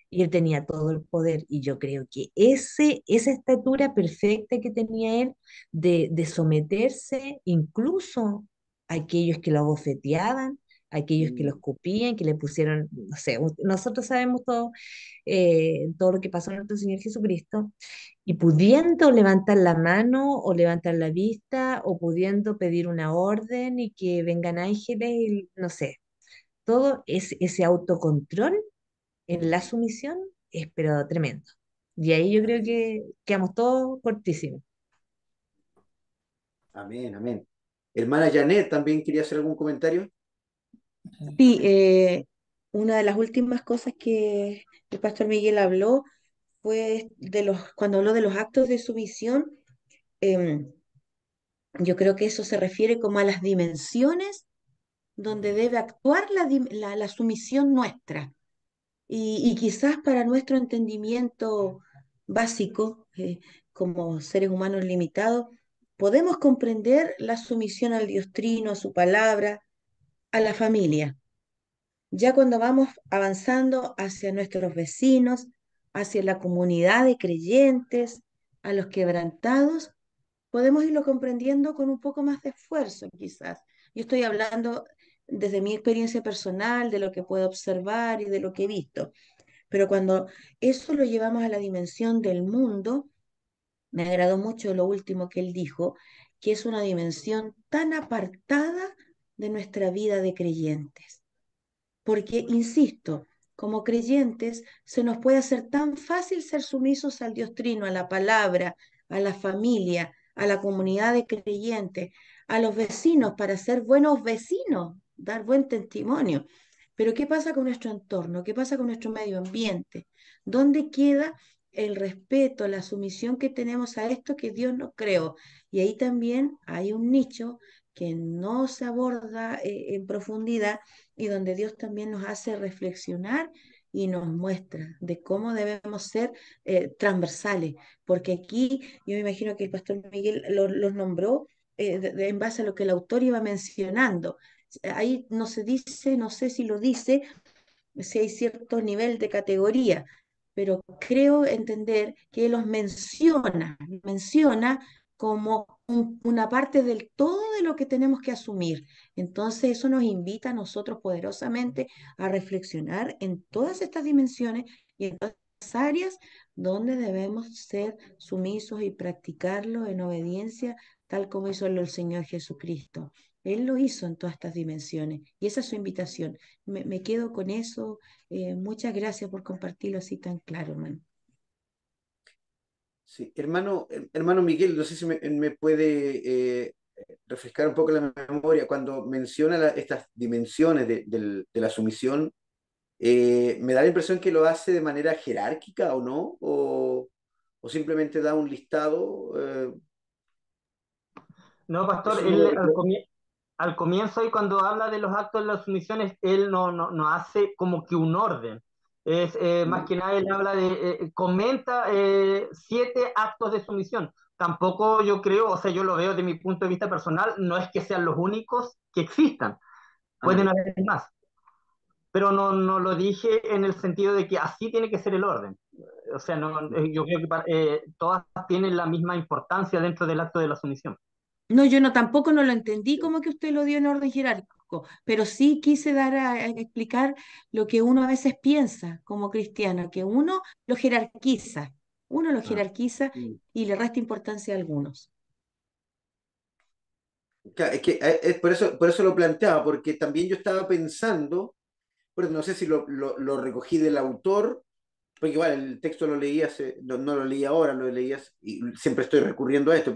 y él tenía todo el poder. Y yo creo que esa estatura perfecta que tenía él de someterse incluso a aquellos que lo abofeteaban, a aquellos que lo Mm. escupían, que le pusieron, no sé, nosotros sabemos todo, todo lo que pasó en nuestro Señor Jesucristo, y pudiendo levantar la mano o levantar la vista o pudiendo pedir una orden y que vengan ángeles, y, no sé, todo ese autocontrol en la sumisión es pero tremendo. Y ahí yo creo Amén, que quedamos todos cortísimos. amén, amén. Hermana Janet, ¿también quería hacer algún comentario? Sí, una de las últimas cosas que el pastor Miguel habló fue cuando habló de los actos de sumisión. em, yo creo que eso se refiere como a las dimensiones donde debe actuar la sumisión nuestra. Y quizás para nuestro entendimiento básico, como seres humanos limitados, podemos comprender la sumisión al Dios Trino, a su palabra, a la familia. Ya cuando vamos avanzando hacia nuestros vecinos, hacia la comunidad de creyentes, a los quebrantados, podemos irlo comprendiendo con un poco más de esfuerzo, quizás. Yo estoy hablando desde mi experiencia personal, de lo que puedo observar y de lo que he visto. Pero cuando eso lo llevamos a la dimensión del mundo, me agradó mucho lo último que él dijo, que es una dimensión tan apartada de nuestra vida de creyentes. Porque, insisto, como creyentes se nos puede hacer tan fácil ser sumisos al Dios Trino, a la palabra, a la familia, a la comunidad de creyentes, a los vecinos, para ser buenos vecinos, dar buen testimonio. Pero ¿qué pasa con nuestro entorno? ¿Qué pasa con nuestro medio ambiente? ¿Dónde queda el respeto, la sumisión que tenemos a esto que Dios nos creó? Y ahí también hay un nicho que no se aborda en profundidad y donde Dios también nos hace reflexionar y nos muestra de cómo debemos ser transversales, porque aquí yo me imagino que el pastor Miguel los nombró en base a lo que el autor iba mencionando. Ahí no se dice, no sé si lo dice, si hay cierto nivel de categoría, pero creo entender que los menciona como una parte del todo de lo que tenemos que asumir. Entonces eso nos invita a nosotros poderosamente a reflexionar en todas estas dimensiones y en todas las áreas donde debemos ser sumisos y practicarlo en obediencia, tal como hizo el Señor Jesucristo. Él lo hizo en todas estas dimensiones y esa es su invitación. Me quedo con eso. Muchas gracias por compartirlo así tan claro, hermano. Sí, hermano Miguel, no sé si me puede refrescar un poco la memoria cuando menciona estas dimensiones de la sumisión. Me da la impresión que lo hace de manera jerárquica o no, o simplemente da un listado. No, pastor, Eso no lo él recuerdo. al comienzo y cuando habla de los actos de las sumisiones, él no hace como que un orden. Es más Mm. que nada él habla comenta 7 actos de sumisión. Tampoco yo creo, o sea, yo lo veo de mi punto de vista personal, no es que sean los únicos que existan, Ah, pueden ya. haber más, pero no lo dije en el sentido de que así tiene que ser el orden. O sea, yo creo que todas tienen la misma importancia dentro del acto de la sumisión. No, yo no tampoco no lo entendí como que usted lo dio en orden jerárquico, pero sí quise dar a explicar lo que uno a veces piensa como cristiano, que uno lo Ah. jerarquiza Mm. y le resta importancia a algunos. Claro, es que es por eso lo planteaba, porque también yo estaba pensando, pero no sé si lo recogí del autor, porque igual el texto lo leí no lo leí ahora, lo leí y siempre estoy recurriendo a esto,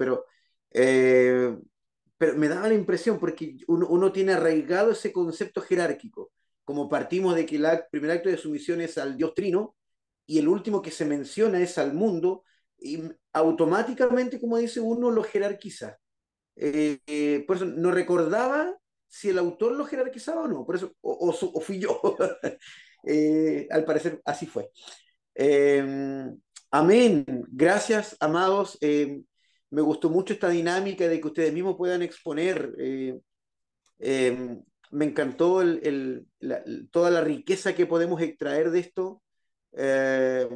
eh, pero me daba la impresión, porque uno tiene arraigado ese concepto jerárquico, como partimos de que el primer acto de sumisión es al Dios Trino, y el último que se menciona es al mundo, y automáticamente, como dice uno, lo jerarquiza. Por eso no recordaba si el autor lo jerarquizaba o no, por eso, o fui yo. Al parecer así fue. Eh, Amén. Gracias, amados. Me gustó mucho esta dinámica de que ustedes mismos puedan exponer. Eh, Me encantó toda la riqueza que podemos extraer de esto, eh,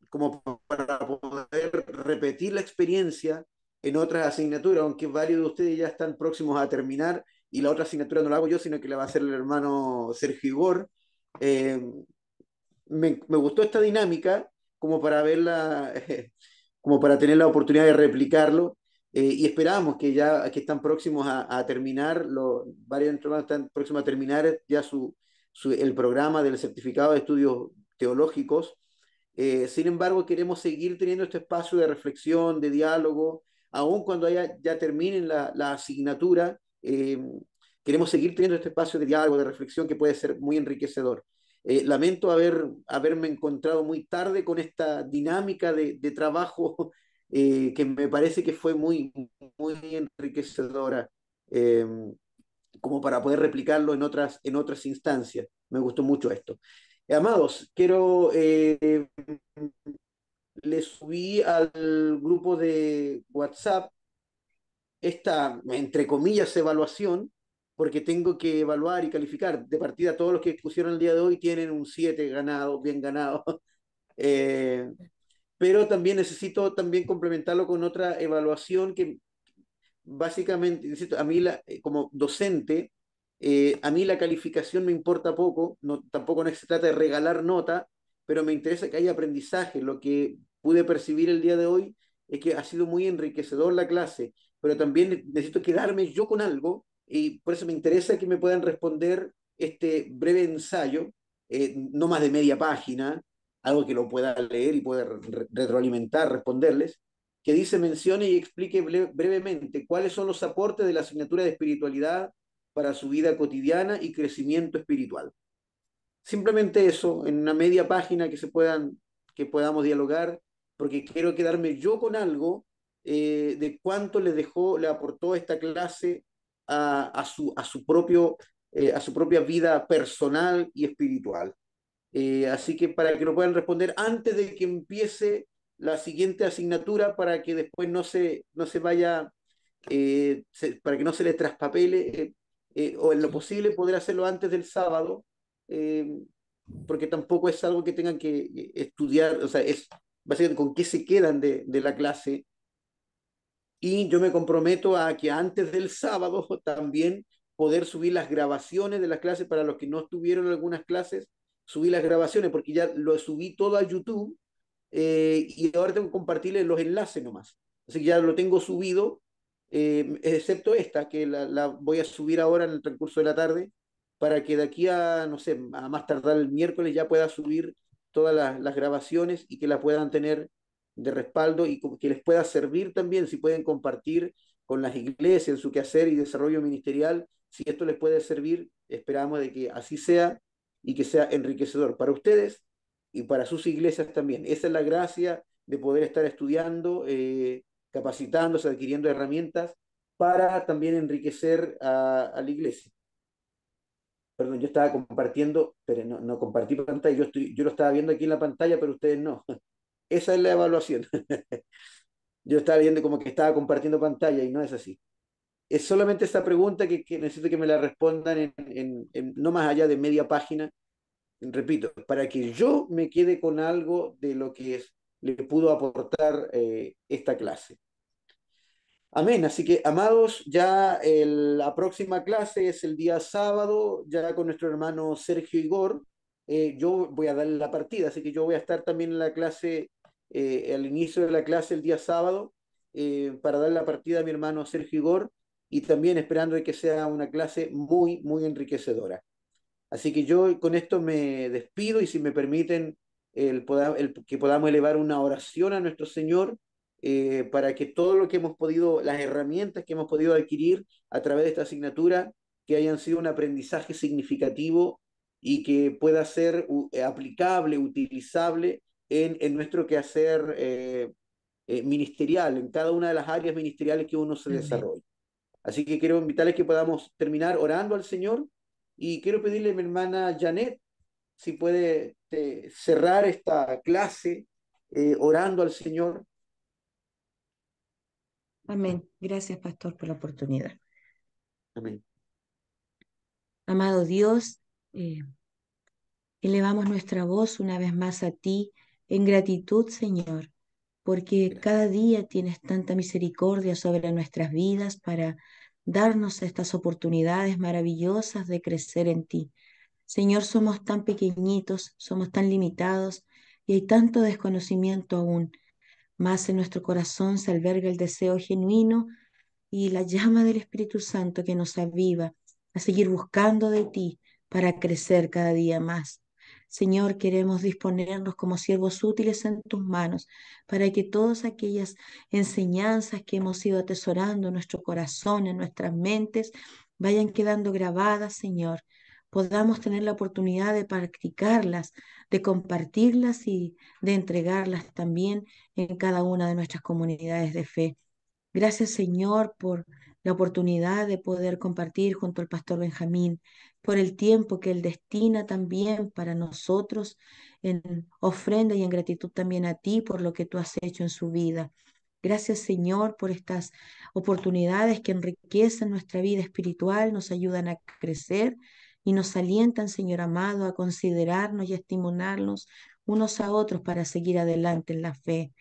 como para poder repetir la experiencia en otras asignaturas, aunque varios de ustedes ya están próximos a terminar y la otra asignatura no la hago yo, sino que la va a hacer el hermano Sergio Igor. Eh, Me gustó esta dinámica como para verla, como para tener la oportunidad de replicarlo. Y esperamos que ya que están próximos a terminar, varios hermanos están próximos a terminar ya el programa del certificado de estudios teológicos. Sin embargo, queremos seguir teniendo este espacio de reflexión, de diálogo, aun cuando ya terminen la asignatura. Queremos seguir teniendo este espacio de diálogo, de reflexión que puede ser muy enriquecedor. Lamento haberme encontrado muy tarde con esta dinámica de trabajo que me parece que fue muy enriquecedora, eh, como para poder replicarlo en otras instancias. Me gustó mucho esto. Amados, le subí al grupo de WhatsApp esta, entre comillas, evaluación, porque tengo que evaluar y calificar. De partida, todos los que pusieron el día de hoy tienen un 7 ganado, bien ganado. Eh, pero también necesito también complementarlo con otra evaluación que básicamente, insisto, a mí como docente, a mí la calificación me importa poco, no, tampoco no se trata de regalar nota, pero me interesa que haya aprendizaje. Lo que pude percibir el día de hoy es que ha sido muy enriquecedor la clase, pero también necesito quedarme yo con algo y por eso me interesa que me puedan responder este breve ensayo, no más de media página, algo que lo pueda leer y pueda retroalimentar, responderles, que dice, mencione y explique brevemente cuáles son los aportes de la asignatura de espiritualidad para su vida cotidiana y crecimiento espiritual. Simplemente eso, en una media página que podamos dialogar, porque quiero quedarme yo con algo de cuánto le aportó esta clase a su propia vida personal y espiritual. Así que para que lo puedan responder antes de que empiece la siguiente asignatura, para que después no se vaya, para que no se le traspapele, o en lo posible poder hacerlo antes del sábado, eh, porque tampoco es algo que tengan que estudiar, o sea, es básicamente con qué se quedan de la clase. Y yo me comprometo a que antes del sábado también poder subir las grabaciones de las clases para los que no estuvieron en algunas clases, subir las grabaciones, porque ya lo subí todo a YouTube, y ahora tengo que compartirles los enlaces nomás. Así que ya lo tengo subido, excepto esta, que la voy a subir ahora en el transcurso de la tarde, para que de aquí a, no sé, a más tardar el miércoles ya pueda subir todas las grabaciones y que las puedan tener de respaldo y que les pueda servir también, si pueden compartir con las iglesias en su quehacer y desarrollo ministerial, si esto les puede servir, esperamos de que así sea y que sea enriquecedor para ustedes y para sus iglesias también. Esa es la gracia de poder estar estudiando, capacitándose, adquiriendo herramientas para también enriquecer a la iglesia. Perdón, yo estaba compartiendo, pero no compartí pantalla, yo lo estaba viendo aquí en la pantalla, pero ustedes no. Esa es la evaluación. Yo estaba viendo como que estaba compartiendo pantalla y no es así. Es solamente esta pregunta que necesito que me la respondan en no más allá de media página, repito, para que yo me quede con algo de lo que le pudo aportar esta clase. Amén. Así que, amados, ya la próxima clase es el día sábado, ya con nuestro hermano Sergio Igor. Yo voy a darle la partida, así que yo voy a estar también en la clase, al inicio de la clase el día sábado, para dar la partida a mi hermano Sergio Igor y también esperando de que sea una clase muy enriquecedora. Así que yo con esto me despido y si me permiten que podamos elevar una oración a nuestro Señor, para que todo lo que hemos podido, las herramientas que hemos podido adquirir a través de esta asignatura, que hayan sido un aprendizaje significativo y que pueda ser aplicable, utilizable en nuestro quehacer ministerial, en cada una de las áreas ministeriales que uno se Amén. desarrolla. Así que quiero invitarles que podamos terminar orando al Señor y quiero pedirle a mi hermana Janet si puede cerrar esta clase orando al Señor. Amén. Gracias, pastor, por la oportunidad. Amén. Amado Dios, eh, elevamos nuestra voz una vez más a ti en gratitud, Señor, porque Gracias. cada día tienes tanta misericordia sobre nuestras vidas para darnos estas oportunidades maravillosas de crecer en ti. Señor, somos tan pequeñitos, somos tan limitados y hay tanto desconocimiento aún, más en nuestro corazón se alberga el deseo genuino y la llama del Espíritu Santo que nos aviva a seguir buscando de ti para crecer cada día más. Señor, queremos disponernos como siervos útiles en tus manos para que todas aquellas enseñanzas que hemos ido atesorando en nuestro corazón, en nuestras mentes, vayan quedando grabadas, Señor. Podamos tener la oportunidad de practicarlas, de compartirlas y de entregarlas también en cada una de nuestras comunidades de fe. Gracias, Señor, por la oportunidad de poder compartir junto al pastor Benjamín, por el tiempo que Él destina también para nosotros en ofrenda y en gratitud también a ti por lo que tú has hecho en su vida. Gracias, Señor, por estas oportunidades que enriquecen nuestra vida espiritual, nos ayudan a crecer y nos alientan, Señor amado, a considerarnos y a estimularnos unos a otros para seguir adelante en la fe.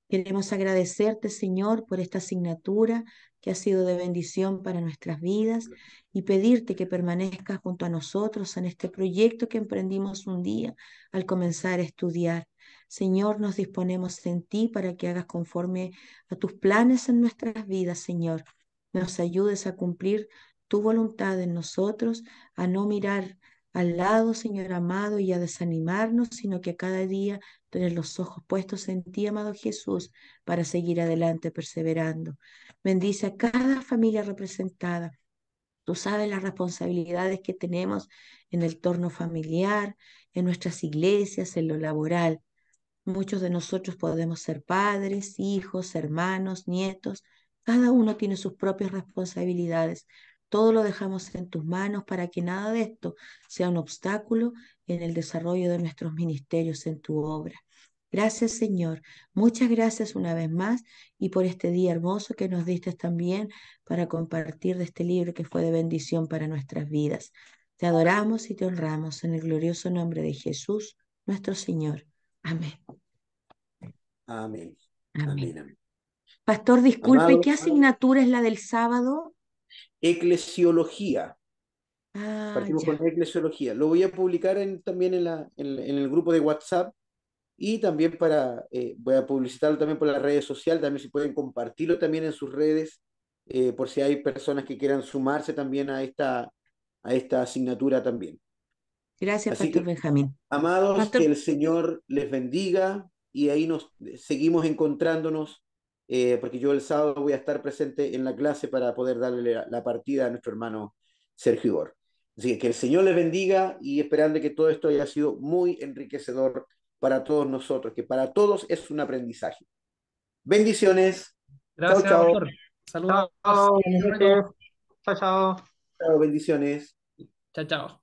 Queremos agradecerte, Señor, por esta asignatura que ha sido de bendición para nuestras vidas y pedirte que permanezcas junto a nosotros en este proyecto que emprendimos un día al comenzar a estudiar. Señor, nos disponemos en ti para que hagas conforme a tus planes en nuestras vidas, Señor. Nos ayudes a cumplir tu voluntad en nosotros, a no mirar al lado, Señor amado, y a desanimarnos, sino que cada día tener los ojos puestos en ti, amado Jesús, para seguir adelante perseverando. Bendice a cada familia representada. Tú sabes las responsabilidades que tenemos en el entorno familiar, en nuestras iglesias, en lo laboral. Muchos de nosotros podemos ser padres, hijos, hermanos, nietos. Cada uno tiene sus propias responsabilidades. Todo lo dejamos en tus manos para que nada de esto sea un obstáculo en el desarrollo de nuestros ministerios en tu obra. Gracias, Señor. Muchas gracias una vez más y por este día hermoso que nos diste también para compartir de este libro que fue de bendición para nuestras vidas. Te adoramos y te honramos en el glorioso nombre de Jesús, nuestro Señor. Amén. Amén. Amén. Amén. Amén. Pastor, disculpe, ¿qué Amados, asignatura es la del sábado? eclesiología. Ah, Partimos ya. con eclesiología. Lo voy a publicar también en el grupo de WhatsApp y también voy a publicitarlo también por las redes sociales, también si pueden compartirlo también en sus redes, por si hay personas que quieran sumarse también a esta asignatura también. Gracias, Así Pastor que, Benjamín. amados, que Pastor, el Señor les bendiga y ahí nos seguimos encontrándonos, porque yo el sábado voy a estar presente en la clase para poder darle la partida a nuestro hermano Sergio Igor. Así que el Señor les bendiga y esperando que todo esto haya sido muy enriquecedor para todos nosotros, que para todos es un aprendizaje. Bendiciones. Chao, Gracias, chao. pastor. Saludos. Chao, Hasta buenas luego. noches. Chao, chao. Chao, bendiciones. Chao, chao.